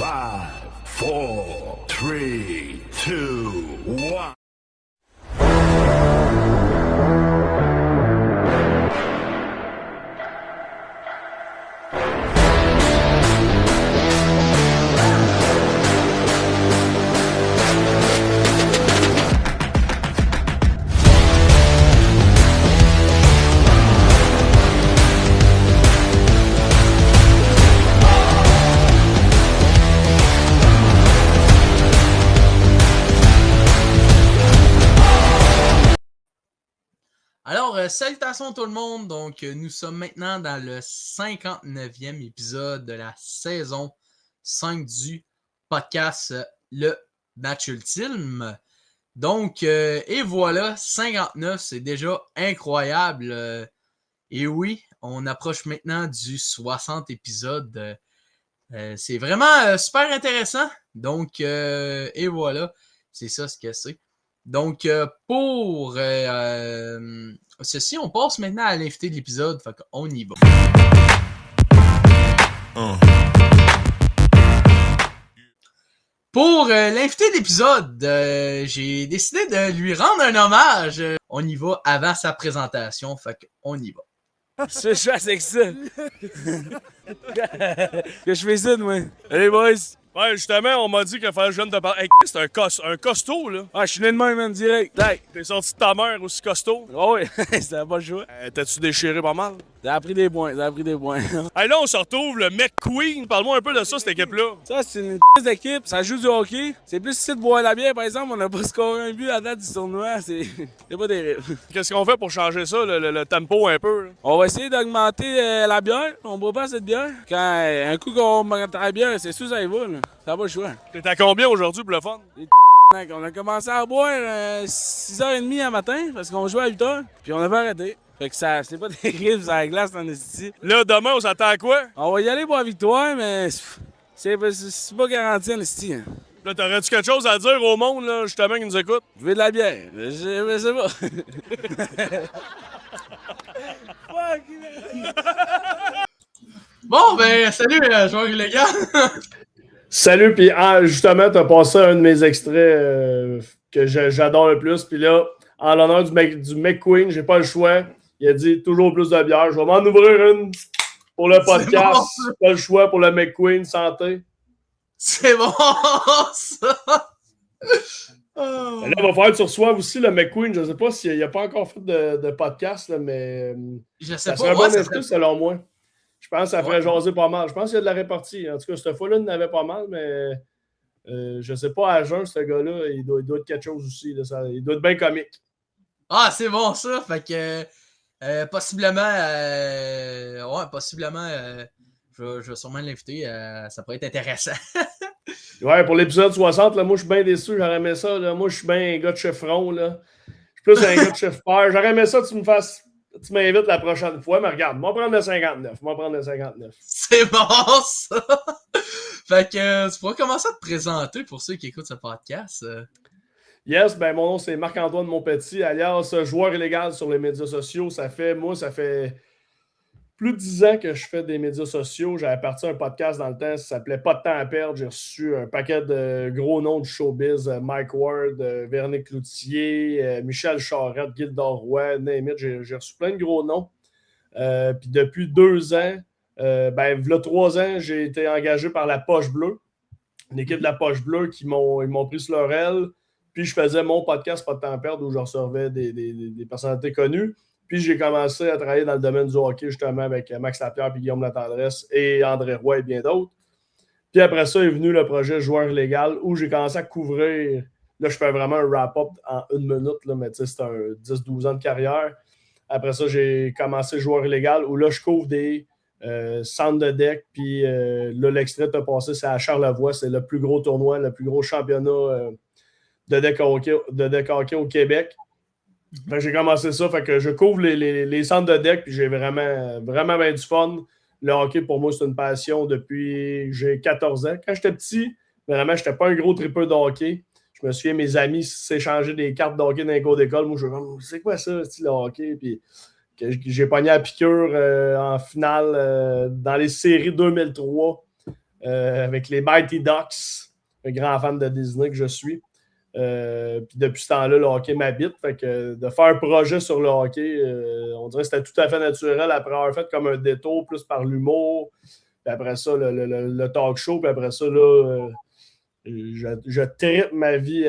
5, 4, 3, 2, 1. Alors, salutations tout le monde. Donc, nous sommes maintenant dans le 59e épisode de la saison 5 du podcast Le Match Ultime. Donc, et voilà, 59, c'est déjà incroyable. Et oui, on approche maintenant du 60 épisodes. C'est vraiment super intéressant. Donc, et voilà, c'est ça ce que c'est. Donc, pour ceci, on passe maintenant à l'invité de l'épisode. Fait qu'on y va. Pour l'invité de l'épisode, j'ai décidé de lui rendre un hommage. On y va avant sa présentation. Fait qu'on y va. C'est ça, c'est que ça. Que je fais ça, moi. Hey, boys. Ouais, justement, on m'a dit qu'il fallait que je vienne te parler. Hey, c'est un costaud, là. Ah, je suis né de même, man, direct. Tac. T'es sorti de ta mère aussi costaud. Oh, oui, c'était pas le choix. T'as-tu déchiré pas mal? Ça a pris des points, ça a pris des points. Hey, là, on se retrouve, le McQueen. Parle-moi un peu de ça, cette équipe-là. Ça, c'est une d'équipe. Ça joue du hockey. C'est plus ici de boire la bière, par exemple. On n'a pas scoré un but à date du tournoi. C'est pas terrible. Qu'est-ce qu'on fait pour changer ça, le tempo un peu? Là? On va essayer d'augmenter la bière. On boit pas cette bière. Quand un coup qu'on augmente la bière, c'est sûr que ça y va, là. Ça va le choix. T'es à combien aujourd'hui pour le fun? On a commencé à boire 6h30 à matin parce qu'on jouait à 8h. Puis on avait arrêté. Fait que ça, c'est pas terrible, ça la glace dans le city. Là, demain, on s'attend à quoi? On va y aller pour la victoire, mais c'est pas garanti en esti. Hein. Là, t'aurais-tu quelque chose à dire au monde, là, justement, qui nous écoute? Je veux de la bière. Je sais pas. Bon, ben, salut, joueur illégal. Salut, puis justement, t'as passé un de mes extraits que j'adore le plus. Puis là, en l'honneur du McQueen, j'ai pas le choix. Il a dit toujours plus de bière. Je vais m'en ouvrir une pour le podcast. Bon, pas le choix pour le McQueen, santé. C'est bon, ça. Là, il va falloir que tu reçoives aussi le McQueen. Je sais pas s'il n'a pas encore fait de podcast, là, mais Je sais ça pas. serait un Ouais, bon esprit, selon moi. Je pense que ça ferait Ouais. jaser pas mal. Je pense qu'il y a de la répartie. En tout cas, cette fois-là, il en avait pas mal, mais je sais pas, à jeun, ce gars-là, il doit être quelque chose aussi. Là, il doit être bien comique. Ah, c'est bon, ça. Fait que possiblement, je vais sûrement l'inviter. Ça pourrait être intéressant. Ouais, pour l'épisode 60, là, moi, je suis bien déçu. J'aurais aimé ça. Là. Moi, je suis bien un gars de chef-rond. Là. Je suis plus un gars de chef-père. J'aurais aimé ça que tu m'invites la prochaine fois, mais regarde, moi prendre le 59. C'est bon, ça. Fait que tu pourras commencer à te présenter pour ceux qui écoutent ce podcast. Yes, ben mon nom c'est Marc-Antoine Monpetit, alias joueur illégal sur les médias sociaux. Ça fait plus de 10 ans que je fais des médias sociaux. J'avais parti un podcast dans le temps, ça s'appelait Pas de temps à perdre. J'ai reçu un paquet de gros noms du showbiz, Mike Ward, Véronique Cloutier, Michel Charette, Gildor Roy, name it. J'ai reçu plein de gros noms. Puis depuis 2 ans, là 3 ans, j'ai été engagé par la Poche Bleue, une équipe de la Poche Bleue ils m'ont pris sur leur aile. Puis je faisais mon podcast Pas de temps à perdre où je recevais des personnalités connues. Puis j'ai commencé à travailler dans le domaine du hockey justement avec Max Lapierre, puis Guillaume Latendresse et André Roy et bien d'autres. Puis après ça est venu le projet Joueur illégal où j'ai commencé à couvrir. Là, je fais vraiment un wrap-up en 1 minute, là, mais tu sais, c'est un 10-12 ans de carrière. Après ça, j'ai commencé Joueur illégal où là, je couvre des centres de deck. Puis là, l'extrait t'a passé, c'est à Charlevoix. C'est le plus gros tournoi, le plus gros championnat de deck hockey au Québec. Fait que j'ai commencé ça, fait que je couvre les centres de deck, puis j'ai vraiment, vraiment bien du fun. Le hockey, pour moi, c'est une passion depuis que j'ai 14 ans. Quand j'étais petit, vraiment, je n'étais pas un gros tripeux de hockey. Je me souviens, mes amis s'échangeaient des cartes de hockey dans les cours d'école. Moi, je me disais, c'est quoi ça, le hockey? Puis j'ai pogné la piqûre en finale dans les séries 2003. avec les Mighty Ducks, un grand fan de Disney que je suis. Puis depuis ce temps-là, le hockey m'habite. Fait que de faire un projet sur le hockey, on dirait que c'était tout à fait naturel après avoir fait comme un détour plus par l'humour. Puis après ça, le talk show. Puis après ça, là, je trippe ma vie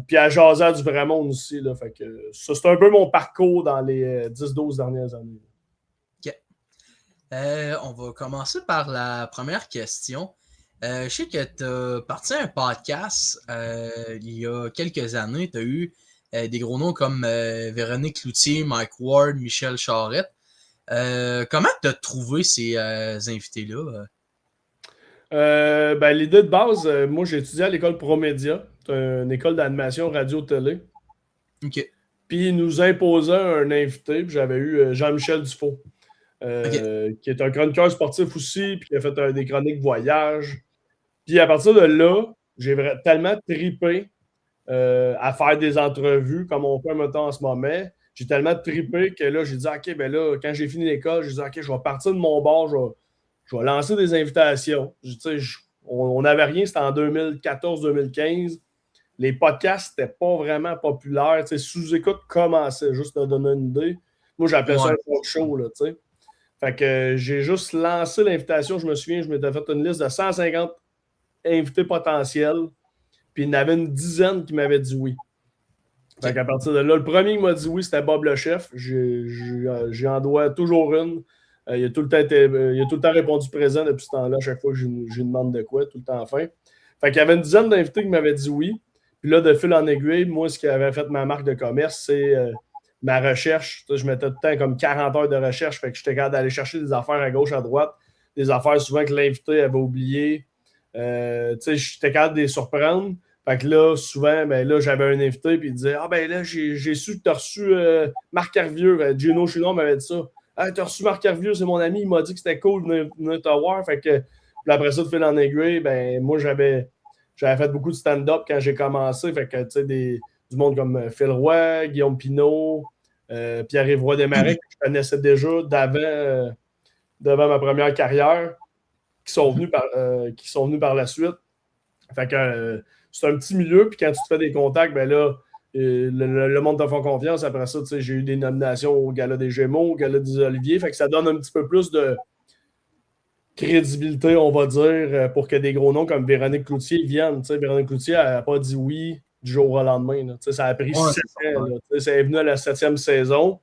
puis à jaser du vrai monde aussi. Là. Fait que ça, c'est un peu mon parcours dans les 10-12 dernières années. OK. On va commencer par la première question. Je sais que tu as parti à un podcast il y a quelques années. Tu as eu des gros noms comme Véronique Cloutier, Mike Ward, Michel Charette. Comment tu as trouvé ces invités-là? L'idée de base, moi j'ai étudié à l'école Promédia. C'est une école d'animation radio-télé. OK. Puis ils nous imposaient un invité. Puis j'avais eu Jean-Michel Dufault, qui est un chroniqueur sportif aussi, puis qui a fait des chroniques voyage. Puis à partir de là, j'ai tellement tripé à faire des entrevues comme on fait maintenant en ce moment. J'ai tellement tripé que là, j'ai dit, OK, ben là, quand j'ai fini l'école, j'ai dit, OK, je vais partir de mon bord, je vais lancer des invitations. On n'avait rien, c'était en 2014-2015. Les podcasts n'étaient pas vraiment populaires. Sous-écoute commençait, juste à donner une idée. Moi, j'appelais ça un talk show, là, tu sais. Fait que j'ai juste lancé l'invitation. Je me souviens, je m'étais fait une liste de 150 invités potentiels. Puis il y en avait une dizaine qui m'avaient dit oui. Fait qu'à partir de là, le premier qui m'a dit oui, c'était Bob le chef. J'en dois toujours une. Il a tout le temps répondu présent depuis ce temps-là, à chaque fois que j'ai demande de quoi, tout le temps fin. Fait qu'il y avait une dizaine d'invités qui m'avaient dit oui. Puis là, de fil en aiguille, moi, ce qui avait fait ma marque de commerce, c'est ma recherche. Je mettais tout le temps comme 40 heures de recherche. Fait que j'étais capable d'aller chercher des affaires à gauche, à droite. Des affaires souvent que l'invité avait oubliées. J'étais capable de les surprendre. Fait que là, souvent, ben là, j'avais un invité puis il disait « Ah ben là, j'ai su que tu as reçu Marc Hervieux. » Gino Chouinard m'avait dit ça. « Ah, tu as reçu Marc Hervieux, c'est mon ami, il m'a dit que c'était cool de venir te voir. » Fait que après ça, de fil en aiguille, ben moi, j'avais fait beaucoup de stand-up quand j'ai commencé. Fait que, tu sais, du monde comme Phil Roy, Guillaume Pinault, Pierre-Yves Roy Desmarais, que je connaissais déjà devant ma première carrière, qui sont venus par la suite. Fait que c'est un petit milieu, puis quand tu te fais des contacts, ben là, le monde te fait confiance. Après ça, tu sais, j'ai eu des nominations au Gala des Gémeaux, au Gala des Oliviers. Fait que ça donne un petit peu plus de crédibilité, on va dire, pour que des gros noms comme Véronique Cloutier viennent. T'sais, Véronique Cloutier n'a pas dit oui du jour au lendemain. Là. Ça a pris 7 ans. Ça est venu à la 7e saison.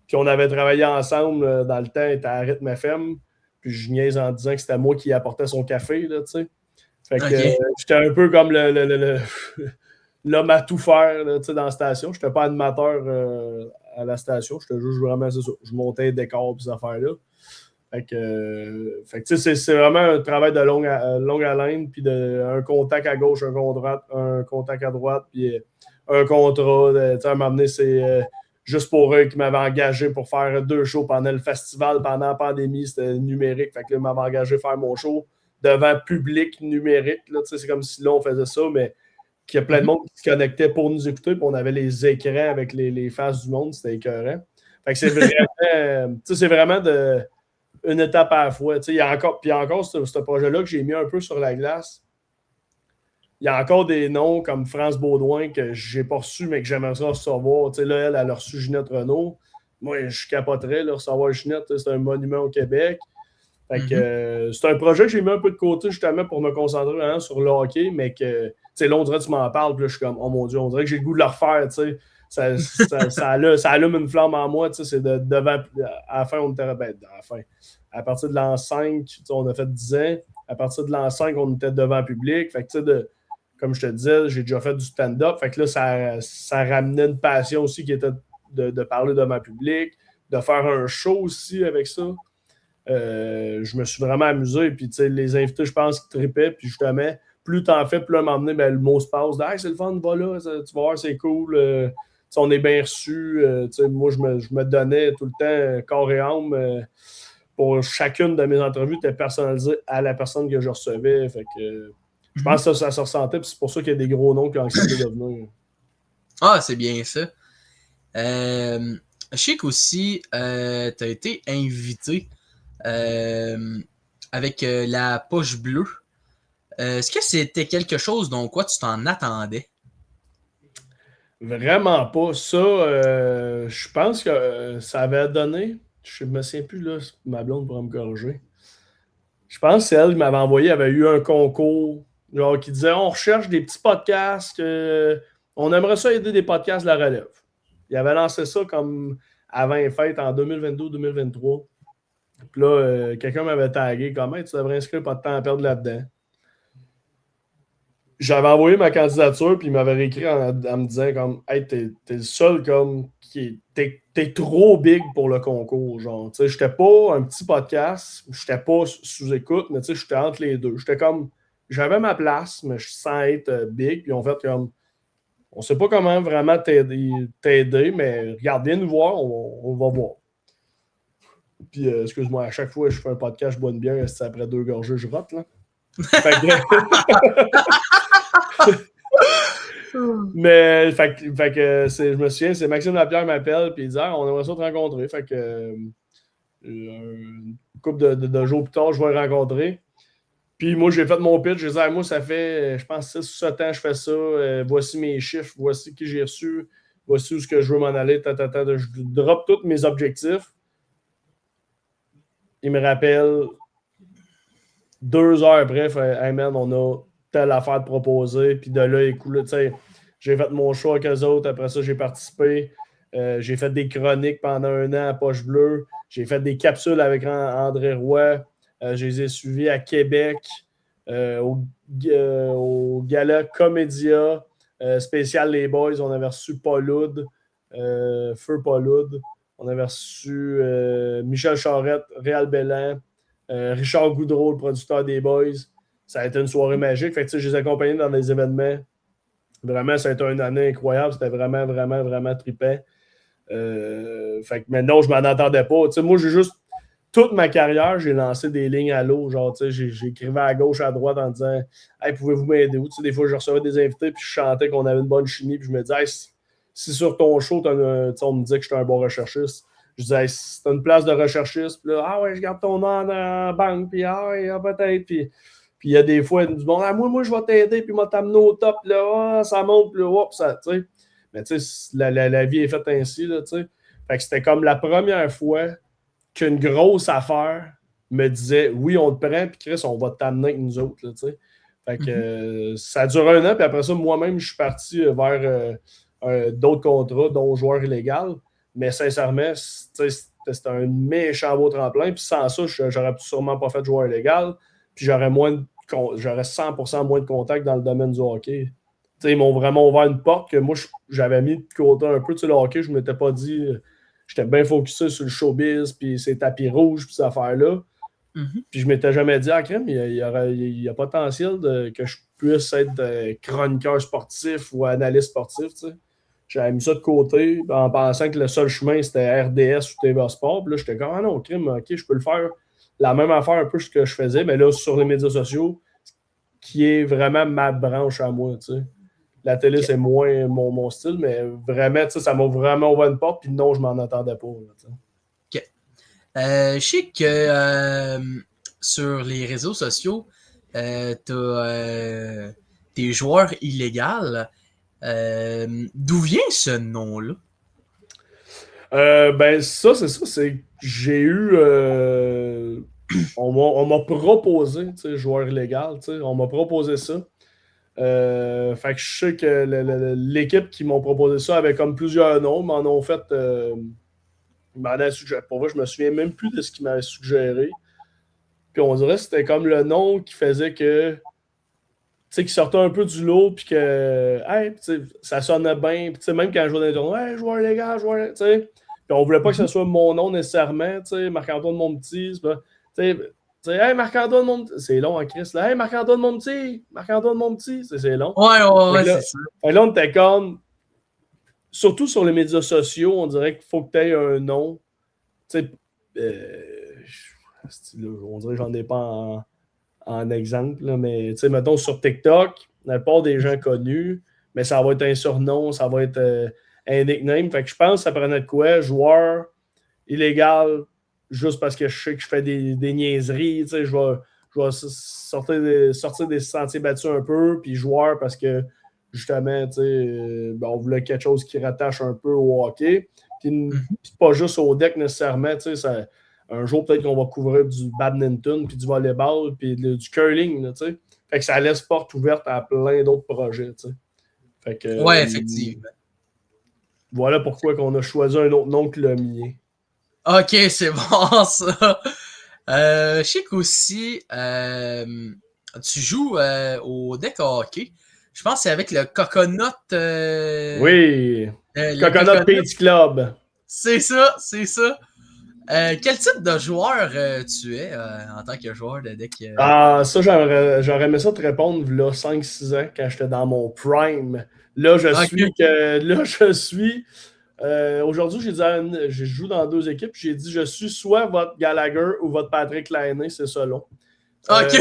Puis on avait travaillé ensemble dans le temps, était à Rythme FM. Puis je niaise en disant que c'était moi qui apportais son café. Là, fait que j'étais un peu comme l'homme à tout faire là, dans la station. Je n'étais pas animateur à la station. J'étais juste vraiment, c'est ça. Je montais les décors et ces affaires-là. Fait que c'est vraiment un travail de longue haleine, puis un contact à gauche, un contact à droite, puis un contrat. À un moment donné, c'est juste pour eux qui m'avaient engagé pour faire 2 shows pendant le festival, pendant la pandémie, c'était numérique. Fait que là, ils m'avaient engagé à faire mon show devant public numérique. Là, c'est comme si là, on faisait ça, mais qu'il y a plein de monde qui se connectait pour nous écouter, puis on avait les écrans avec les faces du monde, c'était écœurant. Fait que c'est vraiment une étape à la fois. Il y a encore ce projet-là que j'ai mis un peu sur la glace. Il y a encore des noms comme France Baudouin que je n'ai pas reçu, mais que j'aimerais ça recevoir. Là, elle a reçu Ginette Renault. Moi, je capoterais de recevoir Ginette. C'est un monument au Québec. Fait que, c'est un projet que j'ai mis un peu de côté justement pour me concentrer vraiment sur le hockey, mais que là, on dirait que tu m'en parles, puis là, je suis comme, oh mon Dieu, on dirait que j'ai le goût de le refaire. Ça allume une flamme en moi. C'est devant. À la fin, on était. À la fin. À partir de l'an 5, on a fait 10 ans. À partir de l'an 5, on était devant le public. Fait que, comme je te disais, j'ai déjà fait du stand-up. Fait que là, ça ramenait une passion aussi qui était de parler devant le public, de faire un show aussi avec ça. Je me suis vraiment amusé. Puis, les invités, je pense, qui trippaient. Puis, justement, plus t'en fais, plus à m'emmener, le mot se passe. Hey, c'est le fun, va là, tu vas voir, c'est cool. On est bien reçus. Moi, je me donnais tout le temps corps et âme. Pour chacune de mes entrevues, c'était personnalisé à la personne que je recevais. Fait que, je pense que ça se ressentait. C'est pour ça qu'il y a des gros noms qui ont accepté de venir. Ah, c'est bien ça. Je sais qu'aussi, tu as été invité avec la poche bleue. Est-ce que c'était quelque chose dont quoi tu t'en attendais? Vraiment pas. Ça, je pense que ça avait donné. Je me souviens plus, là, ma blonde pourra me corriger. Je pense que c'est elle qui m'avait envoyé, avait eu un concours, genre qui disait on recherche des petits podcasts, on aimerait ça aider des podcasts de la relève. Il avait lancé ça comme avant les fêtes en 2022-2023. Puis là, quelqu'un m'avait tagué comme hey, tu devrais inscrire, pas de temps à perdre là-dedans. J'avais envoyé ma candidature, puis il m'avait réécrit en me disant comme hey, t'es le seul comme qui t'es trop big pour le concours. Genre, tu sais, j'étais pas un petit podcast, j'étais pas sous écoute, mais tu sais, j'étais entre les deux. J'étais comme j'avais ma place, mais je sens être big, puis on fait comme on sait pas comment vraiment t'aider, mais regarde, viens nous voir, on va voir. Puis, excuse-moi, à chaque fois que je fais un podcast, je bois une bière, c'est après 2 gorgées, je rote, là. Fait mais, je me souviens, c'est Maxime Lapierre m'appelle, puis il dit on aimerait ça te rencontrer. Fait que, une couple de jours plus tard, je vais le rencontrer. Puis moi, j'ai fait mon pitch. J'ai dit moi, ça fait, je pense, 6 ou 7 ans que je fais ça. Voici mes chiffres, voici qui j'ai reçu, voici où je veux m'en aller. Je drop tous mes objectifs. Il me rappelle 2 heures après, hey man, on a telle affaire de proposer. Puis de là, écoute, tu sais, j'ai fait mon choix avec eux autres. Après ça, j'ai participé. J'ai fait des chroniques pendant 1 an à Poche Bleue. J'ai fait des capsules avec André Roy. Je les ai suivis à Québec, au Gala Comédia, spécial Les Boys. On avait reçu Pauloud, Feu Pauloud. On avait reçu Michel Charette, Réal Bellan, Richard Goudreau, le producteur des Boys. Ça a été une soirée magique. Fait que, je les ai accompagnés dans des événements. Vraiment, ça a été une année incroyable. C'était vraiment, vraiment, vraiment trippant. Fait que maintenant, je m'en attendais pas. T'sais, moi, j'ai juste toute ma carrière, j'ai lancé des lignes à l'eau. Genre, j'écrivais à gauche, à droite en disant hey, pouvez-vous m'aider? Ou des fois, je recevais des invités puis je chantais qu'on avait une bonne chimie. Puis je me disais hey, si sur ton show, on me disait que j'étais un bon recherchiste, je disais hey, si t'as une place de recherchiste, puis là, ah ouais, je garde ton nom en banque, puis ah ouais, peut-être. Puis il y a des fois, du monde, ah, moi, je vais t'aider, puis moi, t'amener au top, là, ça monte, là, hop, ça, tu sais. Mais tu sais, la vie est faite ainsi, là, tu sais. Fait que c'était comme la première fois qu'une grosse affaire me disait oui, on te prend, puis Chris, on va t'amener avec nous autres, là, tu sais. Fait que ça a duré 1 an, puis après ça, moi-même, je suis parti vers d'autres contrats, dont joueur illégal. Mais sincèrement, c'était un méchant beau tremplin, puis sans ça, j'aurais sûrement pas fait joueur illégal, puis j'aurais 100% moins de contacts dans le domaine du hockey. T'sais, ils m'ont vraiment ouvert une porte que moi, j'avais mis de côté un peu. Le hockey, je ne m'étais pas dit... J'étais bien focusé sur le showbiz, puis ces tapis rouges, puis ces affaires-là. Puis je m'étais jamais dit, crème, il y a potentiel que je puisse être chroniqueur sportif ou analyste sportif. T'sais. J'avais mis ça de côté en pensant que le seul chemin, c'était RDS ou TV Sport. Puis là, j'étais comme, non, crème, OK, je peux le faire. La même affaire un peu ce que je faisais, mais là, sur les médias sociaux, qui est vraiment ma branche à moi, tu sais. La télé, c'est moins mon style, mais vraiment, tu sais, ça m'a vraiment ouvert une porte, puis non, je m'en attendais pas. Là, OK. Je sais que sur les réseaux sociaux, t'as des joueurs illégaux. D'où vient ce nom-là? Ben, ça, c'est ça. C'est j'ai eu... on m'a proposé, tu sais, joueur illégal, tu sais, on m'a proposé ça. Fait que je sais que l'équipe qui m'ont proposé ça avait comme plusieurs noms, mais en ont fait. Ils m'en avaient suggéré. Pour vrai, je me souviens même plus de ce qu'ils m'avaient suggéré. Puis on dirait que c'était comme le nom qui faisait que. Tu sais, qui sortait un peu du lot, puis que. Hey, ça sonnait bien. Puis même quand je jouais dans les tournois, hey, joueur légal, joueur. Tu sais. Puis on voulait pas que ce soit mon nom nécessairement, tu sais, Marc-Antoine Monpetit. Tu sais. Hey, Marc-Antoine Monpetit. C'est long, hein, Chris. Là. Hey, Marc-Antoine Monpetit. Marc-Antoine Monpetit. C'est long. Ouais, c'est ça. Fait là, on était comme. Surtout sur les médias sociaux, on dirait qu'il faut que tu aies un nom. Tu sais. On dirait que j'en ai pas en exemple, là, mais tu sais, mettons sur TikTok, la plupart des gens connus, mais ça va être un surnom, ça va être un nickname. Fait que je pense que ça prenait de quoi? Joueur illégal juste parce que je sais que je fais des niaiseries. Tu sais, je vais sortir des sentiers battus un peu, puis joueur parce que justement, tu sais, on voulait quelque chose qui rattache un peu au hockey. Puis pas juste au deck nécessairement, tu sais, un jour peut-être qu'on va couvrir du badminton, puis du volleyball, puis du curling, là, tu sais. Fait que ça laisse porte ouverte à plein d'autres projets, tu sais. Fait que, Ouais, effectivement. Voilà pourquoi on a choisi un autre nom que le mien. Ok, c'est bon ça. Je sais qu'aussi, tu joues au deck hockey. Je pense que c'est avec le Coconut. Oui, le Coconut Beach Club. C'est ça, c'est ça. Quel type de joueur tu es en tant que joueur de deck? Ça, j'aurais aimé ça te répondre là, 5-6 ans, quand j'étais dans mon prime. Là, je suis. Aujourd'hui, je joue dans 2 équipes. J'ai dit, je suis soit votre Gallagher ou votre Patrick Laine, c'est ça, là. Ok.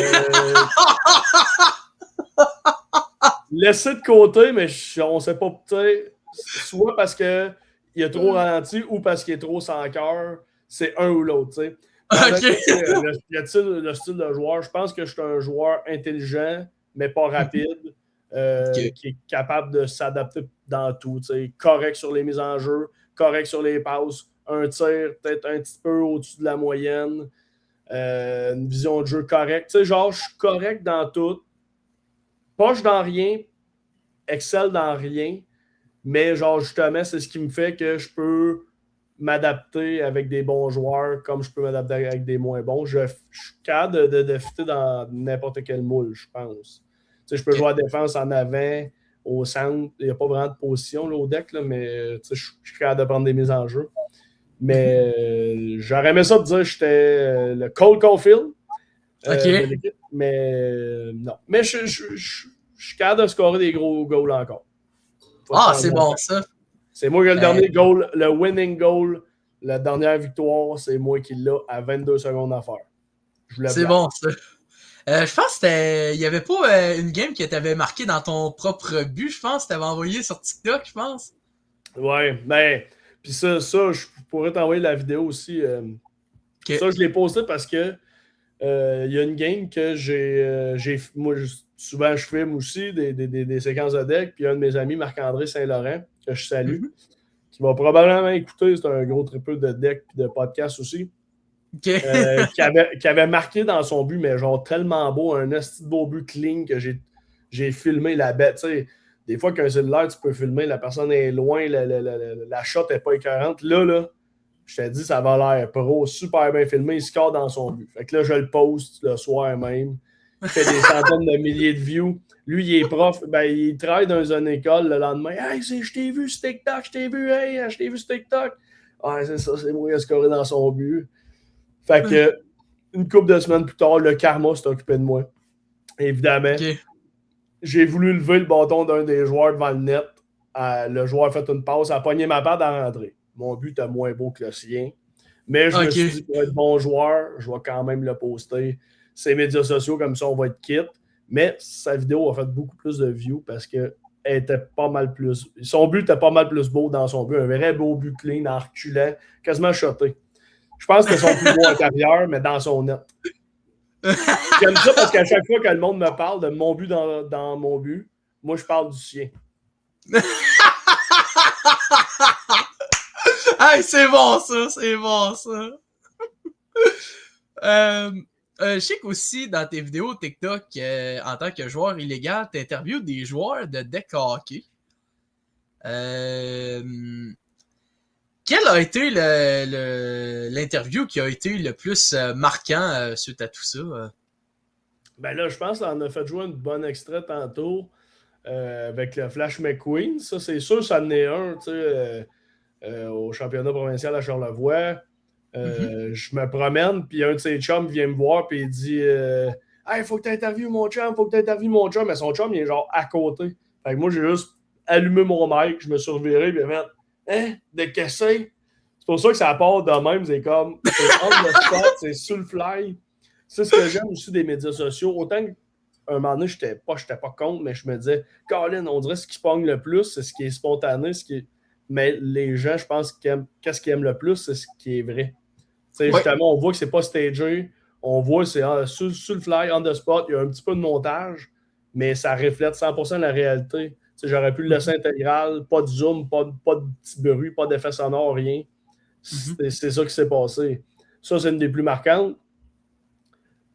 Laissé de côté, mais on sait pas, soit parce qu'il est trop ralenti ou parce qu'il est trop sans cœur. C'est un ou l'autre, tu sais. Ok. Le style de joueur, je pense que je suis un joueur intelligent, mais pas rapide, qui est capable de s'adapter dans tout, tu sais. Correct sur les mises en jeu, correct sur les passes, un tir peut-être un petit peu au-dessus de la moyenne, une vision de jeu correcte. Tu sais, genre, je suis correct dans tout, poche dans rien, excelle dans rien, mais genre, justement, c'est ce qui me fait que je peux m'adapter avec des bons joueurs comme je peux m'adapter avec des moins bons. Je suis capable de fitter dans n'importe quel moule, je pense. Tu sais, je peux jouer à la défense en avant, au centre. Il n'y a pas vraiment de position là, au deck, là, mais tu sais, je suis capable de prendre des mises en jeu. Mais j'aurais aimé ça de dire que j'étais le Cole Caulfield de l'équipe, mais non. Mais je suis capable de scorer des gros goals encore. C'est bon ça. C'est moi qui ai le dernier goal, le winning goal, la dernière victoire, c'est moi qui l'ai à 22 secondes à faire. C'est bon ça. Je pense qu'il n'y avait pas une game que tu avais marqué dans ton propre but, je pense. Tu avais envoyé sur TikTok, je pense. Ouais, ben, puis ça, je pourrais t'envoyer la vidéo aussi. Ça, je l'ai posté parce que il y a une game que j'ai moi, souvent, je filme aussi des séquences de deck, puis un de mes amis, Marc-André Saint-Laurent, que je salue, qui va probablement écouter, c'est un gros triple de deck et de podcast aussi, qui avait marqué dans son but, mais genre tellement beau, un esti de beau but clean que j'ai filmé la bête. Tu sais, des fois qu'un cellulaire, tu peux filmer, la personne est loin, la shot n'est pas écœurante. Là, je t'ai dit, ça va l'air pro, super bien filmé, il score dans son but. Fait que là, je le poste le soir même. Il fait des centaines de milliers de views. Lui, il est prof, il travaille dans une école le lendemain. Hey, je t'ai vu sur TikTok, je t'ai vu sur TikTok. Ouais, c'est ça, c'est moi qui a scoré dans son but. Fait que, une couple de semaines plus tard, le karma s'est occupé de moi. Évidemment. J'ai voulu lever le bâton d'un des joueurs devant le net. Le joueur a fait une passe, a pogné ma patte à rentrer. Mon but était moins beau que le sien. Mais je me suis dit, pour être bon joueur, je vais quand même le poster. Ses médias sociaux, comme ça, on va être quitte. Mais sa vidéo a fait beaucoup plus de views parce que elle était pas mal plus. Son but était pas mal plus beau dans son but. Un vrai beau but clean, en reculant, quasiment shoté. Je pense que son plus beau intérieur, mais dans son net. J'aime ça parce qu'à chaque fois que le monde me parle de mon but dans mon but, moi, je parle du sien. Hey, c'est bon ça, c'est bon ça. Je sais qu'aussi dans tes vidéos TikTok, en tant que joueur illégal, tu interviews des joueurs de deck hockey. Quel a été l'interview qui a été le plus marquant suite à tout ça? Ben là, je pense qu'on a fait jouer une bonne extrait tantôt avec le Flash McQueen. Ça, c'est sûr, ça en est un, tu sais, au championnat provincial à Charlevoix. Je me promène, puis un de ses chums vient me voir, puis il dit Hey, faut que tu interviewes mon chum, Mais son chum, il est genre à côté. Fait que moi, j'ai juste allumé mon mic, je me suis reviré, puis il m'a fait de qu'est-ce que c'est? C'est pour ça que ça part de même, c'est comme, c'est on the spot, c'est sur le fly. C'est ce que j'aime aussi des médias sociaux. Autant qu'à un moment donné, j'étais pas contre, mais je me disais, Colin, on dirait ce qui pogne le plus, c'est ce qui est spontané, Mais les gens, je pense, qu'est-ce qu'ils aiment le plus, c'est ce qui est vrai. sais, justement, on voit que c'est pas stagé. On voit que c'est sur le fly, on the spot. Il y a un petit peu de montage, mais ça reflète 100% la réalité. Tu sais, j'aurais pu le laisser intégral, pas de zoom, pas de petit bruit, pas d'effet sonore, rien. C'est ça qui s'est passé. Ça, c'est une des plus marquantes.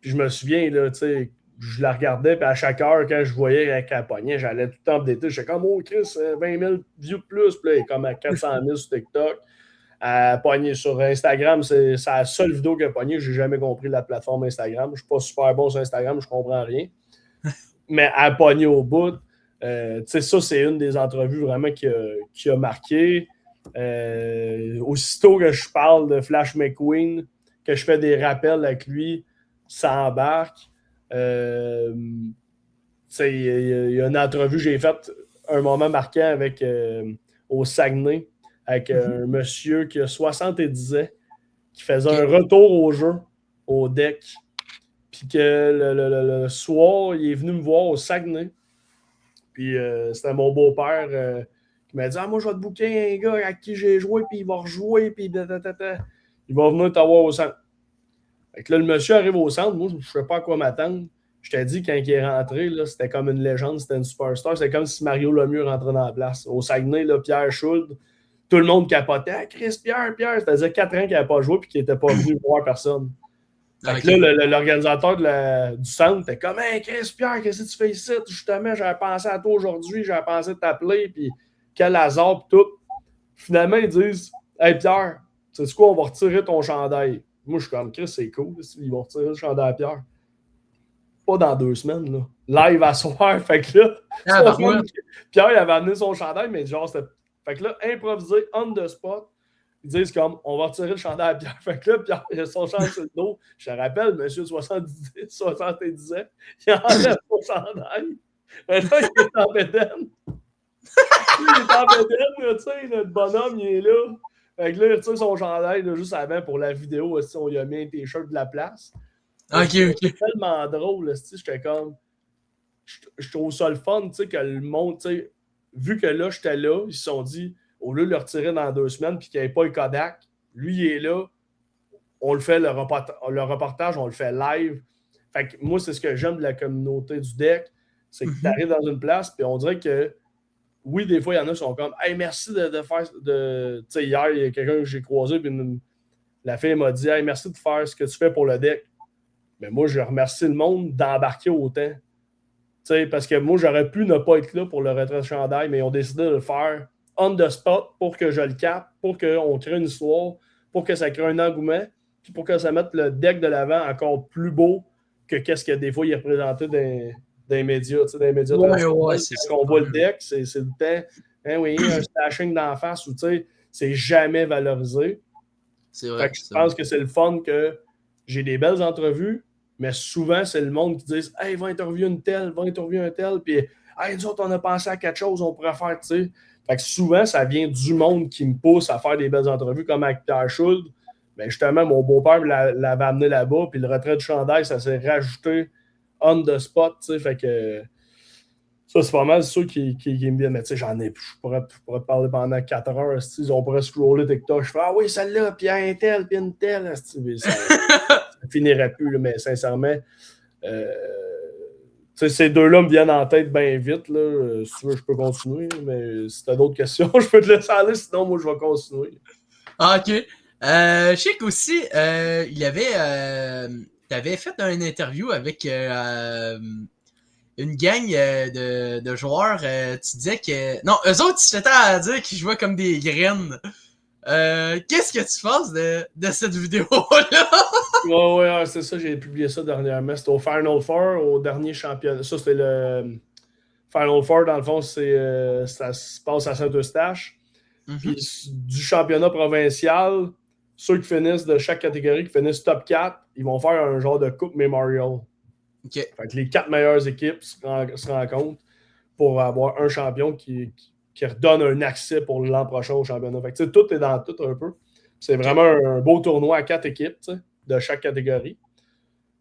Puis je me souviens, là, tu sais, je la regardais, puis à chaque heure, quand je voyais qu'elle pognait, j'allais tout le temps updater. J'étais comme, oh Chris, 20 000 views de plus. Puis là, il est comme à 400 000 sur TikTok. Elle pognait sur Instagram, c'est la seule vidéo qu'elle a pognée. J'ai jamais compris la plateforme Instagram. Je suis pas super bon sur Instagram, je comprends rien. Mais elle a pogné au bout. Tu sais, ça, c'est une des entrevues vraiment qui a marqué. Aussitôt que je parle de Flash McQueen, que je fais des rappels avec lui, ça embarque. Il y a une entrevue que j'ai faite un moment marquant avec au Saguenay avec un monsieur qui a 70 ans qui faisait un retour au jeu au deck, puis que le soir il est venu me voir au Saguenay, puis c'était mon beau-père qui m'a dit moi je vais te booker un gars à qui j'ai joué, puis il va rejouer, puis il va venir t'avoir au centre. Fait que là, le monsieur arrive au centre. Moi, je ne sais pas à quoi m'attendre. Je t'ai dit, quand il est rentré, là, c'était comme une légende, c'était une superstar. C'était comme si Mario Lemieux rentrait dans la place. Au Saguenay, là, Pierre Schuld, tout le monde capotait. Ah, Chris, Pierre, ça faisait 4 ans qu'il n'avait pas joué et qu'il n'était pas venu voir personne. Fait que là, l'organisateur du centre était comme hey, Chris, Pierre, qu'est-ce que tu fais ici? Justement, j'avais pensé à toi aujourd'hui, j'avais pensé t'appeler, puis quel hasard, puis tout. Finalement, ils disent hey, Pierre, sais-tu quoi, on va retirer ton chandail. Moi, je suis comme Chris, c'est cool. Ils vont retirer le chandail à Pierre. Pas dans 2 semaines, là. Live à soir. Fait que là, Pierre, il avait amené son chandail, mais genre, c'était. Fait que là, improvisé, on the spot, ils disent comme on va retirer le chandail à Pierre. Fait que là, Pierre, il a son chandail sur le dos. Je te rappelle, monsieur de 70 ans, il enlève son chandail. Maintenant, il est en bédaine. Il est en bédaine, tu sais, le bonhomme, il est là. Fait que là, il retire son chandail là, juste avant pour la vidéo. Aussi, on lui a mis un t-shirt de la place. C'est tellement drôle. J'étais comme. Je trouve ça le fun, tu sais, que le monde, tu sais, vu que là, j'étais là, ils se sont dit, au lieu de le retirer dans 2 semaines puis qu'il n'y ait pas le Kodak, lui, il est là. On le fait, le reportage, on le fait live. Fait que moi, c'est ce que j'aime de la communauté du deck. C'est que tu arrives dans une place, puis on dirait que oui, des fois, il y en a qui sont comme hey, merci de faire. Tu sais, hier, il y a quelqu'un que j'ai croisé, puis la fille m'a dit hey, merci de faire ce que tu fais pour le deck. Mais moi, je remercie le monde d'embarquer autant. Tu sais, parce que moi, j'aurais pu ne pas être là pour le retrait de chandail, mais ils ont décidé de le faire on the spot pour que je le capte, pour qu'on crée une histoire, pour que ça crée un engouement, puis pour que ça mette le deck de l'avant encore plus beau que qu'est-ce que des fois il est représenté dans les médias. Tu sais, dans les médias quand on voit le deck, c'est le temps. Hein, oui, un stashing d'en face où tu sais, c'est jamais valorisé. C'est vrai. Je pense que c'est le fun que j'ai des belles entrevues, mais souvent, c'est le monde qui dit hey, va interviewer une telle, va interviewer un tel, puis hey, nous autres, on a pensé à quelque chose, on pourrait faire, tu sais. Fait que souvent, ça vient du monde qui me pousse à faire des belles entrevues, comme avec Pierre Schuld. Mais justement, mon beau-père l'avait amené là-bas, puis le retrait de chandail, ça s'est rajouté on the spot, tu sais. Fait que ça, c'est pas mal ceux qui me viennent. Mais tu sais, j'en ai, je pourrais te parler pendant 4 heures. On pourrait scroller TikTok. Je fais ah oui, celle-là, puis un tel, puis une telle. Ça finirait plus, là, mais sincèrement, ces deux-là me viennent en tête bien vite. Là. Si tu veux, je peux continuer, mais si tu as d'autres questions, je peux te laisser aller, sinon moi, je vais continuer. Ah, OK. Je sais qu'aussi, il y avait... tu avais fait une interview avec une gang de joueurs. Tu disais que... Non, eux autres, ils se faisaient à dire qu'ils jouaient comme des graines. Qu'est-ce que tu penses de cette vidéo-là? Ouais, c'est ça, j'ai publié ça dernièrement. C'était au Final Four, au dernier championnat. Ça, c'était le Final Four, dans le fond, ça se passe à Saint-Eustache. Puis du championnat provincial, ceux qui finissent de chaque catégorie, qui finissent top 4, ils vont faire un genre de coupe memorial. Okay. Fait que les 4 meilleures équipes se rencontrent pour avoir un champion qui redonne un accès pour l'an prochain au championnat. Fait que tout est dans tout un peu. C'est vraiment un beau tournoi à 4 équipes de chaque catégorie.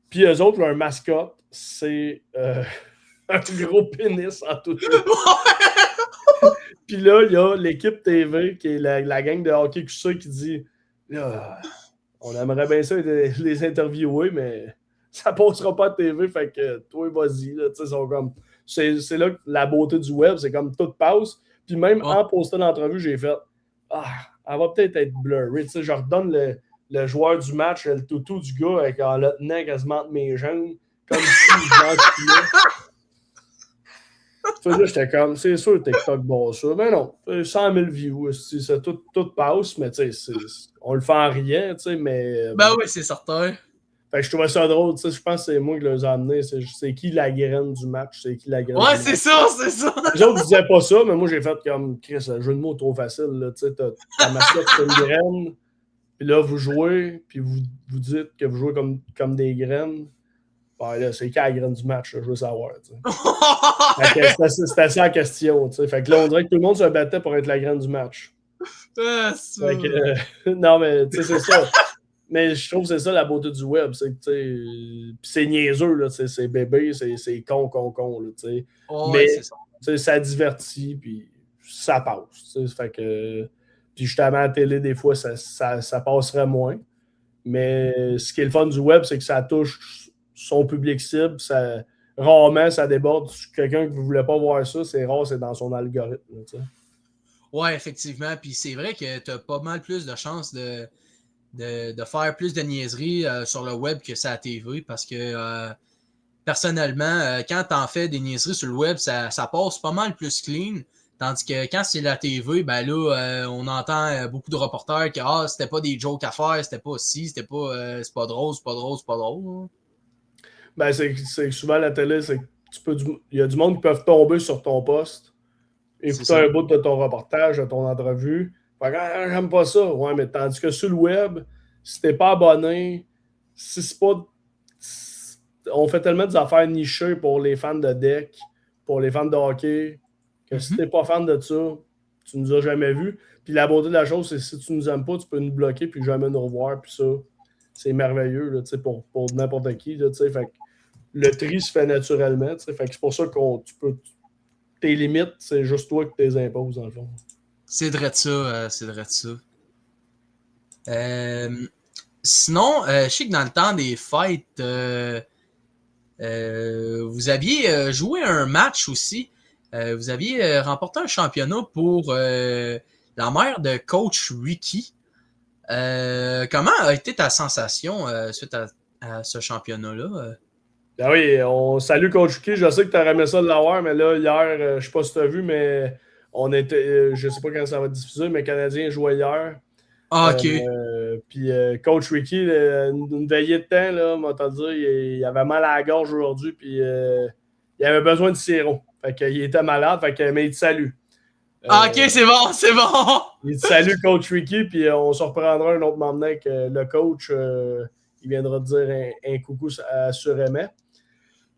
Puis eux autres, leur mascotte, c'est un gros pénis en tout cas. Puis là, il y a l'équipe TV, qui est la gang de hockey QC, qui dit là, On aimerait bien ça les interviewer, mais ça passera pas à TV, fait que toi, vas-y. Là, c'est là que la beauté du web, c'est comme tout passe. Puis même en postant l'entrevue, j'ai fait elle va peut-être être blurry. Je redonne le joueur du match, le toutou du gars, en le tenant quasiment entre mes jambes, comme si là, j'étais comme, c'est sûr, TikTok, bon, ça. Mais non, 100 000 views, tout passe, mais tu sais, on le fait en rien, tu sais, mais. Ben oui, c'est certain. Fait que je trouvais ça drôle, tu sais, je pense que c'est moi qui les ai amenés. C'est qui la graine du match, c'est qui la graine Ouais, du c'est match. ça, c'est ça. Les autres disaient pas ça, mais moi, j'ai fait comme, Chris, un jeu de mots trop facile, là, tu sais, ta mascotte, c'est une graine, puis là, vous jouez, puis vous dites que vous jouez comme des graines. Ouais, là, c'est qui la graine du match, là, je veux savoir, tu sais. C'était ça la question, tu sais. Fait que là, on dirait que tout le monde se battait pour être la graine du match. Fait que, non, mais tu sais, c'est ça. Mais je trouve que c'est ça la beauté du web, c'est que, tu sais, pis c'est niaiseux, là, c'est bébé, c'est con, là, tu sais. Oh, mais, c'est ça. tu sais, ça divertit, puis ça passe, tu sais. Fait que, puis justement, à la télé, des fois, ça passerait moins. Mais ce qui est le fun du web, c'est que ça touche son public cible, rarement, ça déborde. Quelqu'un qui ne voulait pas voir ça, c'est rare, c'est dans son algorithme, tu sais. Ouais, effectivement. Puis c'est vrai que tu as pas mal plus de chances de faire plus de niaiseries sur le web que ça à la TV parce que personnellement, quand tu en fais des niaiseries sur le web, ça passe pas mal plus clean. Tandis que quand c'est la TV, ben là, on entend beaucoup de reporters que c'était pas des jokes à faire, c'était pas c'était pas c'est pas drôle, c'est pas drôle, c'est pas drôle. Ben, c'est souvent la télé, c'est que il y a du monde qui peuvent tomber sur ton poste, écouter un bout de ton reportage, de ton entrevue. Fait que, j'aime pas ça. Ouais, mais tandis que sur le web, si t'es pas abonné, si c'est pas. On fait tellement des affaires nichées pour les fans de deck, pour les fans de hockey, que si t'es pas fan de ça, tu nous as jamais vus. Puis la beauté de la chose, c'est que si tu nous aimes pas, tu peux nous bloquer puis jamais nous revoir. Puis ça, c'est merveilleux là, pour n'importe qui. Là, fait que le tri se fait naturellement. Fait que c'est pour ça que tes limites, c'est juste toi qui les imposes, dans le fond. C'est vrai de ça, c'est vrai de ça. Sinon, je sais que dans le temps des fêtes, vous aviez joué un match aussi. Vous aviez remporté un championnat pour la mère de coach Ricky. Comment a été ta sensation suite à ce championnat-là? Ben oui, on salue Coach Ricky. Je sais que tu aurais aimé ça de l'avoir, mais là, hier, je ne sais pas si tu as vu, mais on était, je ne sais pas quand ça va être diffusé, mais Canadien jouait hier. Ah, ok. Puis Coach Ricky, une veillée de temps, là, on va dire, il avait mal à la gorge aujourd'hui, puis il avait besoin de sirop. Fait qu'il était malade, mais il te salue. Ok, c'est bon, c'est bon! Il te salue, Coach Ricky, puis on se reprendra un autre moment avec le coach. Il viendra te dire un coucou assurément.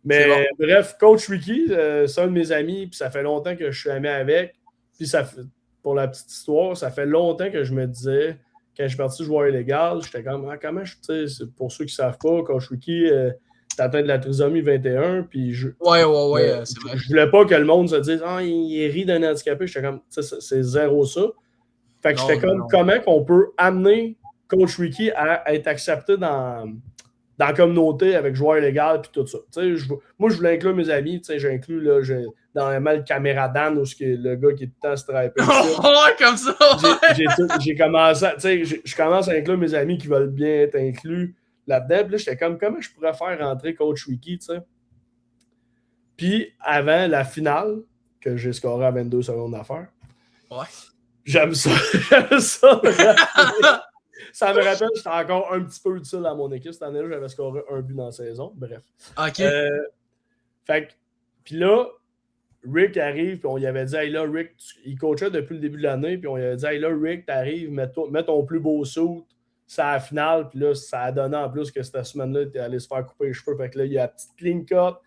Mais bon. Bref, Coach Ricky, c'est un de mes amis, puis ça fait longtemps que je suis ami avec. Puis pour la petite histoire, ça fait longtemps que je me disais, quand je suis parti joueur illégal, j'étais comme, comment je sais, pour ceux qui ne savent pas, Coach Ricky, t'es atteint de la trisomie 21, puis ouais, c'est vrai. Je voulais pas que le monde se dise, il rit d'un handicapé. J'étais comme, c'est zéro ça. Fait que j'étais comme, comment qu'on peut amener Coach Ricky à être accepté dans la communauté avec joueur illégal puis tout ça. Moi, je voulais inclure mes amis. J'ai inclus là, dans le caméra Dan où le gars qui est tout le temps stripé. Ouais, comme ça! J'ai commencé je commence à inclure mes amis qui veulent bien être inclus là-dedans. Puis là, j'étais comme, comment je pourrais faire rentrer Coach Ricky, tu sais? Puis avant la finale, que j'ai scoré à 22 secondes d'affaire. Ouais. J'aime ça. J'aime ça. Ça me rappelle, j'étais encore un petit peu utile à mon équipe. Cette année-là, j'avais scoré un but dans la saison. Bref. OK. Fait que, puis là, Rick arrive, puis on lui avait dit, hey là, Rick, il coachait depuis le début de l'année, puis on lui avait dit, hey là, Rick, t'arrives, mets ton plus beau suit, c'est à la finale, puis là, ça a donné en plus que cette semaine-là, t'es allé se faire couper les cheveux. Fait que là, il y a la petite clean cut.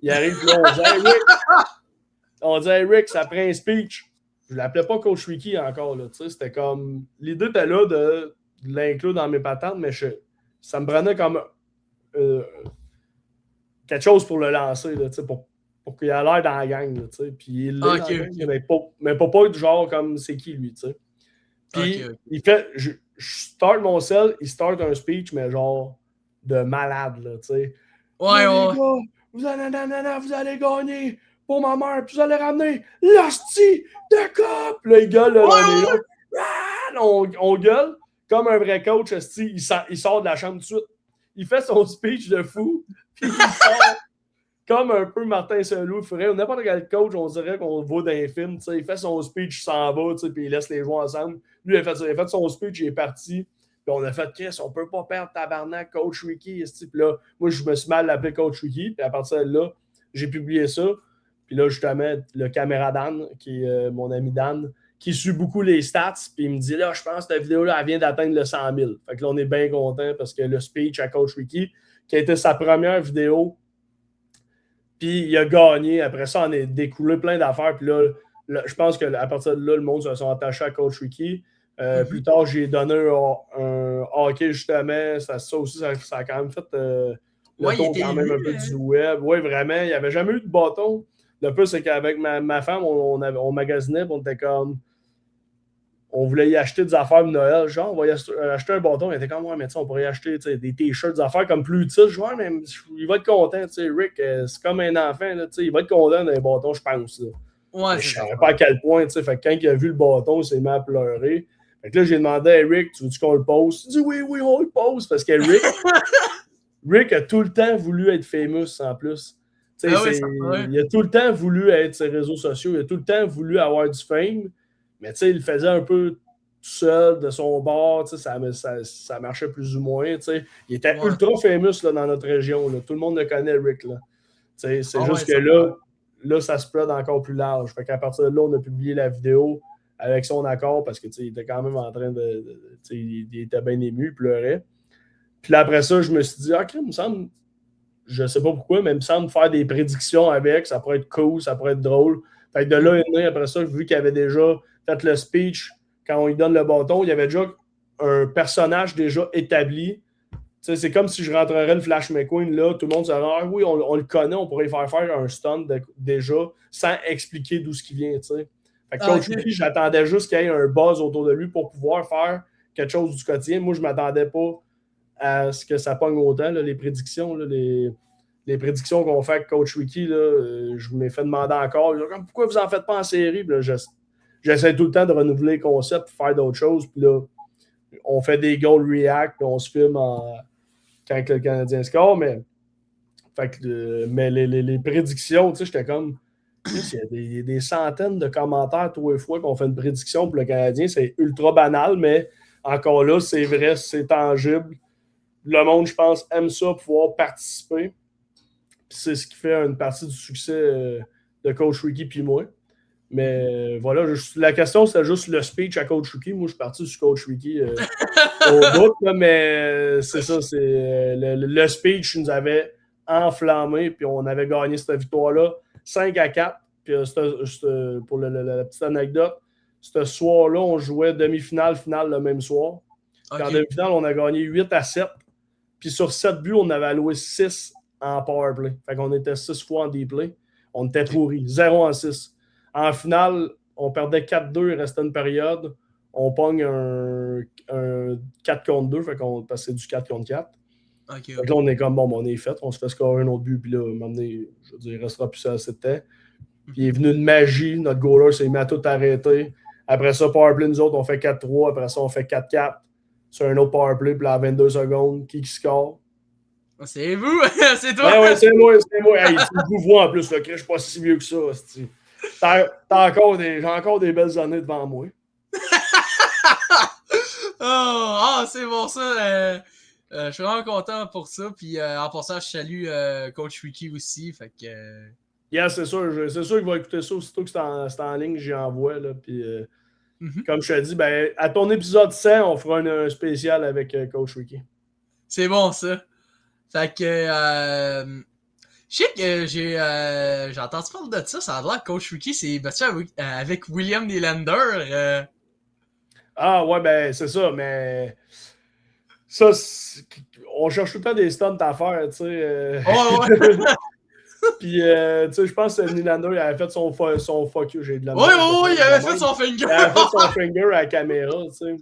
Il arrive, puis là, on dit, hey Rick, ça prend un speech. Je ne l'appelais pas Coach Ricky encore, là, tu sais, c'était comme, l'idée était là de l'inclure dans mes patentes, mais ça me prenait comme quelque chose pour le lancer, là, pour qu'il ait l'air dans la gang. Là, puis il est mais pas du genre comme c'est qui lui. T'sais. Puis il fait, je start mon sel, il start un speech, mais genre de malade, là, tu sais. Ouais, Les ouais. gars, vous allez gagner pour ma mère, puis vous allez ramener l'hostie de coupe. Les gars, là, on est là. Ah, on gueule comme un vrai coach, hostie, il sort de la chambre tout de suite. Il fait son speech de fou, puis il sort comme un peu Martin Saint-Loup ferait. N'importe quel coach, on dirait qu'on le voit dans les films. Il fait son speech, il s'en va, puis il laisse les joueurs ensemble. Lui, il a fait son speech, il est parti. Puis on a fait, Chris, on peut pas perdre tabarnak, Coach Ricky. Puis là, moi, je me suis mal appelé Coach Ricky. Puis à partir de là, j'ai publié ça. Puis là, justement, le caméra Dan, qui est mon ami Dan, qui suit beaucoup les stats, puis il me dit, là, je pense que cette vidéo-là, elle vient d'atteindre le 100 000. Fait que là, on est bien content parce que le speech à Coach Ricky, qui a été sa première vidéo, puis il a gagné. Après ça, on a découlé plein d'affaires. Puis là, je pense qu'à partir de là, le monde se sont attachés à Coach Ricky. Plus tard, j'ai donné un hockey, justement. Ça aussi, ça a quand même fait le tour quand même un peu du web. Oui, vraiment. Il n'y avait jamais eu de bâton. Le plus, c'est qu'avec ma femme, on magasinait. On était comme... On voulait y acheter des affaires de Noël. Genre, on va y acheter un bâton. Il était comme, ouais, mais on pourrait y acheter des t-shirts, des affaires comme plus utiles. Je vois, mais il va être content. Rick, c'est comme un enfant. Là, il va être content d'un bâton, je pense. Là. Ouais, je ne savais pas à quel point. Fait que quand il a vu le bâton, il s'est mis à pleurer. Fait que là, j'ai demandé à Rick, tu veux-tu qu'on le pose? Il dit oui, on le pose. Parce que Rick a tout le temps voulu être famous en plus. Il a tout le temps voulu être sur les réseaux sociaux. Il a tout le temps voulu avoir du fame. Mais il le faisait un peu tout seul, de son bord. Ça marchait plus ou moins. Il était ultra famous là, dans notre région. Là. Tout le monde le connaît, Rick. Là. C'est juste que là, ça spread encore plus large. Fait qu'à partir de là, on a publié la vidéo avec son accord parce qu'il était quand même en train il était bien ému, il pleurait. Puis là, après ça, je me suis dit, OK, il me semble, je sais pas pourquoi, mais il me semble faire des prédictions avec, ça pourrait être cool, ça pourrait être drôle. Fait que de là, après ça, vu qu'il avait déjà fait le speech, quand on lui donne le bâton, il y avait déjà un personnage déjà établi. C'est comme si je rentrerais le Flash McQueen, là, tout le monde se dit, ah oui, on le connaît, on pourrait faire un stunt déjà, sans expliquer d'où ce qui vient, t'sais. Fait que Coach Ricky, j'attendais juste qu'il y ait un buzz autour de lui pour pouvoir faire quelque chose du quotidien. Moi, je ne m'attendais pas à ce que ça pogne autant, là, les prédictions, là, les prédictions qu'on fait avec Coach Ricky, là, je me fait demander encore, pourquoi vous n'en faites pas en série? Puis là, j'essaie tout le temps de renouveler le concept pour faire d'autres choses. Puis là, on fait des goal react, puis on se filme quand le Canadien score, mais les prédictions, tu sais, j'étais comme... Il y a des centaines de commentaires tous les fois qu'on fait une prédiction pour le Canadien. C'est ultra banal, mais encore là, c'est vrai, c'est tangible. Le monde, je pense, aime ça, pouvoir participer. Puis c'est ce qui fait une partie du succès de Coach Ricky puis moi. Mais voilà, la question, c'était juste le speech à Coach Ricky. Moi, je suis parti sur Coach Ricky au bout, là, mais c'est ça, c'est le speech nous avait enflammé, puis on avait gagné cette victoire-là 5-4. Puis pour la petite anecdote, ce soir-là, on jouait demi-finale, finale le même soir. Okay. En demi-finale, on a gagné 8-7. Puis sur 7 buts, on avait alloué 6 en powerplay. Fait qu'on était 6 fois en D-play. On était pourris. 0-6. En finale, on perdait 4-2, il restait une période. On pogne un 4-2, fait qu'on passait du 4-4. Okay. Fait que là, on est comme, bon, on est fait. On se fait scorer un autre but. Puis là, à un moment donné, je veux dire, il restera plus assez de temps. Puis il est venu une magie. Notre goaler s'est mis à tout arrêter. Après ça, powerplay, nous autres, on fait 4-3. Après ça, on fait 4-4. Sur un autre powerplay. Puis là, à 22 secondes, qui score? C'est vous! C'est toi! Ouais, c'est moi. Hey, tu vous vois en plus, là, je suis pas si vieux que ça. J'ai encore des belles années devant moi. C'est bon ça. Je suis vraiment content pour ça. Puis en passant, je salue Coach Ricky aussi. Fait que. Yeah, c'est sûr qu'il va écouter ça aussitôt que c'est en ligne, j'y envoie. Là, puis, comme je te dis, ben, à ton épisode 100, on fera un spécial avec Coach Ricky. C'est bon ça. Fait que. Je sais que j'ai entendu parler de ça. Ça a l'air que Coach Ricky s'est battu avec William Nylander. Ah ouais, ben c'est ça, mais ça, on cherche tout le temps des stunts à faire, tu sais. Ouais. Puis, tu sais, je pense que Nylander, il avait fait son fuck you, j'ai de la Ouais, il avait fait son finger. Il avait fait son finger à la caméra, tu sais.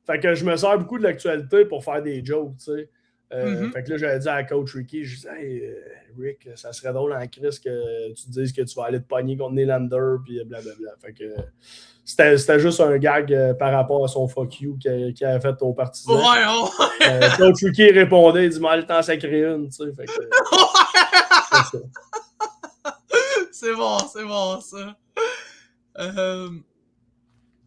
Fait que je me sers beaucoup de l'actualité pour faire des jokes, tu sais. Mhm. Fait que là, j'avais dit à coach Ricky, je disais, hey, Rick, ça serait drôle en crise que tu te dises que tu vas aller te pogner contre Nylander, puis blablabla. Fait que c'était juste un gag par rapport à son fuck you qu'il avait fait au partisan. Ouais, ouais. Coach Ricky répondait, il dit, mais le temps sacré une, tu sais. Fait que c'est ça. C'est bon, ça.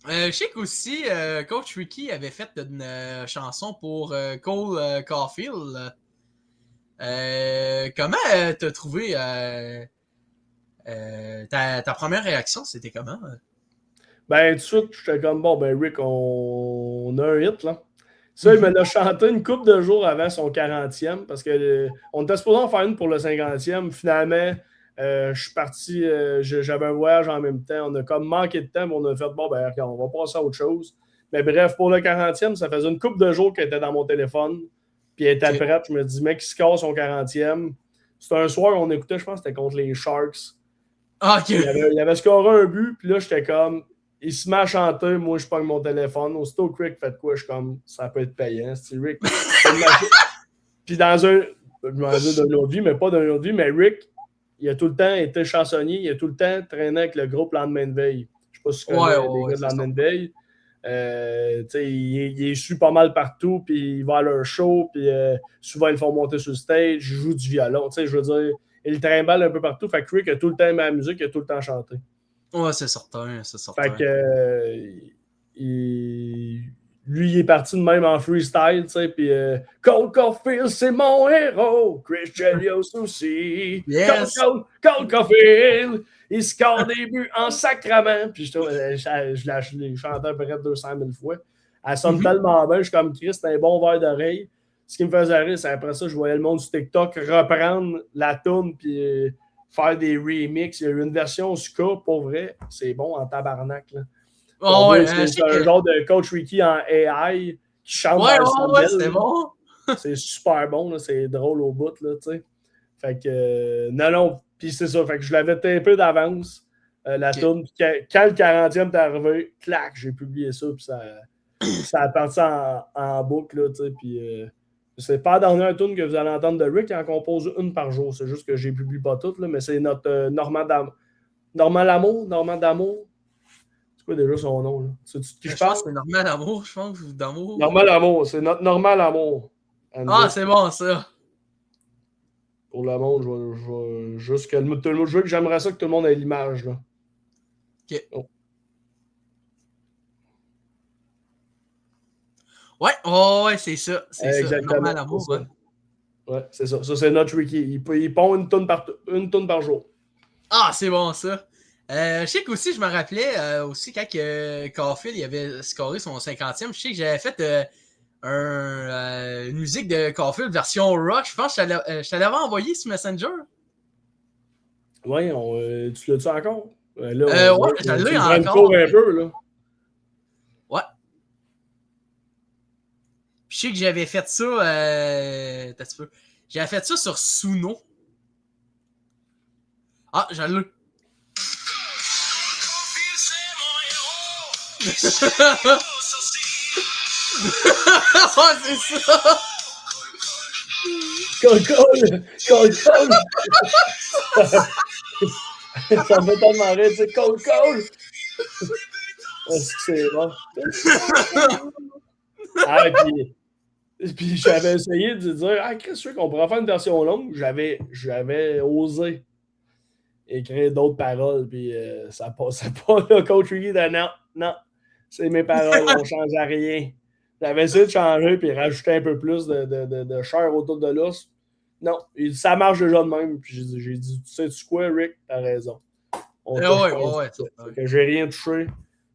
Je sais qu'aussi, Coach Ricky avait fait une chanson pour Cole Caulfield. Comment t'as trouvé ta première réaction? C'était comment? Ben, tout de suite, j'étais comme, bon, ben, Rick, on a un hit, là. Ça, il me l'a chanté une couple de jours avant son 40e, parce que on était supposé en faire une pour le 50e. Finalement, je suis parti, j'avais un voyage en même temps. On a comme manqué de temps, mais on a fait, bon, ben, regarde, on va passer à autre chose. Mais bref, pour le 40e, ça faisait une couple de jours qu'elle était dans mon téléphone, puis elle était prête. Je me dis, mec, il se casse son 40e. C'était un soir, on écoutait, je pense que c'était contre les Sharks. Ah, ok. Il avait scoré un but, puis là, j'étais comme, il se met à chanter, moi, je pogne mon téléphone. Aussitôt que Rick fait quoi, je suis comme, ça peut être payant. C'est Rick. Puis dans un, je m'en dis d'une autre vie, mais pas d'une autre vie, mais Rick, il a tout le temps été chansonnier, il a tout le temps traîné avec le groupe Lendemain de veille. Je sais pas si tu connais les gars de Lendemain de veille. Il est su pas mal partout, puis il va à leur show, puis souvent ils le font monter sur le stage, il joue du violon. Je veux dire, il trimballe un peu partout. Fait que Rick a tout le temps aimé la musique, il a tout le temps chanté. Ouais, c'est certain, c'est certain. Fait que lui, il est parti de même en freestyle, tu sais, puis Cole Caulfield, c'est mon héros, Chris Chelios aussi. Yes. Cole Caulfield, il score des buts en sacrament. Puis je l'ai chanté à peu près 200 000 fois. Elle sonne tellement bien, je suis comme Chris, c'est un bon verre d'oreille. Ce qui me faisait rire, c'est après ça, je voyais le monde sur TikTok reprendre la toune, puis faire des remixes. Il y a eu une version ska, pour vrai, c'est bon en tabarnak, là. Oh, ouais, c'est un genre de Coach Ricky en AI qui chante dans ouais, c'était bon. C'est super bon, là, c'est drôle au bout, là, tu sais. Fait que, non, puis c'est ça, fait que je l'avais tapé d'avance, la tourne. Quand le 40e est arrivé, clac, j'ai publié ça, puis ça a parti en boucle, là, tu sais, puis c'est pas la dernière tune que vous allez entendre de Rick, il en compose une par jour, c'est juste que j'ai publié pas toutes, là, mais c'est notre Normand D'Amour. C'est quoi déjà son nom, là? Je pense que c'est Normand D'Amour, je pense, d'Amour. Normand D'Amour, c'est notre Normand L'Amour. Ah, c'est bon, ça. Pour le monde, je vais juste que j'aimerais ça que tout le monde ait l'image, là. OK. Oh. Ouais, c'est ça. C'est exactement, ça. Normand L'Amour, ouais. Ouais, c'est ça. Ça, c'est notre Ricky. Il pond une tonne par jour. Ah, c'est bon, ça. Je sais qu'aussi, je me rappelais aussi quand Caulfield il avait scoré son 50e, je sais que j'avais fait une musique de Caulfield version rock. Je pense que je te l'avais envoyé sur Messenger. Oui, tu l'as-tu encore? Là, ouais, je l'ai encore. Un peu, là. Ouais. Je sais que j'avais fait ça. J'avais fait ça sur Suno. Ah, je l'ai. Ouais, c'est ça. Cole. Ça me fait tellement rire, c'est Cole. Est-ce que c'est bon? Ah, puis j'avais essayé de dire, Chris, sûr qu'on pourrait faire une version longue. J'avais osé écrire d'autres paroles, puis ça passait pas. Le coach Ricky dit non, c'est mes paroles, on change à rien. J'avais essayé de changer, puis rajouter un peu plus de chair autour de l'os. Non, ça marche déjà de même. Puis j'ai dit, tu sais quoi, Rick, t'as raison. Ouais. Que j'ai rien touché.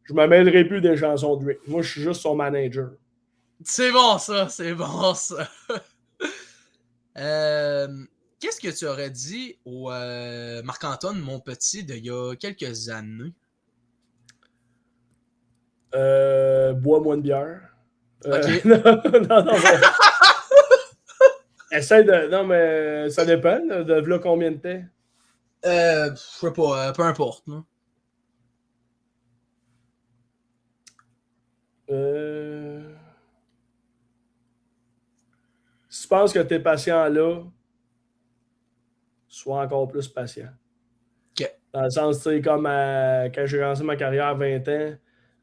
Je me mêlerai plus des chansons de Rick. Moi, je suis juste son manager. C'est bon, ça. Qu'est-ce que tu aurais dit au Marc-Antoine Monpetit d'il y a quelques années? Bois-moi une bière. Ok. non, mais... Essaye de... Non, mais ça dépend. De là combien de temps? Je sais pas. Peu importe. Non? penses que tu es patient là, sois encore plus patient. OK. Dans le sens, tu sais, comme quand j'ai commencé ma carrière à 20 ans,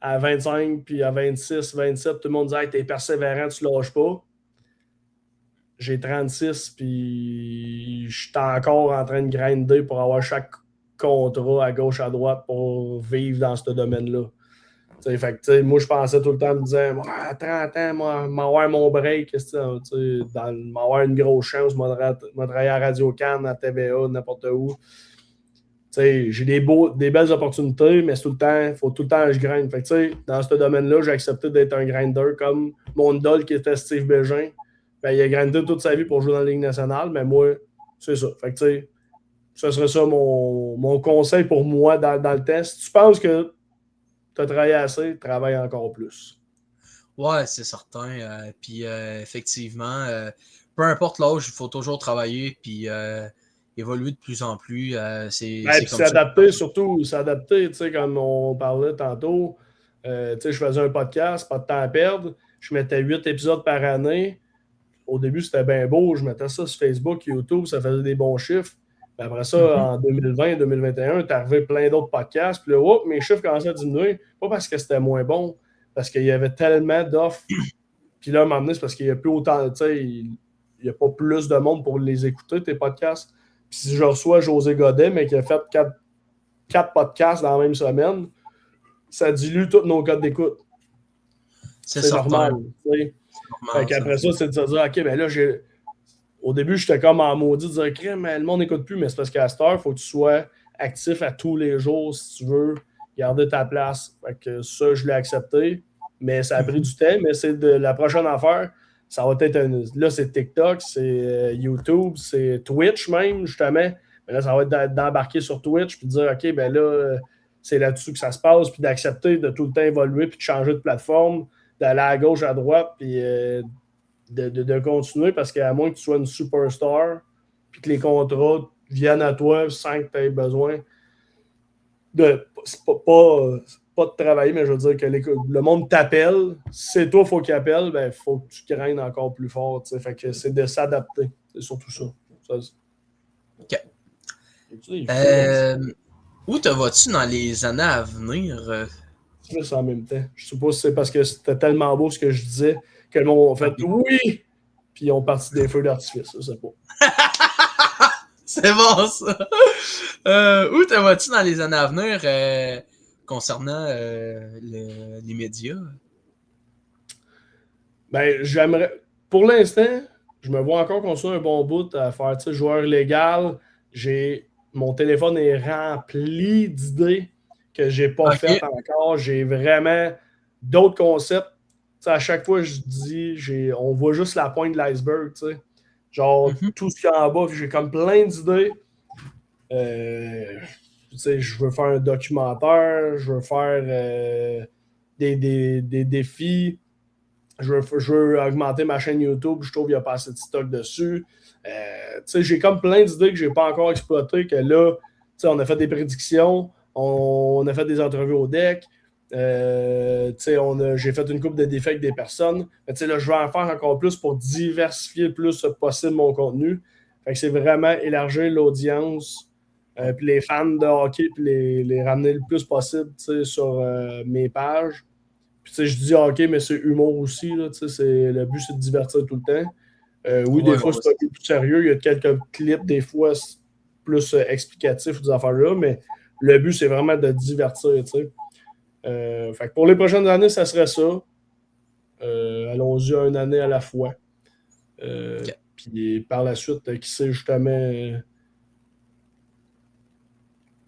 à 25, puis à 26, 27, tout le monde disait hey, t'es persévérant, tu lâches pas. J'ai 36, puis je suis encore en train de grinder pour avoir chaque contrat à gauche, à droite pour vivre dans ce domaine-là. Fait que, moi, je pensais tout le temps, me disant, à 30 ans, m'avoir mon break, m'avoir une grosse chance, travailler à Radio-Can, à TVA, n'importe où. J'ai des belles opportunités, mais il faut tout le temps que je grind. Fait que, dans ce domaine-là, j'ai accepté d'être un grinder comme mon idole qui était Steve Bégin. Ben, il a grindé toute sa vie pour jouer dans la Ligue nationale, mais moi, c'est ça. Fait que, ce serait ça mon conseil pour moi dans le test. Si tu penses que tu as travaillé assez, travaille encore plus. Ouais, c'est certain. Puis effectivement, peu importe l'âge, il faut toujours travailler puis évoluer de plus en plus. C'est Puis comme s'adapter, surtout, s'adapter, comme on parlait tantôt. Je faisais un podcast, pas de temps à perdre. Je mettais 8 épisodes par année. Au début, c'était bien beau. Je mettais ça sur Facebook, YouTube, ça faisait des bons chiffres. Puis après ça, en 2020, 2021, t'es arrivé plein d'autres podcasts. Puis là, mes chiffres commençaient à diminuer. Pas parce que c'était moins bon, parce qu'il y avait tellement d'offres. Puis là, à un moment donné, c'est parce qu'il n'y a plus autant, il n'y a pas plus de monde pour les écouter, tes podcasts. Puis si je reçois José Godet, mais qui a fait 4 podcasts dans la même semaine, ça dilue tous nos codes d'écoute. C'est normal. Fait qu'après ça, c'est de se dire, OK, ben là, au début, j'étais comme en maudit de dire, crème, mais le monde n'écoute plus, mais c'est parce qu'à cette heure, il faut que tu sois actif à tous les jours si tu veux garder ta place. Fait que ça, je l'ai accepté, mais ça a pris du temps, mais c'est de la prochaine affaire. Ça va être là, c'est TikTok, c'est YouTube, c'est Twitch même, justement. Mais là, ça va être d'embarquer sur Twitch puis de dire, OK, ben là, c'est là-dessus que ça se passe, puis d'accepter de tout le temps évoluer puis de changer de plateforme, d'aller à gauche, à droite, puis de continuer parce qu'à moins que tu sois une superstar puis que les contrats viennent à toi sans que tu aies besoin de pas de travailler, mais je veux dire que le monde t'appelle. Si c'est toi, il faut qu'il appelle, ben faut que tu craignes encore plus fort. T'sais. Fait que c'est de s'adapter. C'est surtout ça. OK. Où te vas-tu dans les années à venir? C'est en même temps. Je sais pas si c'est parce que c'était tellement beau ce que je disais que le monde a fait oui! Puis ils ont parti des feux d'artifice. Je sais pas. C'est bon, ça! Où te vas-tu dans les années à venir concernant les médias? Ben, j'aimerais. Pour l'instant, je me vois encore construire un bon bout à faire joueur légal. Mon téléphone est rempli d'idées que j'ai pas faites encore. J'ai vraiment d'autres concepts. T'sais, à chaque fois, je dis, on voit juste la pointe de l'iceberg. Genre, tout ce qu'il y a en bas, j'ai comme plein d'idées. Je veux faire un documentaire, je veux faire des défis. Je veux augmenter ma chaîne YouTube. Je trouve qu'il n'y a pas assez de stock dessus. J'ai comme plein d'idées que je n'ai pas encore exploitées. Que là, on a fait des prédictions. On a fait des entrevues au deck. J'ai fait une couple de défis avec des personnes. Mais là, je vais en faire encore plus pour diversifier le plus possible mon contenu. Fait que c'est vraiment élargir l'audience. Puis les fans de hockey, puis les ramener le plus possible sur mes pages. Puis, je dis hockey, mais c'est humour aussi. Là, le but, c'est de divertir tout le temps. Oui, des fois, c'est un peu plus sérieux. Il y a quelques clips, des fois, plus explicatifs des affaires-là, mais le but, c'est vraiment de divertir. Fait que pour les prochaines années, ça serait ça. Allons-y une année à la fois. Puis par la suite, qui sait justement.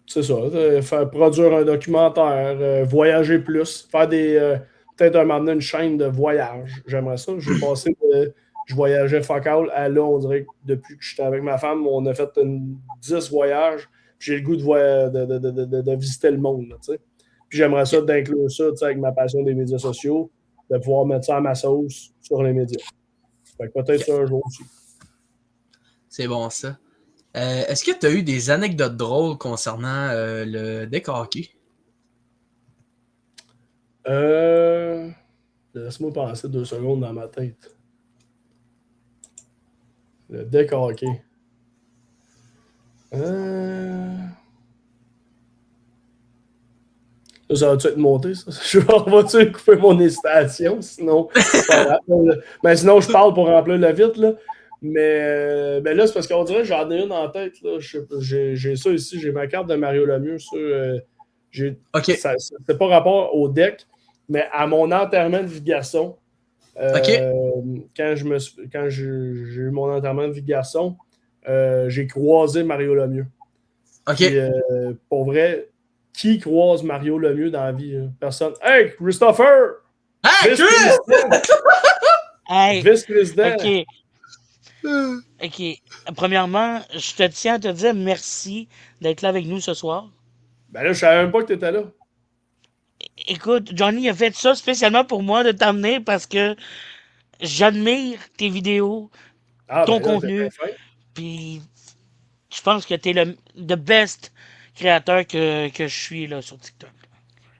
C'est ça, faire produire un documentaire, voyager plus, faire peut-être un moment donné une chaîne de voyage. J'aimerais ça. J'ai passé je voyageais fuck all à là, on dirait que depuis que j'étais avec ma femme, on a fait 10 voyages. Puis j'ai le goût de visiter le monde. Là, puis j'aimerais ça d'inclure ça avec ma passion des médias sociaux, de pouvoir mettre ça à ma sauce sur les médias. Fait que peut-être ça un jour aussi. C'est bon ça. Est-ce que tu as eu des anecdotes drôles concernant le deck hockey? Laisse-moi penser 2 secondes dans ma tête. Le deck hockey. Ça va-tu être monté, ça? Je vais-tu couper mon hésitation? Sinon, c'est pas grave. Mais sinon, je parle pour remplir le vide, là. Mais ben là, c'est parce qu'on dirait que j'en ai une en tête. Là. J'ai ça ici, j'ai ma carte de Mario Lemieux. OK. C'est pas rapport au deck, mais à mon enterrement de vie de garçon. Quand j'ai eu mon enterrement de vie de garçon, j'ai croisé Mario Lemieux. OK. Puis, pour vrai, qui croise Mario Lemieux dans la vie? Hein? Personne. Hey, Christopher! Hey, Chris! Hey, Vice-président! OK. Premièrement, je te tiens à te dire merci d'être là avec nous ce soir. Ben là, je savais même pas que tu étais là. Écoute, Johnny a fait ça spécialement pour moi de t'amener parce que j'admire tes vidéos, ton Ben là, contenu, t'es bien fin. puis je pense que t'es le best créateur que je suis là sur TikTok.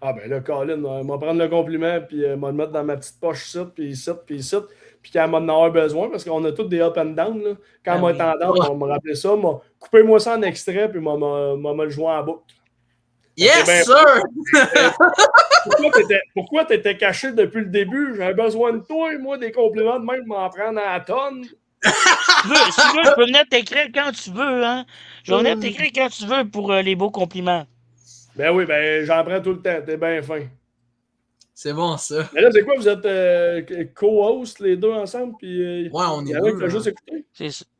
Ben là, Colin, m'a prendre le compliment, puis m'a le mettre dans ma petite poche ici, puis ici, puis ici. Puis quand elle m'en avoir besoin, parce qu'on a tous des up and down, là. Quand moi, oui. en down, on m'a rappelé ça, coupez-moi ça en extrait, puis m'a le joué en boucle. Yes, Ben, sir! Pourquoi t'étais caché depuis le début? J'avais besoin de toi, moi, des compliments de même, m'en prendre à la tonne. Si tu veux, je peux venir t'écrire quand tu veux, hein. Je vais venir t'écrire quand tu veux pour les beaux compliments. Ben oui, ben j'en prends tout le temps, t'es bien fin. C'est bon, ça. Mais là, c'est quoi, vous êtes co-host les deux ensemble, puis Ouais, on est il y en a deux. qui a juste écouté?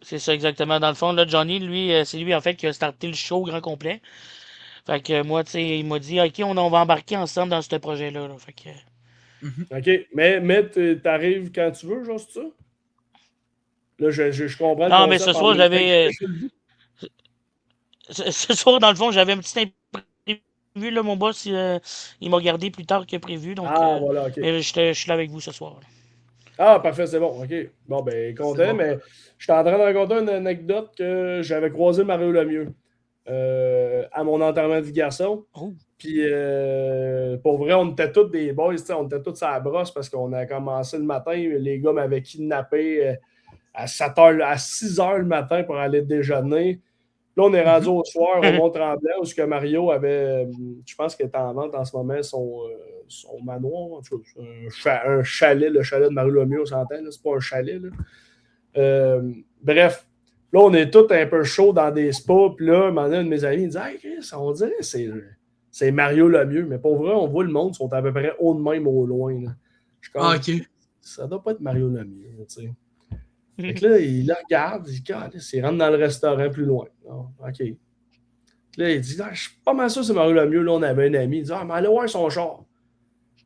C'est ça exactement. Dans le fond, là, Johnny, lui, c'est lui en fait qui a starté le show au grand complet. Fait que moi, tu sais, il m'a dit, OK, on va embarquer ensemble dans ce projet-là. Là. Fait que... OK, mais t'arrives quand tu veux, genre, c'est ça? Là, je comprends. Non, mais ce soir, j'avais... ce soir, dans le fond, j'avais un petit imprévu. Là, mon boss, il m'a gardé plus tard que prévu. Donc, voilà, OK. mais je suis là avec vous ce soir. Là. Parfait, c'est bon, OK. Bon, ben, content, bon. mais je suis en train de raconter une anecdote que j'avais croisé Mario Lemieux à mon enterrement de vie garçon. Oh. Puis, pour vrai, on était tous des boys, on était tous à la brosse parce qu'on a commencé le matin. Les gars m'avaient kidnappé à 6 h le matin pour aller déjeuner. Là, on est rendu au soir au Mont-Tremblant où ce que Mario avait, je pense qu'il est en vente en ce moment, son manoir, en tout cas, un chalet, le chalet de Mario Lemieux, on s'entend, c'est pas un chalet. Là. Bref, là, on est tous un peu chauds dans des spas, puis là, un moment donné, un de mes amis, il dit « Hey, Chris, on dirait que c'est Mario Lemieux. » Mais pour vrai, on voit le monde, ils sont à peu près haut de même au loin. Là. Je suis comme, OK. ça doit pas être Mario Lemieux, tu sais. Fait que là, il le regarde, il dit, il rentre dans le restaurant plus loin. Oh, OK. Là, il dit, je suis pas mal sûr que c'est Mario Lemieux. Là, on avait un ami. Il dit, mais allez voir son char.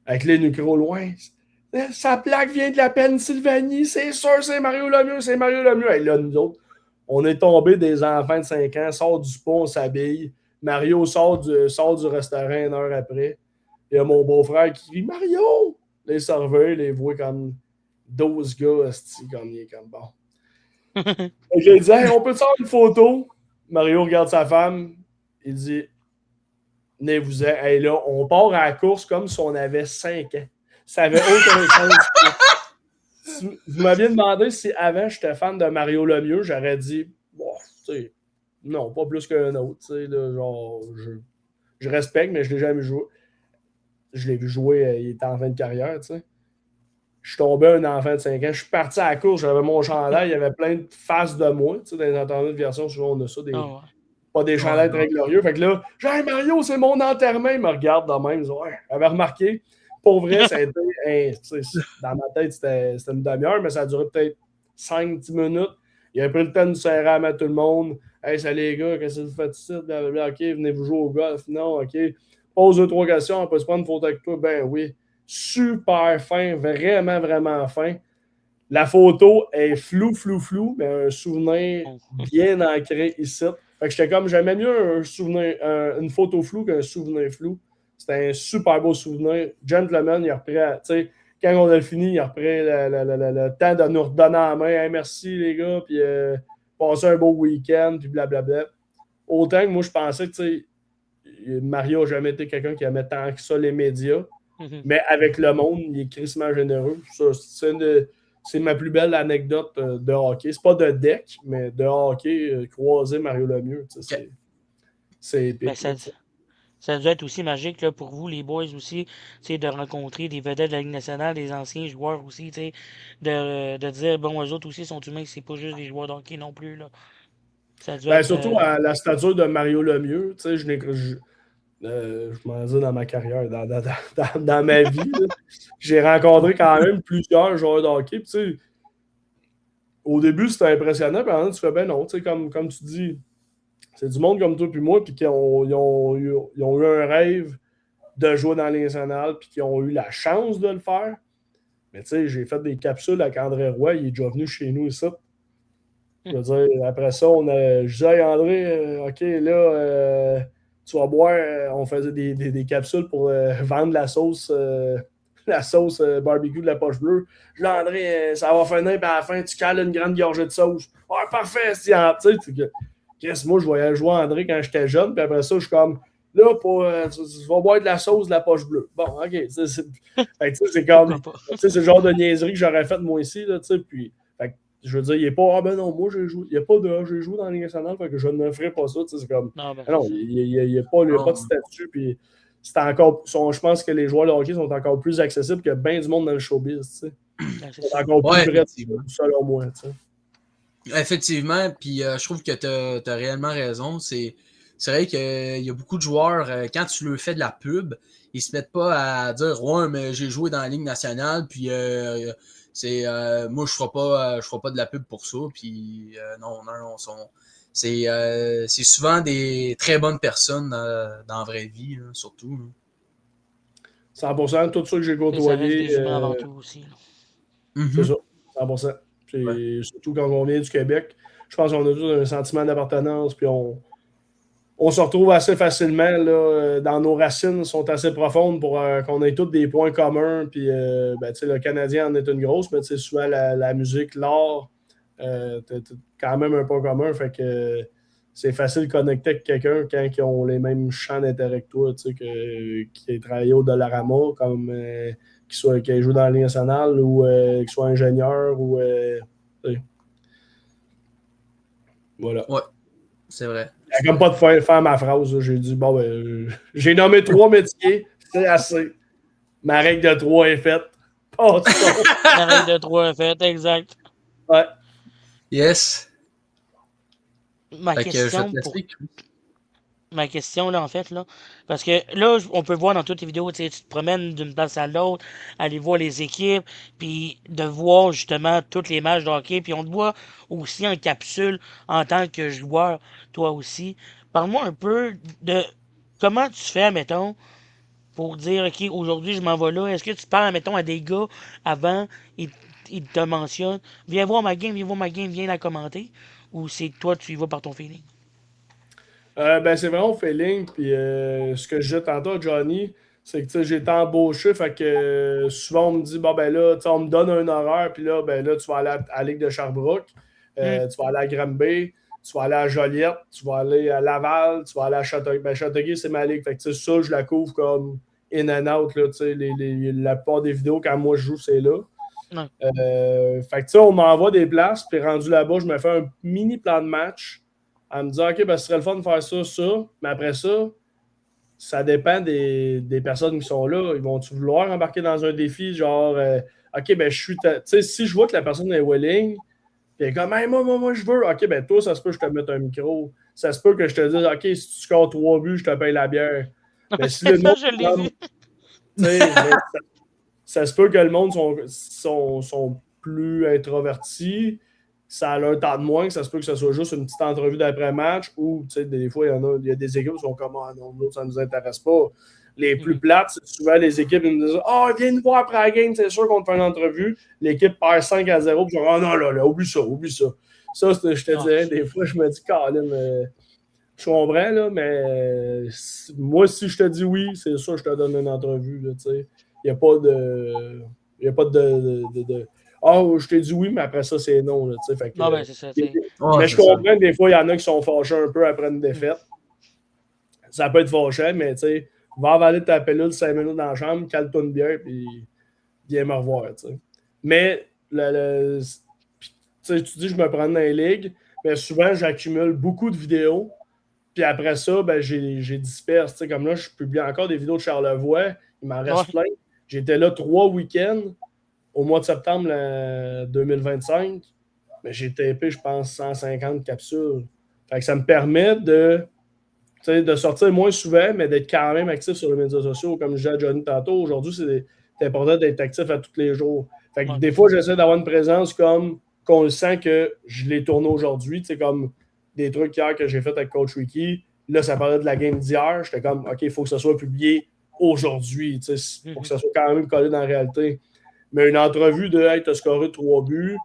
Avec les micros loin. Sa plaque vient de la Pennsylvanie. C'est sûr, c'est Mario Lemieux, c'est Mario Lemieux. Et là, nous autres, on est tombés des enfants de 5 ans, sort du pont, on s'habille. Mario sort du restaurant une heure après. Il y a mon beau-frère qui crie, Mario! Les serveurs, les voient comme 12 gars, comme il est comme bon. J'ai dit, hey, on peut faire une photo? Mario regarde sa femme, il dit, venez-vous-en. Hey, là, on part à la course comme si on avait 5 ans. Ça avait aucun sens. Vous m'aviez demandé si avant j'étais fan de Mario Lemieux, j'aurais dit, bon, tu sais, non, pas plus qu'un autre. Tu sais, là, genre, je respecte, mais je l'ai jamais joué. Je l'ai vu jouer, il était en fin de carrière, tu sais. Je suis tombé un enfant de 5 ans. Je suis parti à la course, j'avais mon chandail, il y avait plein de faces de moi. Tu sais, dans les enterrements de version, souvent on a ça, pas des chandails très glorieux. Fait que là, hey, Mario, c'est mon enterrement. Il me regarde de même. Il dit, ouais, j'avais remarqué. Pour vrai, ça a été, dans ma tête, c'était une demi-heure, mais ça a duré peut-être 5-10 minutes. Il a pris le temps de nous serrer à mettre tout le monde. Hey, salut les gars, qu'est-ce que vous faites ici? Blablabla. OK, venez vous jouer au golf. Non, OK. Pose 2-3 questions, on peut se prendre une photo avec toi. Ben oui. Super fin, vraiment, vraiment fin. La photo est flou, mais un souvenir bien ancré ici. Fait que j'étais comme, j'aimais mieux une photo floue qu'un souvenir flou. C'était un super beau souvenir. Gentleman, il a repris, tu sais, quand on a fini, il a repris le temps de nous redonner la main. Hey, merci les gars, puis passer un beau week-end, puis blablabla. Autant que moi, je pensais que, tu sais, Mario n'a jamais été quelqu'un qui aimait tant que ça les médias. Mais avec le monde, il est crissement généreux. Ça, c'est ma plus belle anecdote de hockey. C'est pas de deck, mais de hockey, croiser Mario Lemieux. C'est Ben, épique. ça doit être aussi magique là, pour vous, les boys aussi, de rencontrer des vedettes de la Ligue nationale, des anciens joueurs aussi, de dire, bon, eux autres aussi sont humains, c'est pas juste des joueurs de hockey non plus. Là. Ça doit Ben, être. surtout à la stature de Mario Lemieux, je m'en dis dans ma carrière, dans ma vie, là, j'ai rencontré quand même plusieurs joueurs de hockey. Puis, au début, c'était impressionnant, puis maintenant, tu fais ben non, comme tu dis, c'est du monde comme toi puis moi, puis ils ont eu un rêve de jouer dans les nationales, puis qui ont eu la chance de le faire. Mais tu sais, j'ai fait des capsules avec André Roy, il est déjà venu chez nous ici. Je veux dire, après ça, je disais, hey, André, OK, là, tu vas boire, on faisait des capsules pour vendre la sauce barbecue de la poche bleue. Je dis, André, ça va finir, puis à la fin, tu cales une grande gorgée de sauce. Ah, parfait, tu sais, moi, je voyais jouer André quand j'étais jeune, puis après ça, je suis comme, là, tu vas boire de la sauce de la poche bleue. Bon, OK, c'est comme, c'est le genre de niaiserie que j'aurais faite moi ici, là, tu sais, puis, je veux dire, il n'est pas, ah ben non, moi j'ai joué, il n'y a pas de, j'ai joué dans la Ligue nationale, fait que je ne ferai pas ça, tu sais, c'est comme, Non, ben, non, il n'y a pas de statut, puis c'est encore, je pense que les joueurs de hockey sont encore plus accessibles que bien du monde dans le showbiz, tu sais. C'est encore plus vrai, selon moi, tu sais. Effectivement, puis je trouve que tu as réellement raison. C'est vrai qu'il y a beaucoup de joueurs, quand tu leur fais de la pub, ils se mettent pas à dire ouais, mais j'ai joué dans la Ligue nationale, puis moi je ferai pas de la pub pour ça. Puis non, c'est souvent des très bonnes personnes dans la vraie vie, là, surtout. Là. 100%, tout ça que j'ai côtoyé. Ça reste des humains avant tout aussi. C'est ça, 100%. Ouais. Surtout quand on vient du Québec, je pense qu'on a tous un sentiment d'appartenance, puis on se retrouve assez facilement là, dans nos racines, sont assez profondes pour qu'on ait tous des points communs. Puis le Canadien en est une grosse, mais souvent la musique, l'art, t'as quand même un point commun. Fait que c'est facile de connecter avec quelqu'un quand ils ont les mêmes champs d'intérêt que toi, qui ait travaillé au Dollarama, comme qui ait joué dans la Ligue nationale ou qu'il soit ingénieur ou. Voilà. Ouais, c'est vrai. Il n'y a comme pas de faire ma phrase. Là. J'ai dit, bon, ben, j'ai nommé 3 métiers, c'est assez. Ma règle de 3 est faite. Oh, la règle de 3 est faite, exact. Ouais. Yes. Ma question, là, en fait, là, parce que là, on peut voir dans toutes les vidéos, tu te promènes d'une place à l'autre, aller voir les équipes, puis de voir justement tous les matchs de hockey, puis on te voit aussi en capsule en tant que joueur, toi aussi. Parle-moi un peu de comment tu fais, mettons, pour dire, OK, aujourd'hui, je m'en vais là. Est-ce que tu parles, mettons, à des gars avant, ils te mentionnent, viens voir ma game, viens la commenter, ou c'est toi, tu y vas par ton feeling? C'est vraiment au feeling. Puis ce que je disais tantôt à Johnny, c'est que j'ai été embauché. Fait que souvent, on me dit, bon, ben là, on me donne un horaire. Puis là, ben là, tu vas aller à la Ligue de Sherbrooke, tu vas aller à Granby, tu vas aller à Joliette, tu vas aller à Laval, tu vas aller à Châteauguay. Ben, Châteauguay, c'est ma ligue. Fait que ça, je la couvre comme in and out. Là, la plupart des vidéos, quand moi je joue, c'est là. Fait que on m'envoie des places. Puis rendu là-bas, je me fais un mini plan de match. En me disant, OK, ben, ce serait le fun de faire ça, mais après ça dépend des personnes qui sont là. Ils vont-tu vouloir embarquer dans un défi, genre, OK, ben, je suis. Tu sais, si je vois que la personne est willing, puis elle est comme, hey, moi, je veux. OK, ben, toi, ça se peut que je te mette un micro. Ça se peut que je te dise, OK, si tu scores 3 buts, je te paye la bière. Mais si le monde. Je l'ai vu. Ça se peut que le monde sont plus introvertis. Ça a leur temps de moins, que ça se peut que ce soit juste une petite entrevue d'après-match ou, tu sais, des fois, il y a des équipes qui sont comme, ah non, ça ne nous intéresse pas. Les plus plates, c'est souvent les équipes qui nous disent, ah, viens nous voir après la game, c'est sûr qu'on te fait une entrevue. L'équipe perd 5-0, puis je dis, ah non, là, oublie ça. Ça, je te dirais, des fois, je me dis, Colin, je comprends, là, mais moi, si je te dis oui, c'est sûr que je te donne une entrevue, là, tu sais. Il n'y a pas de oh, je t'ai dit oui, mais après ça, c'est non. Là, fait que, non, ben, c'est ça. Mais je comprends que des fois, il y en a qui sont fâchés un peu après une défaite. Ça peut être fâchant, mais tu sais, va avaler ta pilule 5 minutes dans la chambre, cale-toi une bière, puis viens me revoir. T'sais. Mais puis, tu sais, tu dis, je me prends dans les ligues, mais souvent, j'accumule beaucoup de vidéos. Puis après ça, ben, j'ai disperse. Tu sais, comme là, je publie encore des vidéos de Charlevoix. Il m'en reste plein. J'étais là 3 week-ends au mois de septembre 2025. Mais j'ai tapé, je pense, 150 capsules. Fait que ça me permet de sortir moins souvent, mais d'être quand même actif sur les médias sociaux. Comme je disais à Johnny tantôt, aujourd'hui, c'est important d'être actif à tous les jours. Fait que des fois, j'essaie d'avoir une présence comme qu'on le sent que je l'ai tourné aujourd'hui. Tu sais, comme des trucs hier que j'ai fait avec Coach Ricky. Là, ça parlait de la game d'hier. J'étais comme, OK, il faut que ça soit publié aujourd'hui. Tu sais, pour que ça soit quand même collé dans la réalité. Mais une entrevue de hey, tu as scoré 3 buts,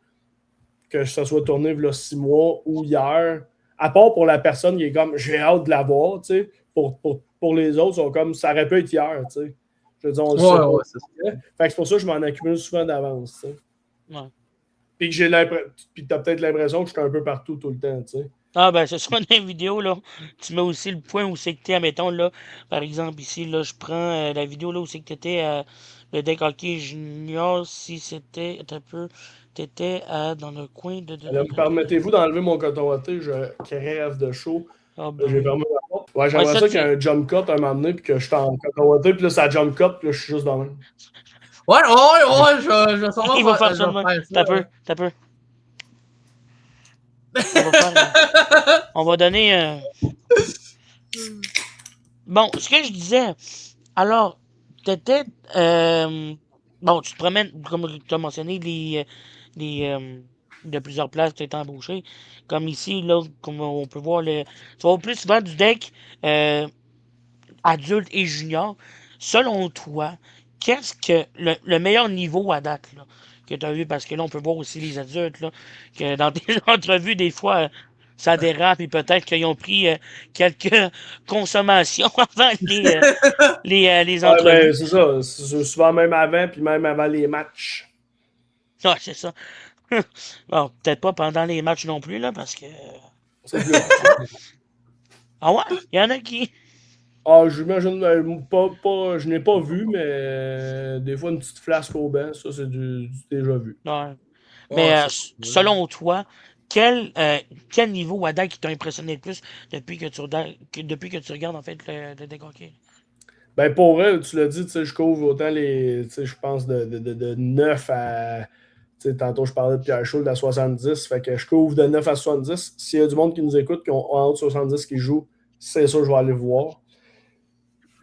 que ça soit tourné il y a 6 mois ou hier, à part pour la personne qui est comme j'ai hâte de la voir, tu sais, pour les autres, sont comme ça aurait pu être hier, tu sais. Je veux dire, on le sait pas. C'est ça. Fait que c'est pour ça que je m'en accumule souvent d'avance, tu sais. Ouais. Puis que puis t'as peut-être l'impression que je suis un peu partout tout le temps, tu sais. Ah, ben, ce soit dans les vidéos, là. Tu mets aussi le point où c'est que t'es, admettons, là. Par exemple, ici, là, je prends la vidéo, là, où c'est que t'étais le deck hockey junior, si c'était, un peu, t'étais dans le coin de... Alors, permettez-vous d'enlever mon coton watté, je crève de chaud. Ah, ben, J'ai fermé la porte. Ouais, j'aimerais Ouais, ça, ça qu'il y ait un jump cut à un moment donné, puis que je suis en coton watté, puis là, ça jump cut, puis là, je suis juste dans le même. Ouais, je vais sûrement il va faire ça je vais demain. faire ça. T'as peu. On va donner... Bon, ce que je disais, alors, t'étais... bon, tu te promènes, comme tu as mentionné, de plusieurs places tu es embauché. Comme ici, là, comme on peut voir, tu vas plus souvent du deck adulte et junior. Selon toi, qu'est-ce que le meilleur niveau à date là, que tu as vu? Parce que là, on peut voir aussi les adultes, là, que dans tes entrevues, des fois, ça dérape et peut-être qu'ils ont pris quelques consommations avant les Ouais, entrevues. ben, c'est ça. C'est souvent même avant, puis même avant les matchs. Ah, c'est ça. Bon, peut-être pas pendant les matchs non plus, là, parce que. C'est plus. Ah ouais? Il y en a qui. Ah, j'imagine, je n'ai pas vu, mais des fois, une petite flasque au banc, ça, c'est du déjà vu. Ouais. Ouais, Mais ça, c'est vrai. selon toi, quel niveau à date qui t'a impressionné le plus depuis que tu regardes en fait le deck hockey? Ben, pour elle, tu l'as dit, tu sais, je couvre autant les, tu sais, je pense de 9 à, tu sais, tantôt, je parlais de Pierre Schultz à 70, fait que je couvre de 9 à 70. S'il y a du monde qui nous écoute, qui ont en haut de 70 qui jouent, c'est sûr, je vais aller voir.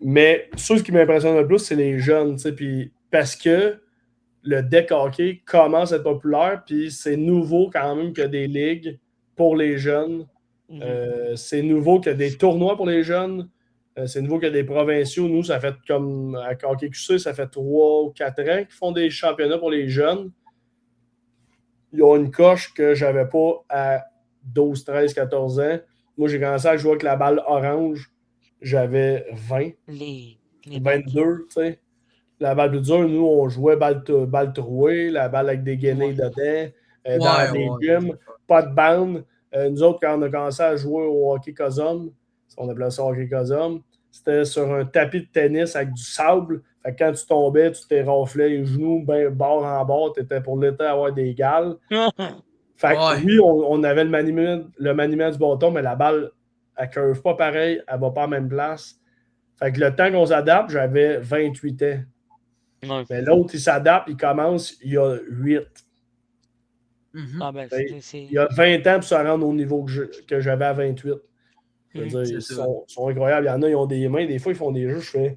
Mais ce qui m'impressionne le plus, c'est les jeunes, tu sais, puis parce que le deck hockey commence à être populaire, puis c'est nouveau quand même qu'il y a des ligues pour les jeunes. C'est nouveau qu'il y a des tournois pour les jeunes. C'est nouveau qu'il y a des provinciaux. Nous, ça fait comme à Hockey QC, ça fait 3 ou 4 ans qu'ils font des championnats pour les jeunes. Ils ont une coche que je n'avais pas à 12, 13, 14 ans. Moi, j'ai commencé à jouer avec la balle orange. J'avais 20. Les 22, tu sais. La balle plus dure, nous, on jouait balle trouée, la balle avec des guenilles dedans, dans des gyms, pas de bande. Nous autres, quand on a commencé à jouer au hockey Cosum, on appelait ça hockey Cosum, c'était sur un tapis de tennis avec du sable. Fait que quand tu tombais, tu t'es raflé les genoux, ben, bord en bord, tu étais pour l'été à avoir des gales. Fait que oui, on avait le maniement du bâton, mais la balle, elle ne curve pas pareil, elle ne va pas à la même place. Fait que le temps qu'on s'adapte, j'avais 28 ans. Ouais. Mais l'autre, il s'adapte, il commence, il y a 8. Ah ben, Il y a 20 ans pour se rendre au niveau que j'avais à 28. Je veux dire, ils sont incroyables. Il y en a, ils ont des mains. Des fois, ils font des jeux, ils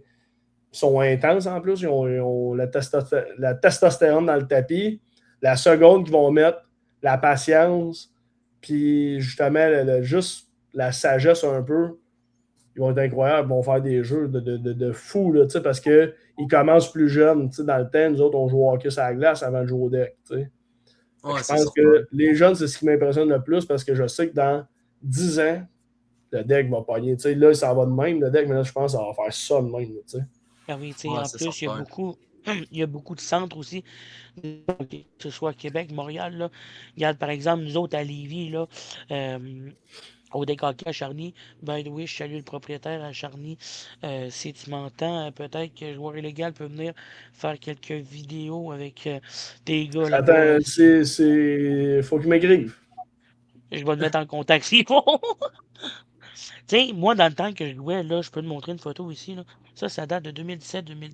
sont intenses en plus. Ils ont la testostérone dans le tapis. La seconde qu'ils vont mettre, la patience, puis justement, juste la sagesse un peu. Ils vont être incroyables, ils vont faire des jeux de fou, là, parce qu'ils commencent plus jeunes. Dans le temps, nous autres, on joue au hockey sur la glace avant de jouer au deck. Je pense que les jeunes, c'est ce qui m'impressionne le plus parce que je sais que dans 10 ans, le deck va pogner. Là, ça va de même, le deck, mais là, je pense que ça va faire ça de même. Ah oui, en plus, il y a beaucoup de centres aussi, que ce soit à Québec, Montréal. Là. Regarde, par exemple, nous autres à Lévis, là, au deck hockey à Charny. By the way, je salue le propriétaire à Charny. Si tu m'entends, peut-être que joueur illégal peut venir faire quelques vidéos avec des gars là-bas. Attends, faut qu'il m'écrive. Je vais te mettre en contact s'il faut. Tu sais, moi, dans le temps que je jouais, là, je peux te montrer une photo ici. Là. Ça date de 2017-2018.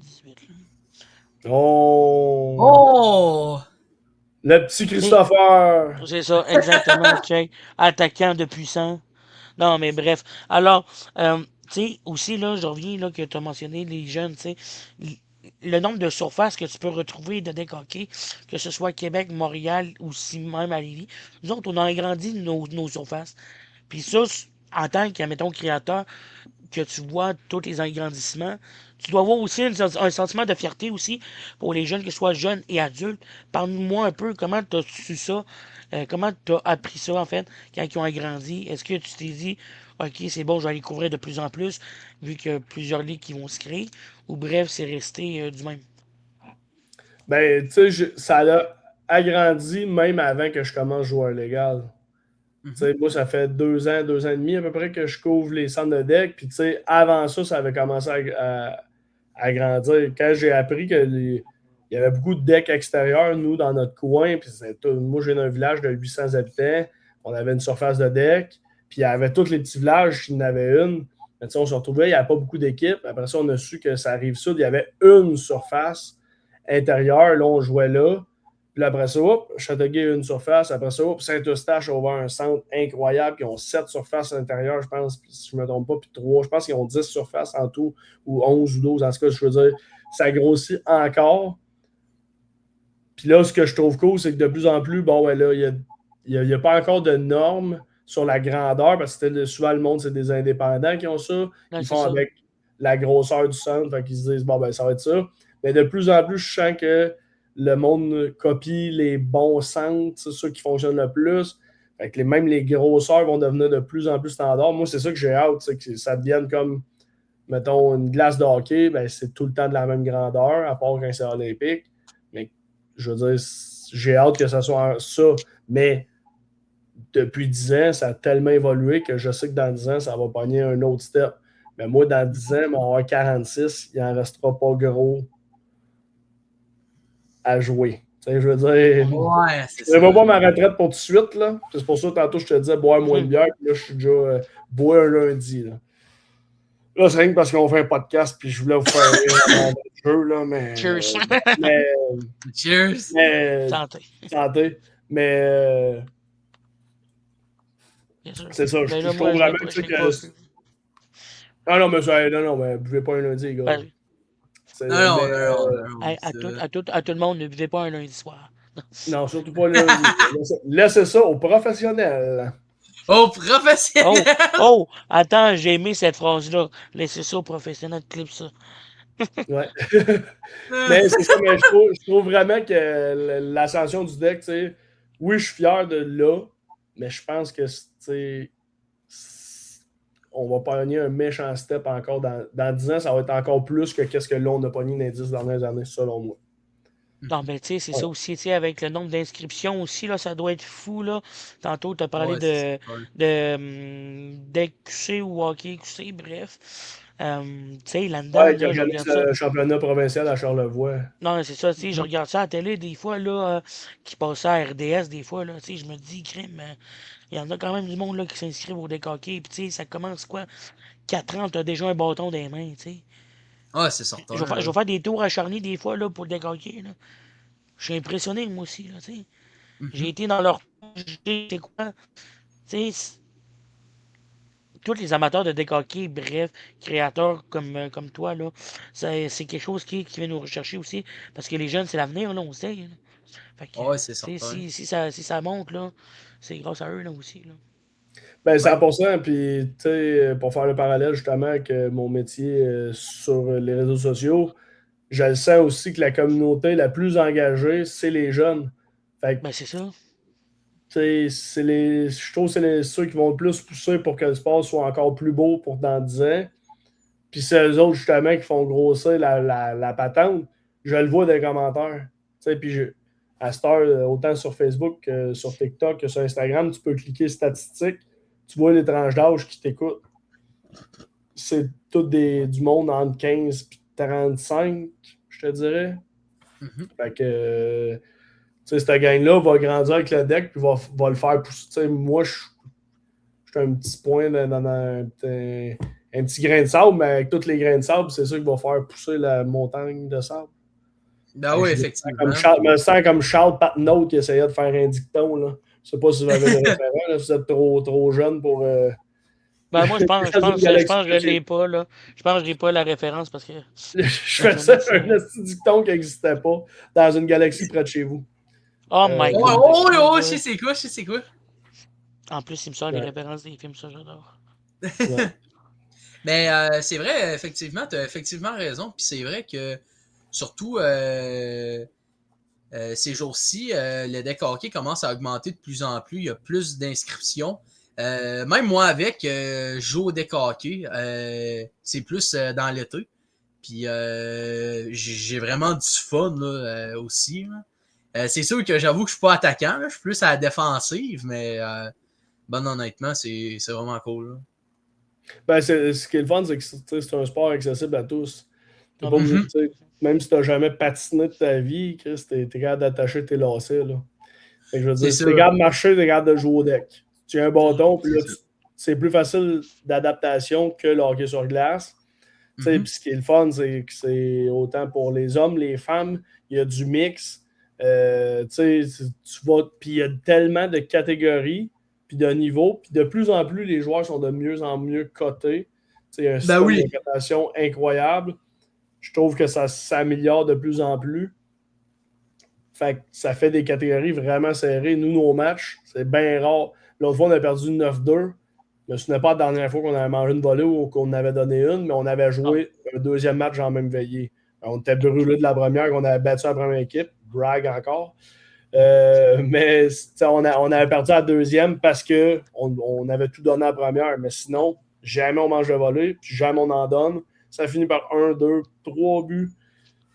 Oh! Oh! Le petit Christopher! C'est ça, exactement, check. Attaquant de puissant. Non, mais bref. Alors, tu sais, aussi, là, je reviens, là, que tu as mentionné les jeunes, tu sais, le nombre de surfaces que tu peux retrouver de deck hockey, que ce soit à Québec, Montréal ou si même à Lévis. Nous autres, on a agrandi nos surfaces. Puis ça, en tant que, mettons, créateur, que tu vois tous les agrandissements, tu dois avoir aussi un sentiment de fierté aussi pour les jeunes, que ce soit jeunes et adultes. Parle-moi un peu comment tu as su ça, comment tu as appris ça en fait, quand ils ont agrandi. Est-ce que tu t'es dit, OK, c'est bon, je vais aller couvrir de plus en plus, vu qu'il y a plusieurs ligues qui vont se créer, ou bref, c'est resté du même? Ben, tu sais, ça a agrandi même avant que je commence joueur légal. Tu sais, moi, ça fait 2 ans et demi à peu près que je couvre les centres de deck. Puis, tu sais, avant ça, ça avait commencé à grandir. Quand j'ai appris il y avait beaucoup de decks extérieurs, nous, dans notre coin. Puis, moi, je viens d'un village de 800 habitants. On avait une surface de deck. Puis, il y avait tous les petits villages qui en avaient une. Mais, tu sais, on se retrouvait, il n'y avait pas beaucoup d'équipes. Après ça, on a su que ça arrive sud. Il y avait une surface intérieure. Là, on jouait là. Puis après ça, Châteauguay a une surface. Après ça, Saint-Eustache a ouvert un centre incroyable. Ils ont 7 surfaces à l'intérieur, je pense, si je ne me trompe pas, puis 3. Je pense qu'ils ont 10 surfaces en tout, ou 11 ou 12. En tout cas, je veux dire, ça grossit encore. Puis là, ce que je trouve cool, c'est que de plus en plus, bon, ben là, il n'y a pas encore de normes sur la grandeur, parce que souvent, le monde, c'est des indépendants qui ont ça. Non, Ils c'est font ça. avec la grosseur du centre, fait qu'ils se disent, bon, ben, ça va être ça. Mais de plus en plus, je sens que le monde copie les bons centres, c'est ceux qui fonctionnent le plus. Fait que même les grosseurs vont devenir de plus en plus standards. Moi, c'est ça que j'ai hâte, c'est que ça devienne comme, mettons, une glace de hockey, ben, c'est tout le temps de la même grandeur, à part quand c'est olympique. Mais je veux dire, j'ai hâte que ça soit ça. Mais depuis 10 ans, ça a tellement évolué que je sais que dans 10 ans, ça va pogner un autre step. Mais moi, dans 10 ans, mon 46, il n'en restera pas gros à jouer. Tu sais, je veux dire, Ouais, c'est je ne ça. vais pas ma retraite pour tout de suite. Là. C'est pour ça que tantôt, je te disais boire moins de bière. Puis là, je suis déjà boire un lundi. Là, c'est rien que parce qu'on fait un podcast puis je voulais vous faire rire dans le jeu. Là, mais, Cheers. Cheers. Santé. Santé. Mais Bien sûr. c'est ça. Ben Je là, trouve moi, je vraiment l'ai que. pas vu. Ah non, mais buvez pas un lundi, les gars. Ben, Non. à tout le monde, ne buvez pas un lundi soir. Non, surtout pas lundi. Laissez ça aux professionnels. Oh, professionnel! Attends, j'ai aimé cette phrase-là. Laissez ça aux professionnels, clip ça. Ouais. Mais c'est ça, mais je trouve vraiment que l'ascension du deck, tu sais, oui, je suis fier de là, mais je pense que, tu sais, on va pogner un méchant step encore. Dans 10 ans, ça va être encore plus que qu'est-ce que là, on a pogné dans les 10 dernières années, selon moi. Non, ben, tu sais, c'est ça aussi, tu sais, avec le nombre d'inscriptions aussi, là, ça doit être fou, là. Tantôt, tu as parlé d'EQC ou hockey QC, bref. Tu sais, là-dedans, Ouais, là, je regarde ça. le championnat provincial à Charlevoix. Non, c'est ça, tu sais, je regarde ça à la télé, des fois, là, qui passe ça à RDS, des fois, là, tu sais, je me dis, crime, il y en a quand même du monde, là, qui s'inscrivent au deck hockey, puis, tu sais, ça commence, quoi, 4 ans, tu as déjà un bâton dans les mains, tu sais. Ouais, c'est certain. Je vais faire des tours à Charny, des fois, là, pour le deck hockey, là. Je suis impressionné, moi aussi, là, tu sais. J'ai été dans leur... C'est quoi? Tu sais, tous les amateurs de deck hockey, bref, créateurs comme toi, là, c'est quelque chose qui vient nous rechercher aussi, parce que les jeunes, c'est l'avenir, là, on sait. Là. Fait que, Ouais, c'est tu sais, certain. si ça monte, là, c'est grâce à eux, là, aussi, là. Ben, 100%. Puis, tu sais, pour faire le parallèle justement avec mon métier sur les réseaux sociaux, je le sens aussi que la communauté la plus engagée, c'est les jeunes. Fait que, Ben, c'est ça. tu sais, je trouve que c'est ceux qui vont le plus pousser pour que le sport soit encore plus beau pour dans 10 ans. Puis c'est eux autres, justement, qui font grossir la patente. Je le vois dans les commentaires. Tu sais, puis à cette heure, autant sur Facebook que sur TikTok que sur Instagram, tu peux cliquer statistiques. tu vois les tranches d'âge qui t'écoutent. C'est tout du monde entre 15 et 35, je te dirais. Fait que, tu sais, cette gang-là va grandir avec le deck puis va le faire pousser. Tu sais, moi, je suis un petit point dans un petit grain de sable, mais avec tous les grains de sable, c'est ça qui va faire pousser la montagne de sable. Ben oui, effectivement. Je me sens comme Charles Patnaud qui essayait de faire un dicton. Là. Je sais pas si vous avez le référent, là, vous êtes trop jeune pour. Ben moi, je pense que je l'ai pas, là. Je pense que je n'ai pas la référence parce que. Je faisais un petit dicton qui n'existait pas dans une galaxie près de chez vous. Oh my god. Oh, je sais c'est quoi. En plus, il me sort les références des films, ça, j'adore. Ouais. Mais c'est vrai, effectivement, tu as effectivement raison. Puis c'est vrai que, surtout, ces jours-ci, le deck hockey commence à augmenter de plus en plus. Il y a plus d'inscriptions. Même moi avec, je joue au deck hockey. C'est plus dans l'été. Puis j'ai vraiment du fun là, aussi. Là. C'est sûr que j'avoue que je suis pas attaquant. Là. Je suis plus à la défensive, mais bon, honnêtement, c'est vraiment cool. Là. Ben, ce qui est le fun, c'est que c'est un sport accessible à tous. T'es pas obligé, même si tu n'as jamais patiné de ta vie, Chris, t'es capable d'attacher tes lacets. Là. Fait que je veux dire, si t'es capable de marcher, t'es capable de jouer au deck. Tu as un bâton, puis là, c'est plus facile d'adaptation que le hockey sur glace. Puis ce qui est le fun, c'est que c'est autant pour les hommes, les femmes, il y a du mix. Tu vas, puis il y a tellement de catégories, puis de niveaux, puis de plus en plus, les joueurs sont de mieux en mieux cotés. Il y a un système de cotation incroyable. Je trouve que ça s'améliore de plus en plus. Fait que ça fait des catégories vraiment serrées. Nous, nos matchs, c'est bien rare. L'autre fois, on a perdu 9-2. Je me souviens pas la dernière fois qu'on avait mangé une volée ou qu'on avait donné une, mais on avait joué un deuxième match en même veillée. On était brûlés de la première, qu'on avait battu la première équipe. Brag encore. Mais on avait perdu la deuxième parce qu'on avait tout donné à la première. Mais sinon, jamais on mange de volée, puis jamais on en donne. Ça finit par 1, 2, 3 buts.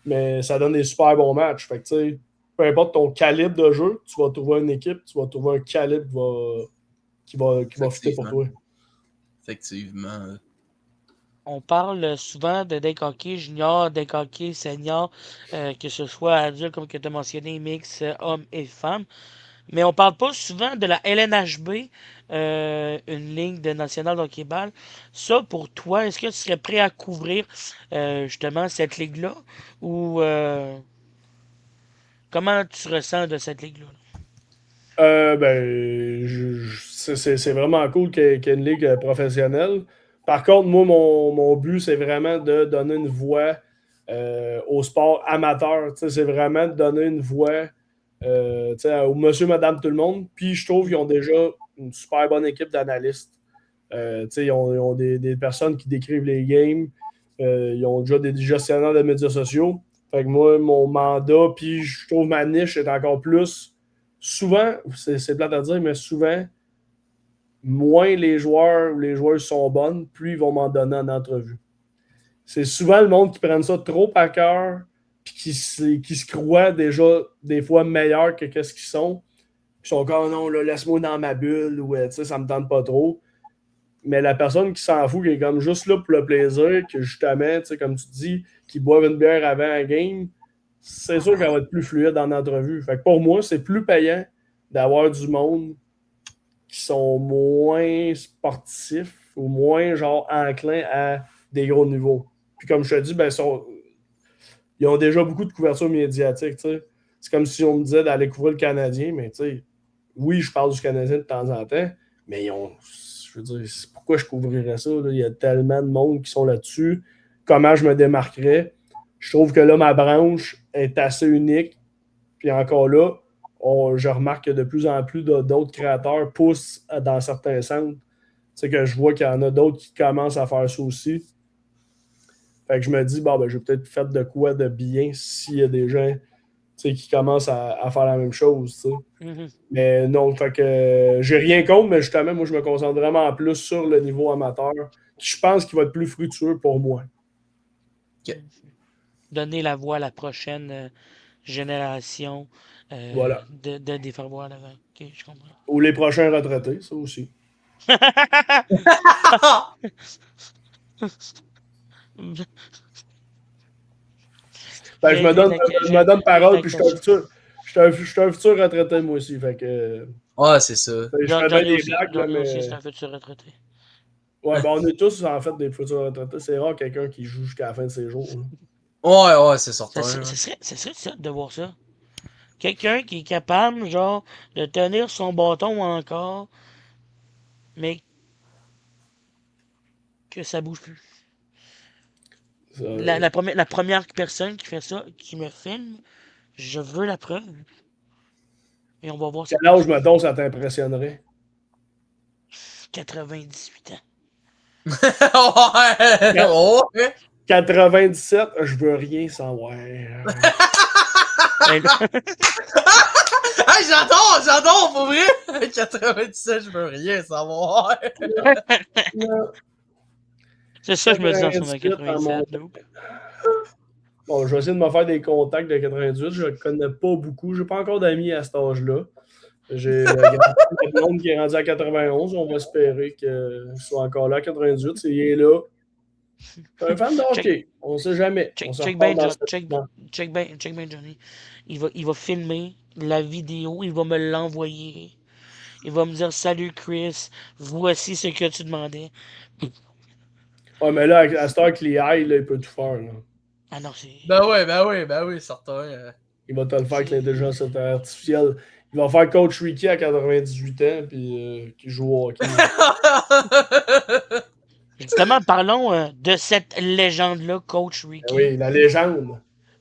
Mais ça donne des super bons matchs. Fait que, tu sais, peu importe ton calibre de jeu, tu vas trouver une équipe, tu vas trouver un calibre qui va fitter pour toi. Effectivement. On parle souvent de deck hockey junior, deck hockey senior, que ce soit adulte, comme que tu as mentionné, mix hommes et femmes. Mais on parle pas souvent de la LNHB, une ligue de nationale de hockey-ball. Ça, pour toi, est-ce que tu serais prêt à couvrir justement cette ligue-là? Ou comment tu ressens de cette ligue-là? C'est vraiment cool qu'il y ait une ligue professionnelle. Par contre, moi, mon but, c'est vraiment de donner une voix au sport amateur. C'est vraiment de donner une voix au monsieur, madame, tout le monde. Puis je trouve qu'ils ont déjà une super bonne équipe d'analystes. Ils ont des personnes qui décrivent les games. Ils ont déjà des gestionnaires de médias sociaux. Fait que moi, mon mandat, puis je trouve ma niche est encore plus. Souvent, c'est plate à dire, mais souvent, moins les joueurs ou les joueuses sont bonnes, plus ils vont m'en donner en entrevue. C'est souvent le monde qui prenne ça trop à cœur puis qui se croient déjà des fois meilleurs que ce qu'ils sont. Ils sont comme non, là, laisse-moi dans ma bulle ou ça me tente pas trop. Mais la personne qui s'en fout, qui est comme juste là pour le plaisir, que justement, comme tu dis, qui boivent une bière avant un game, c'est sûr qu'elle va être plus fluide en entrevue. Fait que pour moi, c'est plus payant d'avoir du monde qui sont moins sportifs ou moins genre enclins à des gros niveaux. Puis comme je te dis, ils ont déjà beaucoup de couverture médiatique. T'sais. C'est comme si on me disait d'aller couvrir le Canadien, mais oui, je parle du Canadien de temps en temps, mais je veux dire, pourquoi je couvrirais ça? Là? Il y a tellement de monde qui sont là-dessus. Comment je me démarquerais? Je trouve que là, ma branche est assez unique. Puis encore là, je remarque que de plus en plus d'autres créateurs poussent dans certains centres. C'est que je vois qu'il y en a d'autres qui commencent à faire ça aussi. Fait que je me dis, je vais peut-être faire de quoi de bien s'il y a des gens qui commencent à faire la même chose. Mais non, fait que j'ai rien contre, mais justement, moi, je me concentre vraiment plus sur le niveau amateur. Je pense qu'il va être plus fructueux pour moi. Okay. Donner la voix à la prochaine génération voilà. de faire voir l'avant. OK, je comprends. Ou les prochains retraités, ça aussi. Ben, je me donne parole, puis je suis un futur retraité, moi aussi. Fait que. Ouais, c'est ça. Je fais bien des blagues, là, Johnny aussi, mais. c'est un futur retraité. Ouais, ben, on est tous, en fait, des futurs retraités. C'est rare quelqu'un qui joue jusqu'à la fin de ses jours. Là. Ouais, c'est certain. Ça serait ça de voir ça. Quelqu'un qui est capable, genre, de tenir son bâton encore, mais que ça bouge plus. Ça, La première personne qui fait ça, qui me filme, je veux la preuve. Et on va voir ça. Quel âge, mettons, ça t'impressionnerait? 98 ans. Ouais. 97, je veux rien savoir. Ben là, Hey, j'adore, pour vrai! 97, je veux rien savoir. c'est ça que je me dis en ce moment, 98, 97. là. Bon, je vais essayer de me faire des contacts de 98. Je ne connais pas beaucoup. Je n'ai pas encore d'amis à cet âge-là. J'ai le monde qui est rendu à 91. On va espérer qu'il soit encore là à 98. C'est il est là. C'est un fan de hockey. On ne sait jamais. Check bien, Johnny. Il va filmer la vidéo, il va me l'envoyer. Il va me dire salut Chris, voici ce que tu demandais. Ouais, mais là, à cette heure que les high, là, il peut tout faire. Là. Ah non, c'est. Ben oui, certain. Il va te le faire avec l'intelligence artificielle. Il va faire coach Ricky à 98 ans puis qui joue au hockey. Justement, parlons de cette légende-là, Coach Ricky. Ben oui, la légende.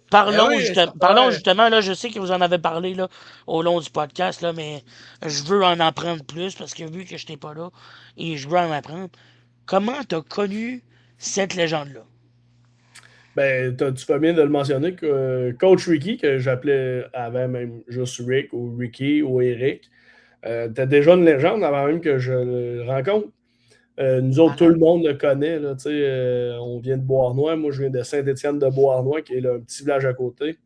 Parlons, Eh oui, parlons ouais. justement, là, je sais que vous en avez parlé là, au long du podcast, là, mais je veux en apprendre plus parce que vu que je n'étais pas là, et je veux en apprendre. Comment tu as connu cette légende-là? Ben, tu fais bien de le mentionner que Coach Ricky, que j'appelais avant même juste Rick ou Ricky ou Eric, t'es déjà une légende avant même que je le rencontre. Nous autres, tout le monde le connaît. Là, on vient de Beauharnois. Moi, je viens de Saint-Étienne de Beauharnois, qui est là, un petit village à côté.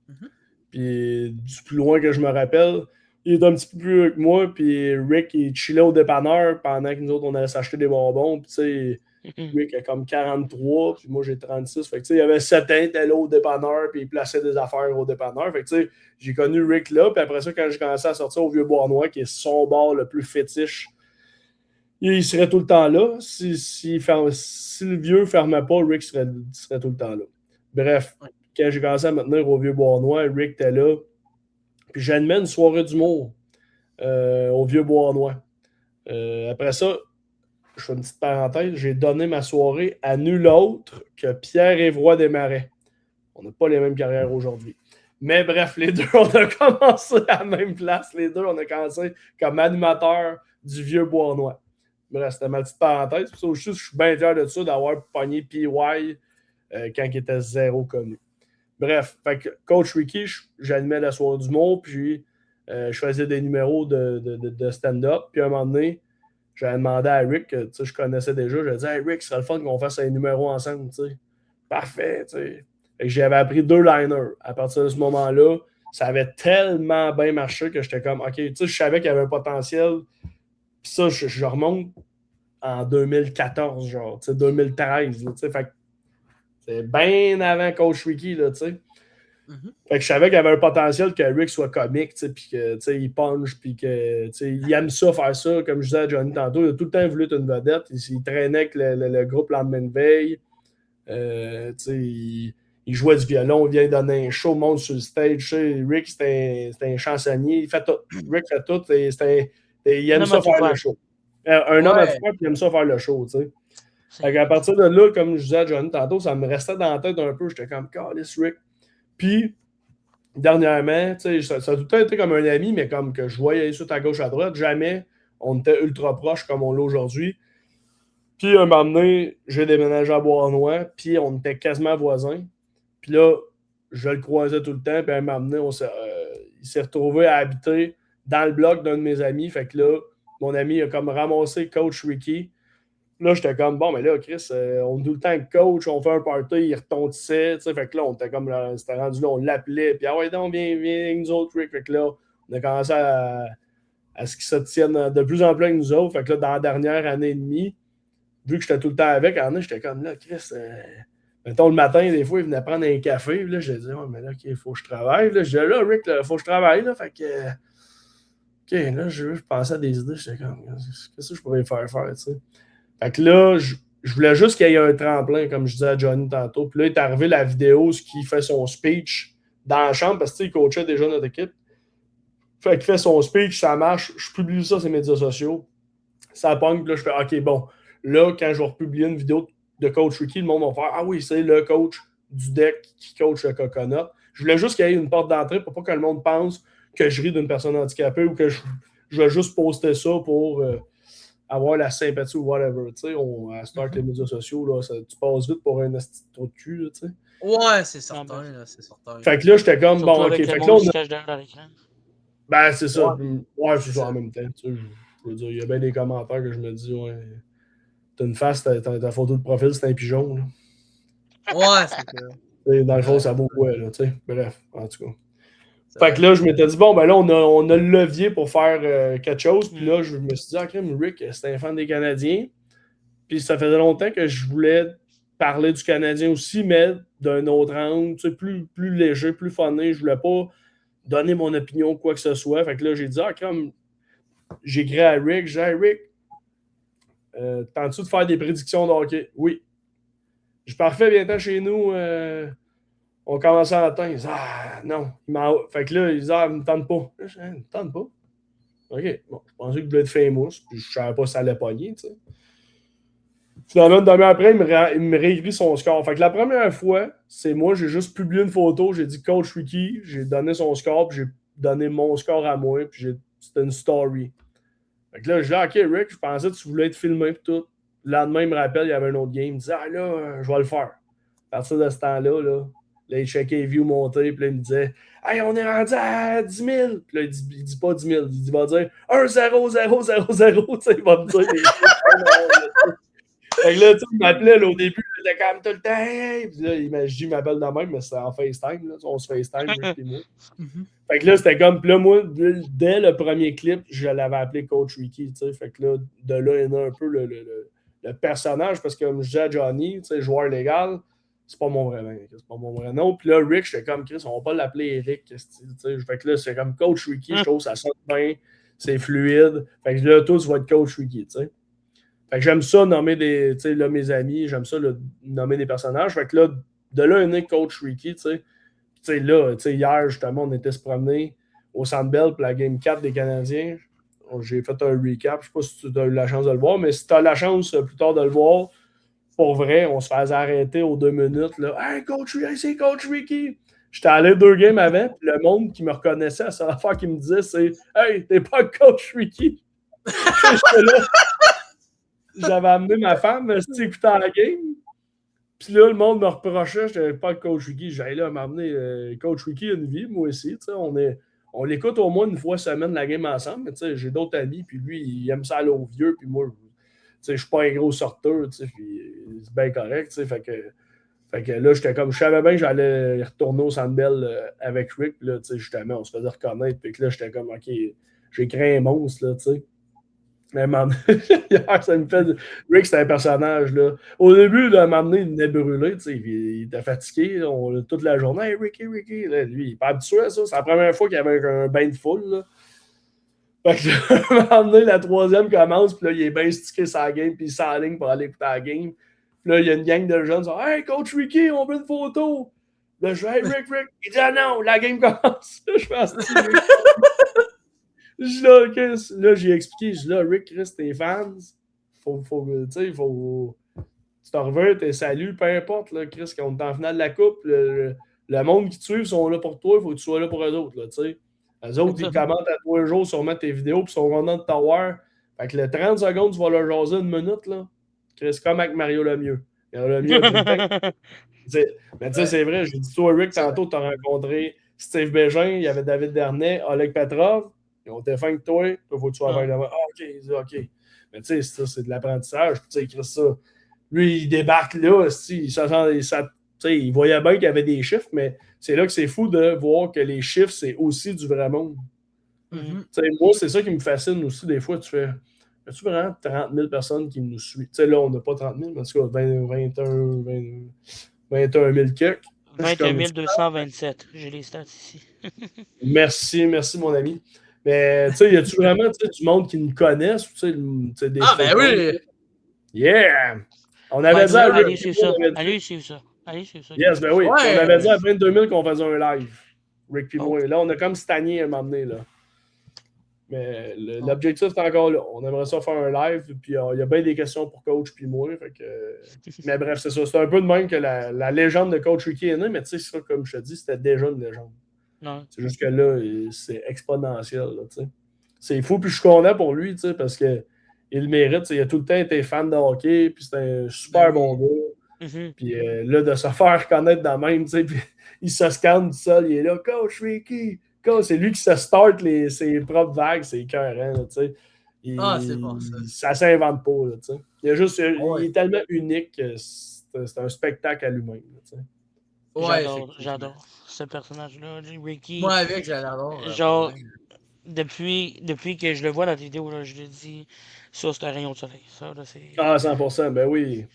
Mhm. Puis, du plus loin que je me rappelle, il est un petit peu plus vieux que moi. Puis, Rick, il chillait au dépanneur pendant que nous autres, on allait s'acheter des bonbons. Puis, tu sais, Rick a comme 43, puis moi, j'ai 36. Fait que, tu sais, il y avait 7 ans, il était là au dépanneur, puis il plaçait des affaires au dépanneur. Fait que, tu sais, j'ai connu Rick là. Puis après ça, quand j'ai commencé à sortir au Vieux-Beauharnois, qui est son bar le plus fétiche, il serait tout le temps là. Si le vieux ne fermait pas, Rick serait tout le temps là. Bref, quand j'ai commencé à me tenir au Vieux-Beauharnois, Rick était là. Puis j'animais une soirée d'humour au Vieux-Beauharnois. Après ça, je fais une petite parenthèse, j'ai donné ma soirée à nul autre que Pierre-Évroy Desmarais. On n'a pas les mêmes carrières aujourd'hui. Mais bref, les deux, on a commencé à la même place. Les deux, on a commencé comme animateurs du Vieux-Beauharnois. Bref, c'était ma petite parenthèse. Puis ça, je suis bien fier de ça, d'avoir pogné PY quand il était zéro connu. Bref, fait que Coach Ricky, j'animais la soirée d'humour, puis je faisais des numéros de stand-up. Puis à un moment donné, j'avais demandé à Rick, que je connaissais déjà, je disais hey, Rick, ce serait le fun qu'on fasse un numéro ensemble. T'sais. Parfait. T'sais. Fait que j'avais appris 2 liners. À partir de ce moment-là, ça avait tellement bien marché que j'étais comme OK, je savais qu'il y avait un potentiel. Puis ça, je remonte en 2014, genre, 2013. Là, fait que c'est bien avant Coach Ricky, là, tu sais. Mm-hmm. Fait que je savais qu'il y avait un potentiel que Rick soit comique, puis qu'il punch, puis qu'il aime ça, faire ça. Comme je disais à Johnny tantôt, il a tout le temps voulu être une vedette. Il traînait avec le groupe lendemain de veille. Il jouait du violon, il vient donner un show, monte sur le stage. Rick, c'était un chansonnier. Il fait tout. Rick fait tout. Il aime ça faire le show. Un homme à faire, puis il aime ça faire le show, tu sais. À partir de là, comme je disais à Johnny tantôt, ça me restait dans la tête un peu. J'étais comme, Callis Rick. Puis, dernièrement, ça a tout le temps été comme un ami, mais comme que je voyais ça à gauche, à droite. Jamais on était ultra proches comme on l'a aujourd'hui. Puis, un moment donné, j'ai déménagé à Beauharnois, puis on était quasiment voisins. Puis là, je le croisais tout le temps, puis à un moment donné, il s'est retrouvé à habiter dans le bloc d'un de mes amis. Fait que là, mon ami a comme ramassé Coach Ricky. Là, j'étais comme, bon, mais là, Chris, on est tout le temps avec Coach, on fait un party, il retondissait, tu sais, fait que là, on était comme, c'était rendu là, on l'appelait, puis ah ouais, donc, viens, nous autres, Rick. Fait que là, on a commencé à ce qu'ils se tiennent de plus en plus avec nous autres. Fait que là, dans la dernière année et demie, vu que j'étais tout le temps avec, en j'étais comme là, Chris, mettons le matin, des fois, il venait prendre un café. Là, je disais, mais là, OK, il faut que je travaille. Là, je disais, là, Rick, il faut que je travaille. Là, fait que, OK, là, je pensais à des idées. J'étais comme, qu'est-ce que je pourrais faire, tu sais. Fait que là, je voulais juste qu'il y ait un tremplin, comme je disais à Johnny tantôt. Puis là, il est arrivé la vidéo, ce qui fait son speech dans la chambre, parce qu'il coachait déjà notre équipe. Fait qu'il fait son speech, ça marche. Je publie ça sur les médias sociaux. Ça pogne, puis là, je fais, OK, bon. Là, quand je vais republier une vidéo de Coach Ricky, le monde va faire, ah oui, c'est le coach du deck qui coach le coconut. Je voulais juste qu'il y ait une porte d'entrée pour pas que le monde pense que je ris d'une personne handicapée ou que je vais juste poster ça pour avoir la sympathie ou whatever. Tu sais, on start les médias sociaux, là, tu passes vite pour un esti de trou de cul, là, tu sais. Ouais, c'est certain, là, c'est certain. Fait que là, j'étais comme, Surtout bon, OK. avec Fait le que là, monde on qui a... se cache derrière l'écran. Ben, c'est ça. Ouais, c'est C'est ça ça. en même temps. Tu sais, je veux dire, il y a bien des commentaires que je me dis, ouais, t'as une face, ta photo de profil, c'est un pigeon, là. Ouais, c'est ça. Et dans le fond, ça vaut quoi, là, tu sais. Bref, en tout cas. Fait que là, je m'étais dit, bon, ben là, on a le levier pour faire quelque chose. Puis là, je me suis dit, ah, crème, Rick, c'est un fan des Canadiens. Puis ça faisait longtemps que je voulais parler du Canadien aussi, mais d'un autre angle, tu sais, plus léger, plus funné. Je voulais pas donner mon opinion ou quoi que ce soit. Fait que là, j'ai dit, ah, crème, j'ai écrit à Rick, j'ai dit, hey, Rick, tentes-tu de faire des prédictions de hockey? Oui. Je suis parfait, bientôt chez nous. On commence à matin. Il dit, ah, non. Fait que là, il dit, ah, il me tente pas. Je dis, il me tente pas. OK. Bon, je pensais qu'il voulait être famous, puis je savais pas si ça allait pogner, tu sais. Finalement, une demi-heure après, il me réécrit son score. Fait que la première fois, c'est moi, j'ai juste publié une photo, j'ai dit Coach Ricky, j'ai donné son score, puis j'ai donné mon score à moi, puis c'était une story. Fait que là, je dis, OK, Rick, je pensais que tu voulais être filmé, puis tout. Le lendemain, il me rappelle, il y avait un autre game. Il me dit, ah là, je vais le faire. À partir de ce temps-là, là, il checkait les views monter, puis là, il me disait, hey, on est rendu à 10 000. Puis là, il dit pas 10 000, il va dire 1 0 0 0 0. Tu sais, il va me dire les chiffres. Fait que là, tu sais, il m'appelait là, au début, il était quand même tout le temps, hey. Puis là, il m'appelle de même, mais c'est en FaceTime, là, on se FaceTime, lui et moi. Fait que là, c'était comme, puis là, moi, dès le premier clip, je l'avais appelé Coach Ricky, tu sais. Fait que là, de là, il y a un peu le personnage, parce que comme je disais à Johnny, tu sais, joueur légal, c'est pas mon vrai nom. C'est pas mon vrai nom. Puis là, Rick, j'étais comme Chris, on va pas l'appeler Eric. Fait que là, c'est comme Coach Ricky, je trouve ça sonne bien, c'est fluide. Fait que là, toi, tu vas être Coach Ricky, tu sais. Fait que j'aime ça nommer des, tu sais, là, mes amis, j'aime ça nommer des personnages. Fait que là, de là, un Coach Ricky, tu sais. Tu sais, là, tu sais, hier, justement, on était se promener au Centre Bell pour la Game 4 des Canadiens. J'ai fait un recap. Je sais pas si tu as eu la chance de le voir, mais si tu as la chance plus tard de le voir, pour vrai, on se faisait arrêter aux 2 minutes. Là. Hey, Coach Ricky, c'est Coach Ricky. J'étais allé 2 games avant, puis le monde qui me reconnaissait, la seule affaire qu'il me disait, c'est hey, t'es pas Coach Ricky. J'étais là. J'avais amené ma femme, écoutant la game. Puis là, le monde me reprochait, j'étais pas le Coach Ricky. J'allais là m'amener Coach Ricky une vie, moi aussi. On l'écoute au moins une fois semaine la game ensemble, mais j'ai d'autres amis, puis lui, il aime ça aller au vieux, puis moi, je suis pas un gros sorteur, puis c'est bien correct. Fait que là, j'étais comme, je savais bien que j'allais retourner au Centre Bell avec Rick, puis là, justement, on se faisait reconnaître, puis là, j'étais comme, OK, j'ai créé un monstre, là, tu sais. Mais hier, ça me fait. Rick, c'était un personnage, là. Au début, là, m'amener, il venait brûler, il était fatigué, toute la journée. Hey, Ricky, là, lui, il n'est pas habitué à ça. C'est la première fois qu'il y avait un bain de foule, là. Fait que m'amener, la troisième commence, puis là, il est bien stické sa game, puis il s'enligne pour aller écouter la game. Puis là, il y a une gang de jeunes qui sont Hey, Coach Ricky, on veut une photo. Là, je fais Hey, Rick. Il dit Ah non, la game commence. Là, je fais Je dis là, Chris, là, j'ai expliqué, je dis là, Rick, Chris, tes fans, faut tu t'en reviens, tes saluts, peu importe, là, Chris, quand on est en finale de la coupe, le monde qui te suit sont là pour toi, il faut que tu sois là pour eux autres, là, tu sais. Eux autres, ils commentent à 3 jours sûrement tes vidéos, puis ils sont contents de t'avoir. Fait que le 30 secondes, tu vas leur jaser 1 minute, là. Chris, comme avec Mario Lemieux. Mario Lemieux, mais tu sais, c'est vrai, j'ai dit toi, Rick, tantôt, tu as rencontré Steve Bégin, il y avait David Dernay, Oleg Petrov. Ils ont été fins que toi, il faut que tu sois avec là-bas. Ah, OK. Mais tu sais, ça, c'est de l'apprentissage. Tu sais, écrit ça. Lui, il débarque là, il voyait bien qu'il y avait des chiffres, mais c'est là que c'est fou de voir que les chiffres, c'est aussi du vrai monde. Moi, c'est ça qui me fascine aussi. Des fois, tu fais. As-tu vraiment 30 000 personnes qui nous suivent? Là, on n'a pas 30 000, mais en tout cas, 21 000 quelques. 21 227. J'ai les stats ici. Merci, mon ami. Mais, y a-tu vraiment du monde qui nous connaisse? Des ben oui! Yeah! On avait dit à Allez suivre ça. Allez suivre ça. Yes, ben oui. Ouais. On avait dit à 22 000 qu'on faisait un live. Rick puis moi. Là, on a comme stagné à un moment donné, là. Mais l'objectif est encore là. On aimerait ça faire un live, puis il y a bien des questions pour coach puis moi. Fait que... Mais bref, c'est ça. C'est un peu de même que la légende de coach Ricky est née, mais tu sais, ça, comme je te dis, c'était déjà une légende. Non. C'est juste que là, c'est exponentiel. Là, c'est fou, puis je suis content pour lui, parce qu'il le mérite. Il a tout le temps été fan de hockey, puis c'est un super bon gars. Puis là, de se faire connaître dans le même, puis il se scanne tout seul, il est là, Coach Ricky. C'est lui qui se start ses propres vagues, c'est écœurant. C'est bon, ça s'invente pas. Là, il est tellement unique que c'est un spectacle à lui-même. J'adore ce personnage-là, Ricky. Moi, avec, j'adore. Genre, depuis que je le vois dans la vidéo, là, je le dis, ça, c'est un rayon de soleil. Ça, là, c'est... 100%, ben oui.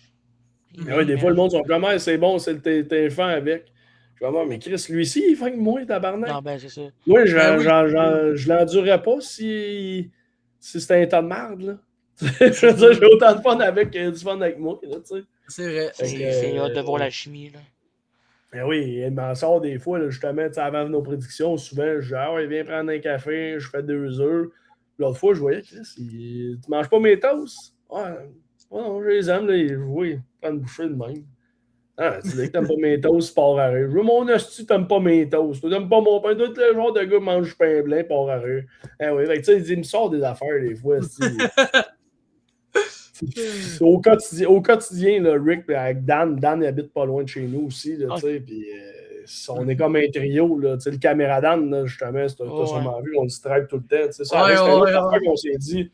Oui, des fois, le monde sont comme, c'est bon, t'es fan avec. Je vais voir, mais Chris, lui-ci, il fait que moi, tabarnak. Non, ben, c'est ça. Moi, je l'endurerais pas si c'était un tas de merde, là. Je veux dire, j'ai autant de fun avec du fun avec moi, là, tu sais. C'est vrai. C'est hâte de voir la chimie, là. Ben oui, il m'en sort des fois, là, justement, avant nos prédictions, souvent, je dis, ouais, viens prendre un café, je fais 2 heures. L'autre fois, je voyais, Chris, tu manges pas mes toasts? Ouais, non, je les aime, là, oui, prends une bouchée de même. Ah, tu dis que t'aimes pas mes toasts, pars à rire. Je veux mon hostie, t'aimes pas mes toasts. T'aimes pas mon pain. Tout le genre de gars mange du pain blanc, part à rire. Ah oui, tu sais, il me sort des affaires, des fois. Au quotidien, là, Rick, avec Dan, il habite pas loin de chez nous aussi, là, tu sais, puis on est comme un trio, là, tu sais, le caméra Dan, là, justement, t'as sûrement vu, on le stripe tout le temps, tu sais, ça c'est une autre affaire qu'on s'est dit,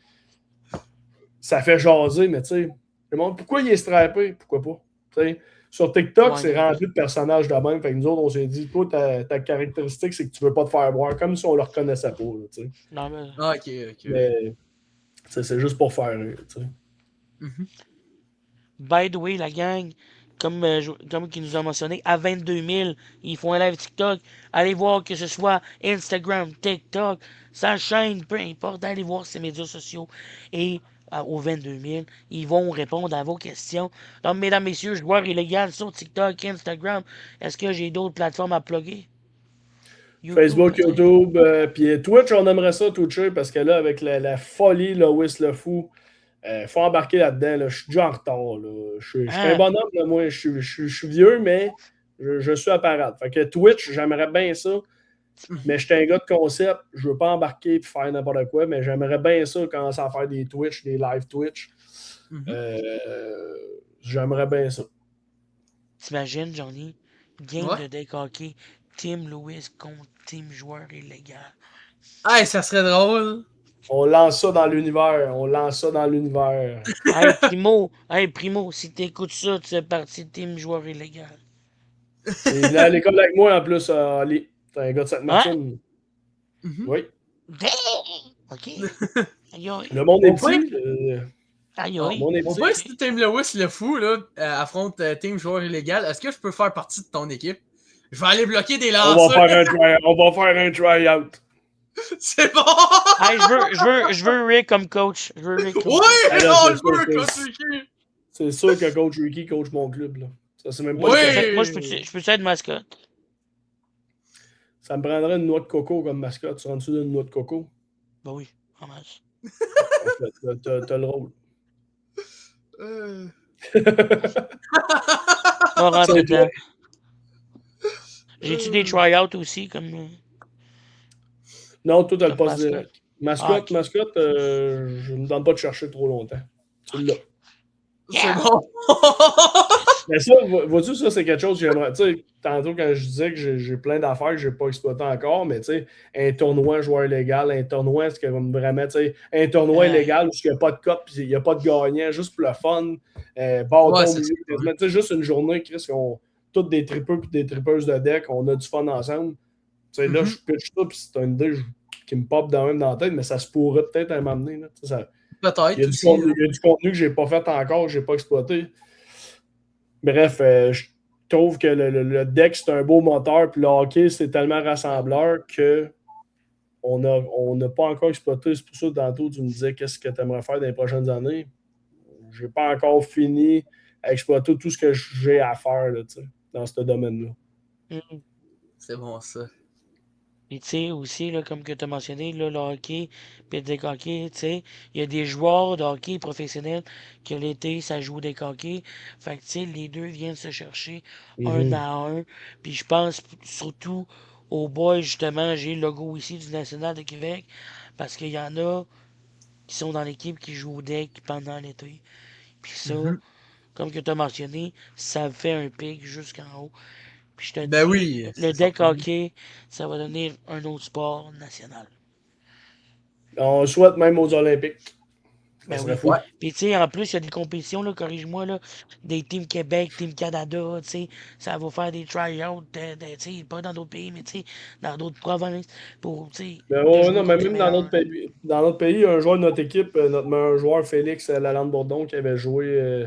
ça fait jaser, mais tu sais, le monde, pourquoi il est stripé? Pourquoi pas? Tu sais, sur TikTok, c'est rempli de personnages de même, fait que nous autres, on s'est dit, toi, ta caractéristique, c'est que tu veux pas te faire voir, comme si on le reconnaissait pas, là, tu sais. Non, mais... Ok. Mais, c'est juste pour faire rire, tu sais. By the way, la gang, comme qui nous a mentionné, à 22 000, ils font un live TikTok. Allez voir que ce soit Instagram, TikTok, sa chaîne, peu importe, allez voir ses médias sociaux. Et aux 22 000, ils vont répondre à vos questions. Donc, mesdames, messieurs, joueurs illégaux sur TikTok, Instagram, est-ce que j'ai d'autres plateformes à plugger? Facebook, YouTube, puis Twitch, on aimerait ça Twitcher parce que là, avec la folie, Lois le fou, faut embarquer là-dedans. Là. Je suis déjà en retard. Là. Je suis un bonhomme, là, moi. Je suis vieux, mais je suis à parade. Fait que Twitch, j'aimerais bien ça. Mais je suis un gars de concept. Je veux pas embarquer et faire n'importe quoi, mais j'aimerais bien ça commencer à faire des Twitch, des live Twitch. J'aimerais bien ça. T'imagines, Johnny, game de deck hockey, Team Lewis contre Team joueur illégal. Hey, ça serait drôle. On lance ça dans l'univers. Hey, Primo, si t'écoutes ça, tu fais partie de Team joueur illégal. Il est à l'école avec moi en plus, Ali. T'es un gars de Sainte-Martine. Oui. OK. Le monde est petit. On voit que si Team Lewis le fou là, affronte Team joueur illégal, est-ce que je peux faire partie de ton équipe? Je vais aller bloquer des lancers. On va faire un try-out. C'est bon! Hey, je veux Rick comme coach. Oui! Je veux coach Ricky! C'est sûr que coach Ricky coach mon club. Là. Ça, c'est même pas Moi, je peux être mascotte. Ça me prendrait une noix de coco comme mascotte. Tu rentres-tu d'une noix de coco? Ben oui, en masse. T'as le rôle. On rentre dedans. J'ai-tu des try-outs aussi comme... Non, toi, t'as le poste direct. Mascotte, je ne me donne pas de chercher trop longtemps. Tu l'as. C'est bon. Mais ça, vois-tu, ça, c'est quelque chose que j'aimerais. Tu sais, tantôt, quand je disais que j'ai plein d'affaires que je n'ai pas exploitées encore, mais tu sais, un tournoi joueur légal, un tournoi, est-ce que vraiment, tu sais, un tournoi illégal où il n'y a pas de cop, il n'y a pas de gagnant, juste pour le fun, bâton, tu sais, juste une journée, Chris, qui ont toutes des tripeux et des tripeuses de deck, on a du fun ensemble. Tu sais, là, je pitch ça, puis c'est une idée, qui me pop dans même dans la tête, mais ça se pourrait peut-être à m'amener. Peut-être Il y a aussi. Là. du contenu que j'ai pas fait encore, que j'ai pas exploité. Bref, je trouve que le deck, c'est un beau moteur, puis le hockey, c'est tellement rassembleur que on n'a pas encore exploité. C'est pour ça que tantôt, tu me disais qu'est-ce que tu aimerais faire dans les prochaines années. J'ai pas encore fini à exploiter tout ce que j'ai à faire là, dans ce domaine-là. C'est bon, ça. Et tu sais, aussi, là, comme que tu as mentionné, là, le hockey, puis le deck hockey, tu sais, il y a des joueurs de hockey professionnels que l'été, ça joue des hockey. Fait que, tu sais, les deux viennent se chercher un à un. Puis je pense surtout aux boys, justement, j'ai le logo ici du National de Québec, parce qu'il y en a qui sont dans l'équipe qui jouent au deck pendant l'été. Puis ça, comme que tu as mentionné, ça fait un pic jusqu'en haut. Puis je te Ben dis, oui. le c'est deck certain. hockey, ça va devenir un autre sport national. On le souhaite même aux Olympiques. Ça Ben serait oui. fou. Ouais. Puis tu sais, en plus, il y a des compétitions, là, corrige-moi, là, des Team Québec, Team Canada, tu sais, ça va faire des try-outs, tu sais, pas dans d'autres pays, mais tu sais, dans d'autres provinces, pour, tu sais, Mais de ouais, jouer non, mais contre les même dans meilleurs. notre pays, un joueur de notre équipe, notre meilleur joueur, Félix Lalande-Bourdon, qui avait joué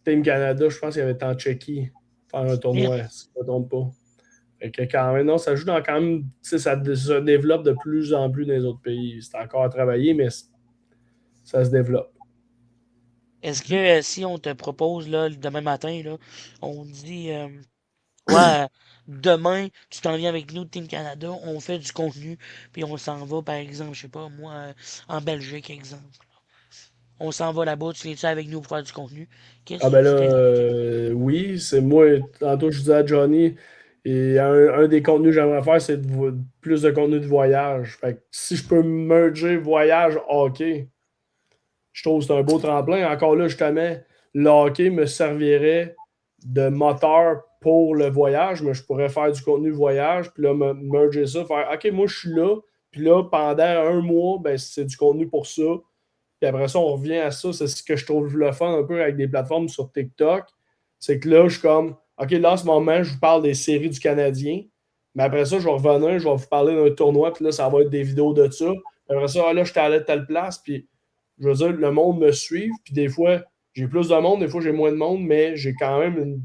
Team Canada, je pense qu'il avait été en Tchéquie faire un tournoi, si je ne me trompe pas. Fait que quand même, non, ça joue dans quand même, ça se développe de plus en plus dans les autres pays. C'est encore à travailler, mais ça se développe. Est-ce que si on te propose, là, demain matin, là, on dit, ouais, demain, tu t'en viens avec nous, Team Canada, on fait du contenu, puis on s'en va, par exemple, je sais pas, moi, en Belgique, exemple. On s'en va là-bas, tu viens avec nous pour faire du contenu. Ah Qu'est-ce que ben tu là, ferais? oui, c'est moi, tantôt je disais à Johnny, et un des contenus que j'aimerais faire, c'est plus de contenu de voyage. Fait que si je peux merger voyage, hockey, je trouve que c'est un beau tremplin. Encore là, justement, le hockey me servirait de moteur pour le voyage, mais je pourrais faire du contenu voyage, puis là, merger ça, faire OK, moi, je suis là, puis là, pendant un mois, ben, c'est du contenu pour ça. Puis après ça, on revient à ça. C'est ce que je trouve le fun un peu avec des plateformes sur TikTok. C'est que là, je suis comme OK, là, en ce moment, je vous parle des séries du Canadien. Mais après ça, je vais revenir, je vais vous parler d'un tournoi, puis là, ça va être des vidéos de ça. Puis après ça, là, je suis allé à telle place, puis je veux dire, le monde me suit, puis des fois, j'ai plus de monde, des fois, j'ai moins de monde, mais j'ai quand même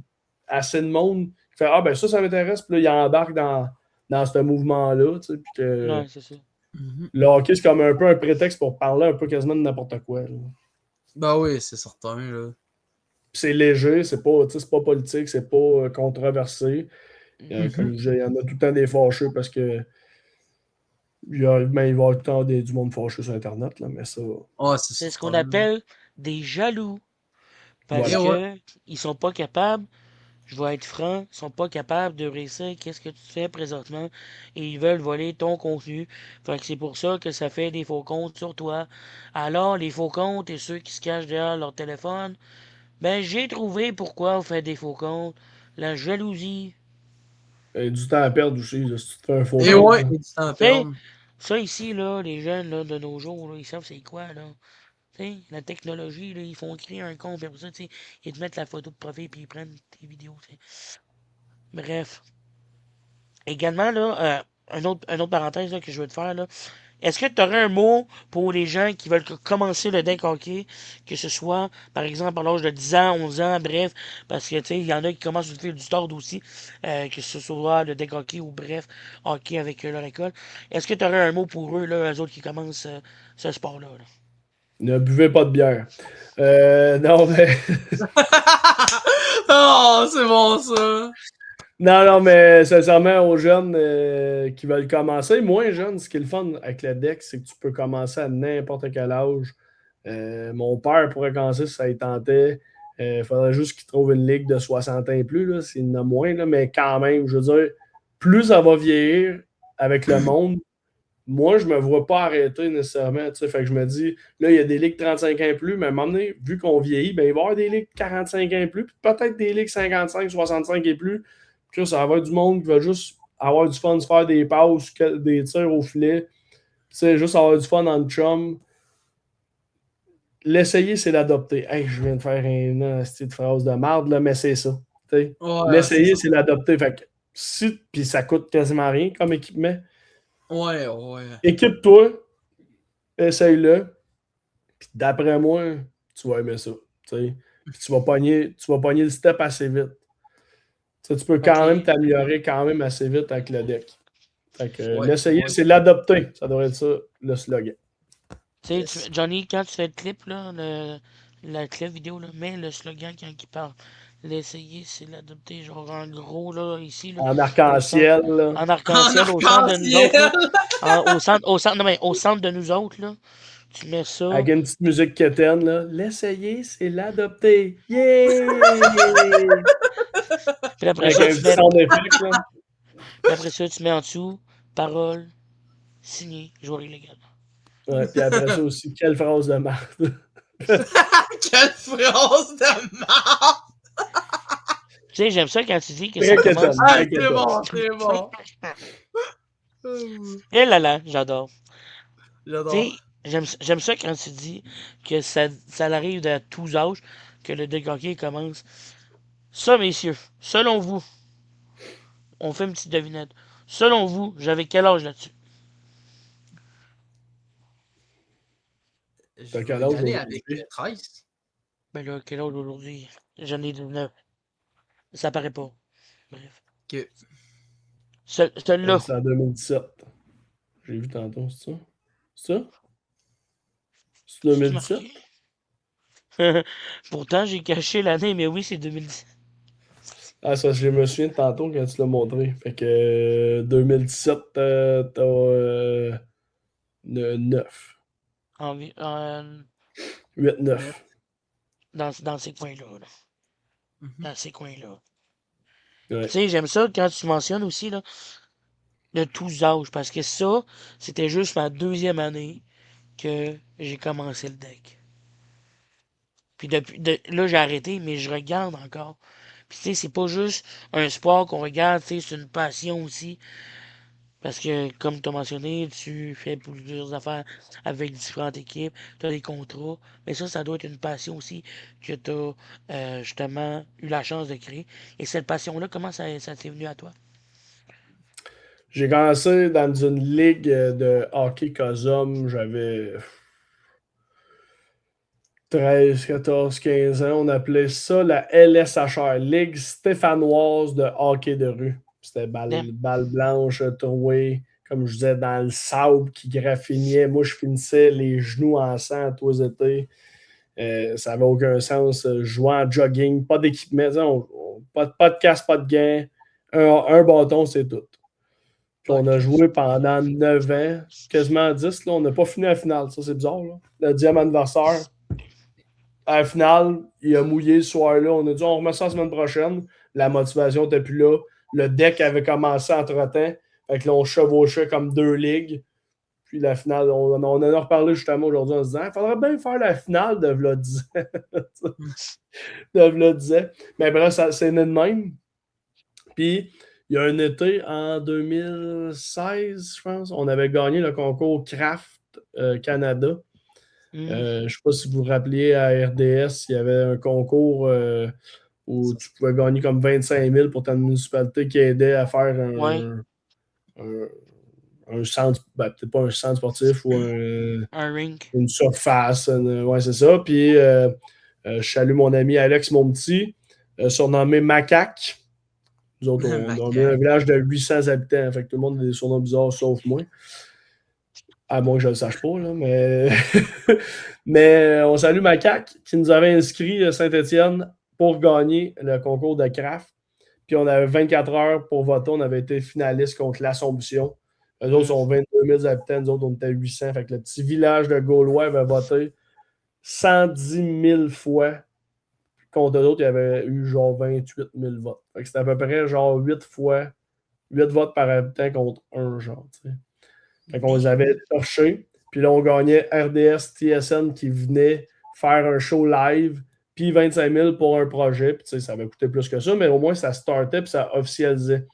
assez de monde qui fait Ah, ben ça m'intéresse, puis là, il embarque dans ce mouvement-là, tu sais, puis que Ouais, c'est ça. le hockey, c'est comme un peu un prétexte pour parler un peu quasiment de n'importe quoi. Là. Ben oui, c'est certain. Là. Puis c'est léger, c'est pas politique, c'est pas controversé. Comme je disais, il y en a tout le temps des fâcheux parce que il va y avoir tout le temps du monde fâcheux sur Internet, là, mais ça. Ouais, c'est C'est ce qu'on certain. appelle des jaloux. Parce Et Voilà. que ils sont pas capables, je vais être franc, ils sont pas capables de réussir qu'est-ce que tu fais présentement et ils veulent voler ton contenu. Fait que c'est pour ça que ça fait des faux comptes sur toi. Alors, les faux comptes et ceux qui se cachent derrière leur téléphone, ben j'ai trouvé pourquoi on fait des faux comptes. La jalousie. Il y a du temps à perdre aussi, là, si tu te fais un faux Et compte. ouais, Là. il y a du temps à Tu sais, perdre. ça ici, là, les jeunes là, de nos jours, là, ils savent c'est quoi, là. Tu sais, la technologie, là, ils font créer un compte, puis après ça, tu sais, ils te mettent la photo de profil, puis ils prennent tes vidéos, tu sais. Bref. Également, là, un autre parenthèse là, que je veux te faire, là. Est-ce que tu aurais un mot pour les gens qui veulent commencer le deck hockey, que ce soit, par exemple, à l'âge de 10 ans, 11 ans, bref, parce que, tu sais, il y en a qui commencent à faire du tord aussi, que ce soit le deck hockey ou bref, hockey avec leur école. Est-ce que tu aurais un mot pour eux, là, eux autres qui commencent ce sport-là? Là? Ne buvez pas de bière. Non, mais. Oh, c'est bon ça. Non, mais sincèrement, aux jeunes qui veulent commencer, moins jeunes, ce qui est le fun avec le deck, c'est que tu peux commencer à n'importe quel âge. Mon père pourrait commencer si ça y tentait. Il faudrait juste qu'il trouve une ligue de 60 ans et plus, là, s'il y en a moins, là, mais quand même, je veux dire, plus ça va vieillir avec le monde, moi, je ne me vois pas arrêter nécessairement. Fait que je me dis, là, il y a des ligues 35 ans et plus, mais à un moment donné, vu qu'on vieillit, ben, il va y avoir des ligues 45 ans et plus, puis peut-être des ligues 55, 65 et plus. Puis là, ça va avoir du monde qui va juste avoir du fun, se faire des passes, des tirs au filet. Juste avoir du fun en chum. L'essayer, c'est l'adopter. Hey, je viens de faire une petite phrase de merde, là, mais c'est ça. Ouais, L'essayer, c'est l'adopter. Fait que puis ça coûte quasiment rien comme équipement. Ouais, ouais. Équipe-toi, essaye-le, puis d'après moi, tu vas aimer ça. Puis tu vas pogner le step assez vite. Tu peux quand même t'améliorer quand même assez vite avec le deck. Fait que l'essayer, c'est l'adopter. Ça devrait être ça, le slogan. Tu sais, Johnny, quand tu fais le clip, là, la clip vidéo, là, mets le slogan quand il parle. L'essayer, c'est l'adopter, genre en gros, là, ici, là. En arc-en-ciel, là. En arc-en-ciel, En au centre de nous autres, là. arc-en-ciel! Non, mais au centre de nous autres, là. Tu mets ça. Avec une petite musique quétaine, là. L'essayer, c'est l'adopter. Yeah! Puis après Avec ça, un tu petit mets, sound effect, là. puis après ça, tu mets en dessous, parole, signé, joueur illégal. Ouais, puis après ça aussi, quelle phrase de merde. Quelle phrase de merde! Tu sais, j'aime ça quand tu dis que Très ça quétaine. commence. Ah, Très c'est quétaine. bon, c'est bon. Eh là là, j'adore. Tu J'adore. sais, j'aime ça quand tu dis que ça arrive à tous âges que le deck hockey commence. Ça, messieurs, selon vous, on fait une petite devinette. Selon vous, j'avais quel âge là-dessus? Je T'as vais quel y âge aller aujourd'hui? avec 13. Ben là, quel âge aujourd'hui? J'en ai 19. Ça paraît pas. Bref. Que... Celui-là. C'est en 2017. J'ai vu tantôt, c'est ça? C'est ça? C'est C'est 2017? marqué? Pourtant, j'ai caché l'année, mais oui, c'est 2010. Ah, ça, je me souviens de tantôt quand tu l'as montré. Fait que 2017, t'as 9. 8, 9. Dans ces coins-là. Là. Mhm. Dans ces coins-là. Ouais. Tu sais, j'aime ça quand tu mentionnes aussi là, de tous âges, parce que ça, c'était juste ma deuxième année que j'ai commencé le deck. Puis là, j'ai arrêté, mais je regarde encore. Puis tu sais, c'est pas juste un sport qu'on regarde, tu sais, c'est une passion aussi. Parce que, comme tu as mentionné, tu fais plusieurs affaires avec différentes équipes, tu as des contrats. Mais ça doit être une passion aussi que tu as justement eu la chance de créer. Et cette passion-là, comment ça t'est venu à toi? J'ai commencé dans une ligue de hockey COSOM. J'avais 13, 14, 15 ans. On appelait ça la LSHR, Ligue stéphanoise de hockey de rue. C'était balle blanche, trouée, comme je disais, dans le sable qui graffinait. Moi, je finissais les genoux en sang tous les étés. Ça n'avait aucun sens. Jouer en jogging, pas d'équipement, pas de casque, pas de gants. Un bâton, c'est tout. Puis on a joué pendant 9 ans, quasiment 10. Là. On n'a pas fini la finale. Ça, c'est bizarre. Là. Le 10e anniversaire. À la finale, il a mouillé ce soir-là. On a dit on remet ça la semaine prochaine. La motivation n'était plus là. Le deck avait commencé entre-temps. Fait que là, on chevauchait comme 2 ligues. Puis la finale, on en a reparlé justement aujourd'hui en se disant il faudrait bien faire la finale de V'là 10 ans. De V'là 10 ans. Mais bref, c'est né de même. Puis il y a un été en 2016, je pense, on avait gagné le concours Craft Canada. Je ne sais pas si vous vous rappeliez à RDS, il y avait un concours où tu pouvais gagner comme 25 000 pour ta municipalité qui aidait à faire un centre, peut-être pas un centre sportif ou un rink. Une surface. Ouais, c'est ça. Puis je salue mon ami Alex Monti, surnommé Macaque. Nous autres, on a un village de 800 habitants. Fait que tout le monde a des surnoms bizarres, sauf moi. À moins que je ne le sache pas, là, mais... mais on salue Macaque qui nous avait inscrit Saint-Étienne pour gagner le concours de craft. Puis on avait 24 heures pour voter. On avait été finaliste contre l'Assomption. Eux autres sont 22 000 habitants. Nous autres, on était 800. Fait que le petit village de Gaulois avait voté 110 000 fois. Contre eux autres, il y avait eu genre 28 000 votes. Fait que c'était à peu près genre 8 votes par habitant contre un genre, tu sais. Fait qu'on les avait torchés. Puis là, on gagnait RDS TSN qui venait faire un show live, puis 25 000 pour un projet. Puis tu sais, ça avait coûté plus que ça, mais au moins ça startait puis ça officialisait.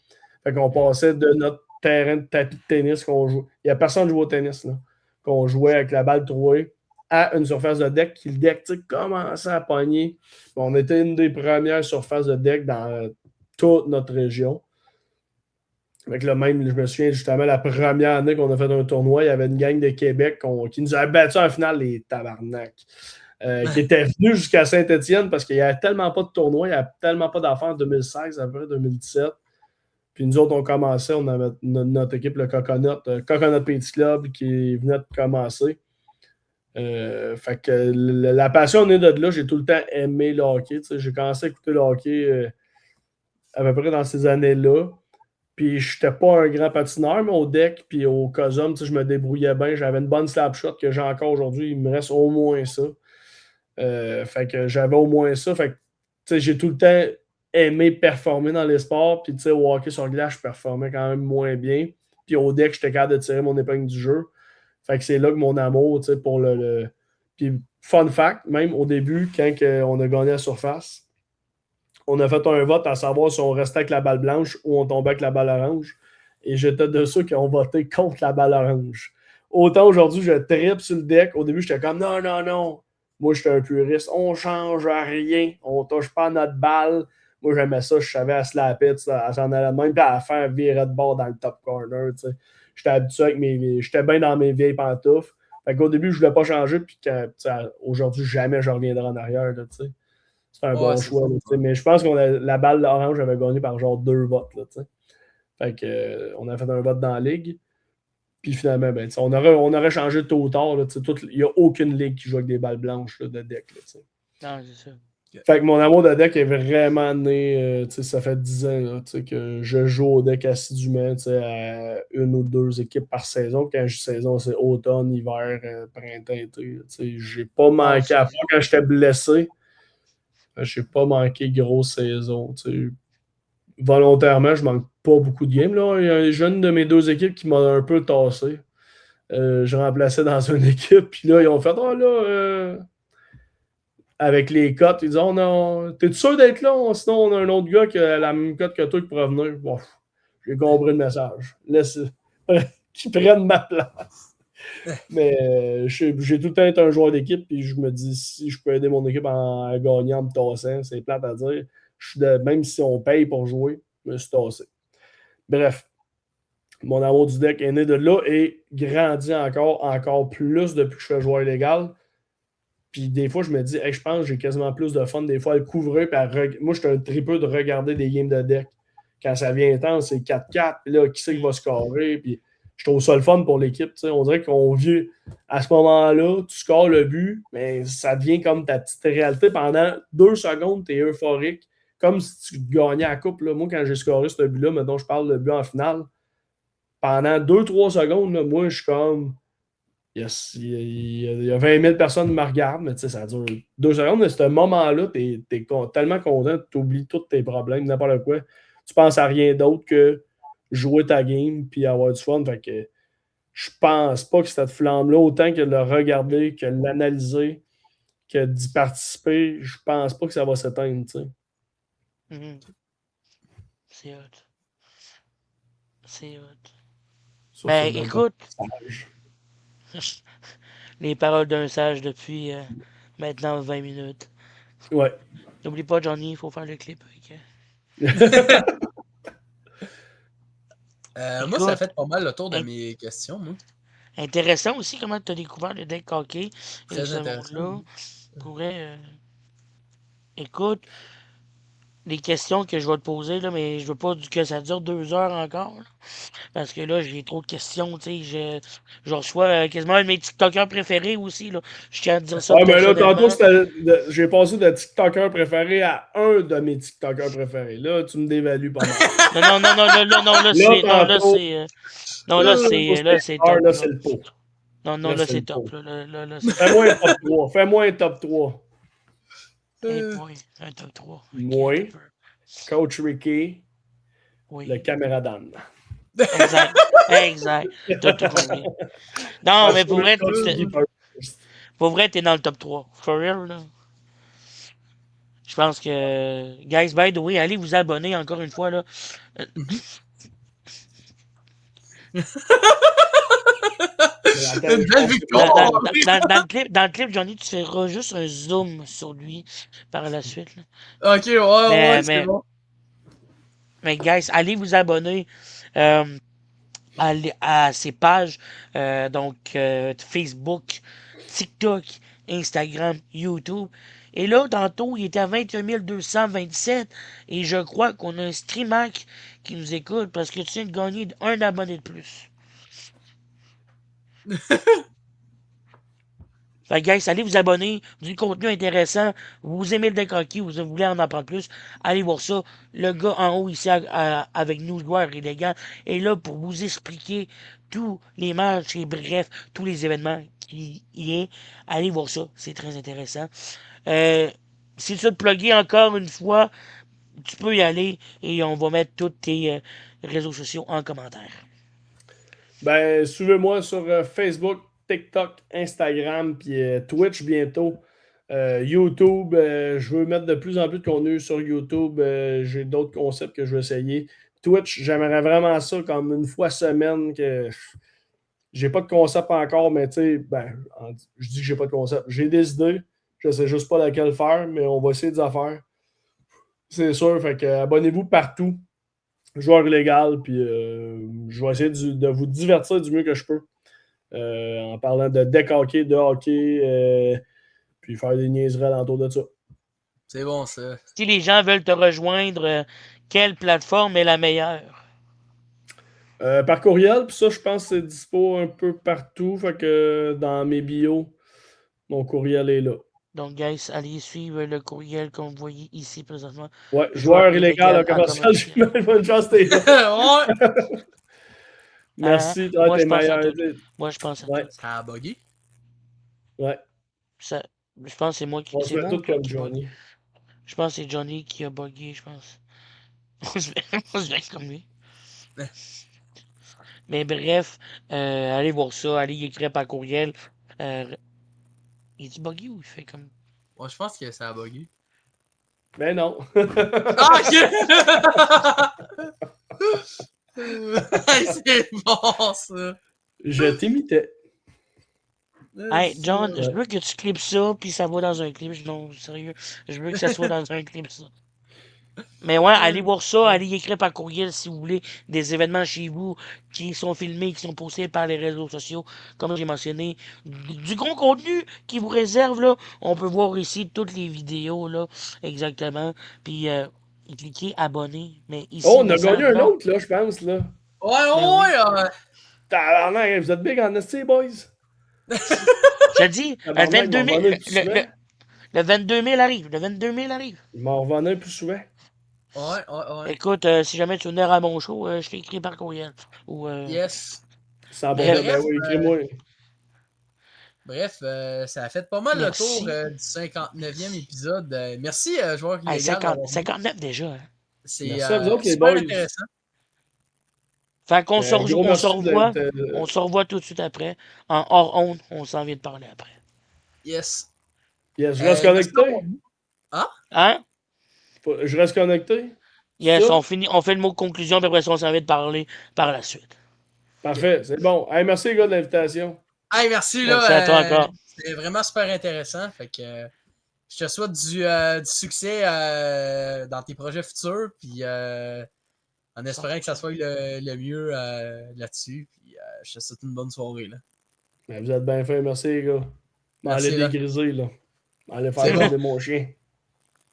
Fait qu'on passait de notre terrain de tapis de tennis qu'on joue. Il n'y a personne qui joue au tennis, là. Qu'on jouait avec la balle trouée à une surface de deck qui, le deck, tu sais, commençait à pogner. On était une des premières surfaces de deck dans toute notre région. Fait que là, même, je me souviens justement, la première année qu'on a fait un tournoi, il y avait une gang de Québec qui nous avait battus en finale, les tabarnak. Qui était venu jusqu'à Saint-Étienne parce qu'il n'y avait tellement pas de tournoi, il n'y avait tellement pas d'affaires en 2016, à peu près 2017. Puis nous autres, on commençait, on avait notre équipe, le Coconut Paints Club, qui venait de commencer. Fait que la passion est de là. J'ai tout le temps aimé le hockey. J'ai commencé à écouter le hockey à peu près dans ces années-là. Puis je n'étais pas un grand patineur, mais au deck puis au Cosum, je me débrouillais bien. J'avais une bonne slap shot que j'ai encore aujourd'hui. Il me reste au moins ça. Fait que j'avais au moins ça. Fait que j'ai tout le temps aimé performer dans les sports. Puis au hockey sur glace, je performais quand même moins bien. Puis au deck, j'étais capable de tirer mon épingle du jeu. Fait que c'est là que mon amour pour le. Puis fun fact, même au début, quand on a gagné la surface, on a fait un vote à savoir si on restait avec la balle blanche ou on tombait avec la balle orange. Et j'étais de ceux qui ont voté contre la balle orange. Autant aujourd'hui, je tripe sur le deck. Au début, j'étais comme non, non, non. Moi, j'étais un puriste. On change à rien. On touche pas à notre balle. Moi, j'aimais ça. Je savais à slapper, à s'en aller de même, puis à faire virer de bord dans le top corner. T'sais. J'étais habitué avec j'étais bien dans mes vieilles pantoufles. Fait qu'au début, je voulais pas changer. Puis aujourd'hui, jamais je reviendrai en arrière. Là, c'est un bon choix. Là, mais je pense que la balle orange avait gagné par genre 2 votes. Là, fait que, on a fait un vote dans la ligue. Puis finalement, ben, on aurait changé tôt ou tard. Il n'y a aucune ligue qui joue avec des balles blanches là, de deck. Là, non, c'est ça. Fait que mon amour de deck est vraiment né. Ça fait 10 ans là, que je joue au deck assidûment à 1 ou 2 équipes par saison. Quand je dis saison, c'est automne, hiver, printemps, été. J'ai pas manqué à part quand j'étais blessé. J'ai pas manqué grosse saison. Volontairement, je manque pas beaucoup de games. Là. Il y a un jeune de mes 2 équipes qui m'a un peu tassé. Je remplaçais dans une équipe, puis là, ils ont fait oh là, avec les cotes, ils disent oh non, t'es sûr d'être là? Sinon, on a un autre gars qui a la même cote que toi qui pourrait venir. Bon, j'ai compris le message. Laisse qu'ils prennent ma place. Mais j'ai tout le temps été un joueur d'équipe, puis je me dis si je peux aider mon équipe à gagner en me tassant, c'est plate à dire. Même si on paye pour jouer, je me suis tassé. Bref, mon amour du deck est né de là et grandit encore plus depuis que je fais joueur illégal. Puis des fois, je me dis, hey, je pense que j'ai quasiment plus de fun des fois à le couvrir. Moi, je suis un tripeux de regarder des games de deck. Quand ça vient intense, c'est 4-4. Puis là, qui c'est qui va scorer? Puis je trouve ça le fun pour l'équipe. On dirait qu'on vit à ce moment-là, tu scores le but, mais ça devient comme ta petite réalité. Pendant 2 secondes, tu es euphorique. Comme si tu gagnais la coupe. Là. Moi, quand j'ai scoré ce but-là, maintenant je parle de but en finale, pendant 2-3 secondes, là, moi, je suis comme. Il y a 20 000 personnes qui me regardent, mais ça dure 2 secondes. Mais ce moment-là, tu es tellement content, tu oublies tous tes problèmes, n'importe quoi. Tu penses à rien d'autre que jouer ta game puis avoir du fun. Fait que je pense pas que cette flamme-là, autant que de le regarder, que de l'analyser, que d'y participer, je pense pas que ça va s'éteindre. Mm-hmm. C'est hot. C'est hot. Ça, ben, écoute, les paroles d'un sage depuis maintenant 20 minutes. Ouais. N'oublie pas, Johnny, il faut faire le clip. Moi, ça a fait pas mal le tour de mes questions, moi. Intéressant aussi comment tu as découvert le deck hockey. Très intéressant. Écoute, les questions que je vais te poser, là, mais je veux pas que ça dure 2 heures encore. Là, parce que là, j'ai trop de questions. Je reçois quasiment un de mes TikTokers préférés aussi. Là. Je tiens à te dire ça. Ouais, mais là, tantôt, j'ai passé de TikToker préféré à un de mes TikTokers préférés. Là, tu me dévalues pas mal. Non, là, c'est. Là, c'est top. Là, c'est le pot. Non, là, c'est top. Fais-moi un top 3. Fais-moi un top 3. Un top 3. Moi, Coach Ricky, oui. Le caméra d'Anne. Exact. T'as compris. Non, mais pour vrai, t'es dans le top 3. For real, là. Je pense que... Guys, by the way, allez vous abonner encore une fois, là. Une belle victoire! Dans le clip, Johnny, tu feras juste un zoom sur lui par la suite. Là. Ok, ouais, c'est bon. Mais guys, allez vous abonner. à ses pages, Facebook, TikTok, Instagram, YouTube. Et là, tantôt, il était à 21 227 et je crois qu'on a un streamer qui nous écoute parce que tu viens de gagner un abonné de plus. Fait que, guys, allez vous abonner, du contenu intéressant, vous aimez le deck hockey, vous voulez en apprendre plus, allez voir ça. Le gars en haut ici avec nous, joueurs illégaux, est là pour vous expliquer tous les matchs et bref, tous les événements qu'il y a. Allez voir ça, c'est très intéressant. Si tu veux te plugger encore une fois, tu peux y aller et on va mettre tous tes réseaux sociaux en commentaire. Ben, suivez-moi sur Facebook, TikTok, Instagram, puis Twitch bientôt. YouTube, je veux mettre de plus en plus de contenu sur YouTube. J'ai d'autres concepts que je veux essayer. Twitch, j'aimerais vraiment ça comme une fois semaine que j'ai pas de concept encore, mais tu sais, ben, je dis que j'ai pas de concept. J'ai des idées, je sais juste pas laquelle faire, mais on va essayer des affaires. C'est sûr, fait que abonnez-vous partout. Joueur illégal, puis je vais essayer de vous divertir du mieux que je peux. En parlant de deck hockey, de hockey, puis faire des niaiseries alentour de ça. C'est bon, ça. Si les gens veulent te rejoindre, quelle plateforme est la meilleure? Par courriel, puis ça, je pense que c'est dispo un peu partout. Fait que dans mes bios, mon courriel est là. Donc, guys, allez suivre le courriel qu'on voyait ici présentement. Ouais, joueur illégal, commercial, bonne chance, t'es là. Ouais. Merci, toi, t'es meilleur. Moi, je pense à Ouais. tout. Ça a bugué. Ouais. Ça, je pense que c'est moi qui. On se C'est met moi tout comme qui bug. Johnny. Je pense que c'est Johnny qui a bugué, je pense. On se fait comme lui. Mais bref, allez voir ça, allez y écrire par courriel. Il est buggy ou il fait comme. Ouais, je pense que ça a bugué. Mais non. Ah, c'est bon, ça. Je t'imitais. Hey, John, je veux que tu clips ça, puis ça va dans un clip. Non, sérieux. Je veux que ça soit dans un clip, ça. Mais ouais, allez voir ça, allez y écrire par courriel si vous voulez des événements chez vous qui sont filmés, qui sont postés par les réseaux sociaux. Comme j'ai mentionné, du gros contenu qui vous réserve, là. On peut voir ici toutes les vidéos, là, exactement. Puis, cliquez abonner. Mais ici, Oh, on a gagné un autre, là, je pense, là. Ouais. Tabarnak, vous êtes big en esti, boys. J'ai dit, le 22 000, le 22 000 arrive. Le 22 000 arrive. Il m'en revenait plus souvent. Ouais. Écoute, si jamais tu veux venir à mon show, je t'écris par courriel. Ou, Yes. Ça ben oui, écris-moi. Bref, ça a fait pas mal Merci. le tour du 59e épisode. Merci, joueur illégal. 59 déjà. Hein. C'est merci à vous autres, les super boys. intéressant. Fait qu'on se revoit. d'être, On se revoit tout de suite après. En hors honte, on s'en vient de parler après. Yes. Yes, je reste connecté. Hein? Je reste connecté. Yes, ça? on fait le mot conclusion, puis après ça, on s'en vient de parler par la suite. Parfait, c'est bon. Hey, merci les gars de l'invitation. Hey, merci, Merci à toi encore. C'était vraiment super intéressant. Fait que je te souhaite du succès dans tes projets futurs. Puis en espérant que ça soit le mieux là-dessus. Puis je te souhaite une bonne soirée. Là. Ben, vous êtes bien faits, merci les gars. M'allez dégriser, là. M'allez faire garder mon chien.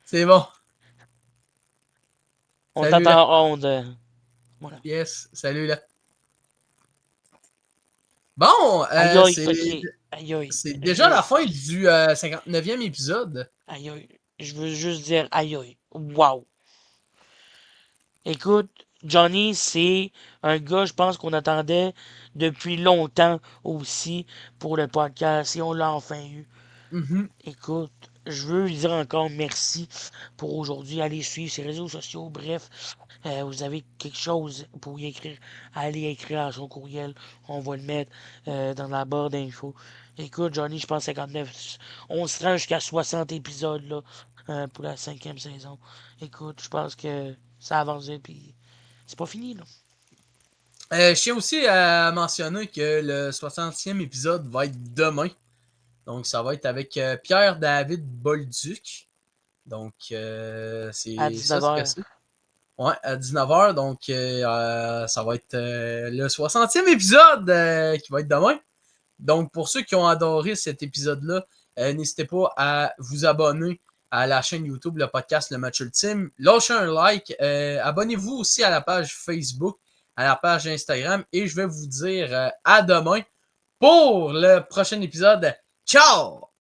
C'est bon. On t'entend en honte. Voilà. Yes, salut là. Bon, c'est déjà la fin du 59e épisode. Aïe aïe. Je veux juste dire aïe aïe. Wow. Écoute, Johnny, c'est un gars, je pense qu'on attendait depuis longtemps aussi pour le podcast et on l'a enfin eu. Écoute, je veux lui dire encore merci pour aujourd'hui. Allez suivre ses réseaux sociaux. Bref, vous avez quelque chose pour y écrire. Allez écrire à son courriel. On va le mettre dans la barre d'infos. Écoute, Johnny, je pense 59. On se rend jusqu'à 60 épisodes là, pour la 5e saison. Écoute, je pense que ça avance puis c'est pas fini là. Je tiens aussi à mentionner que le 60e épisode va être demain. Donc, ça va être avec Pierre-David Bolduc. Donc, c'est à 19h. Ouais, à 19h. Donc, ça va être le 60e épisode qui va être demain. Donc, pour ceux qui ont adoré cet épisode-là, n'hésitez pas à vous abonner à la chaîne YouTube, le podcast Le Match Ultime. Lâchez un like. Abonnez-vous aussi à la page Facebook, à la page Instagram. Et je vais vous dire à demain pour le prochain épisode. Ciao!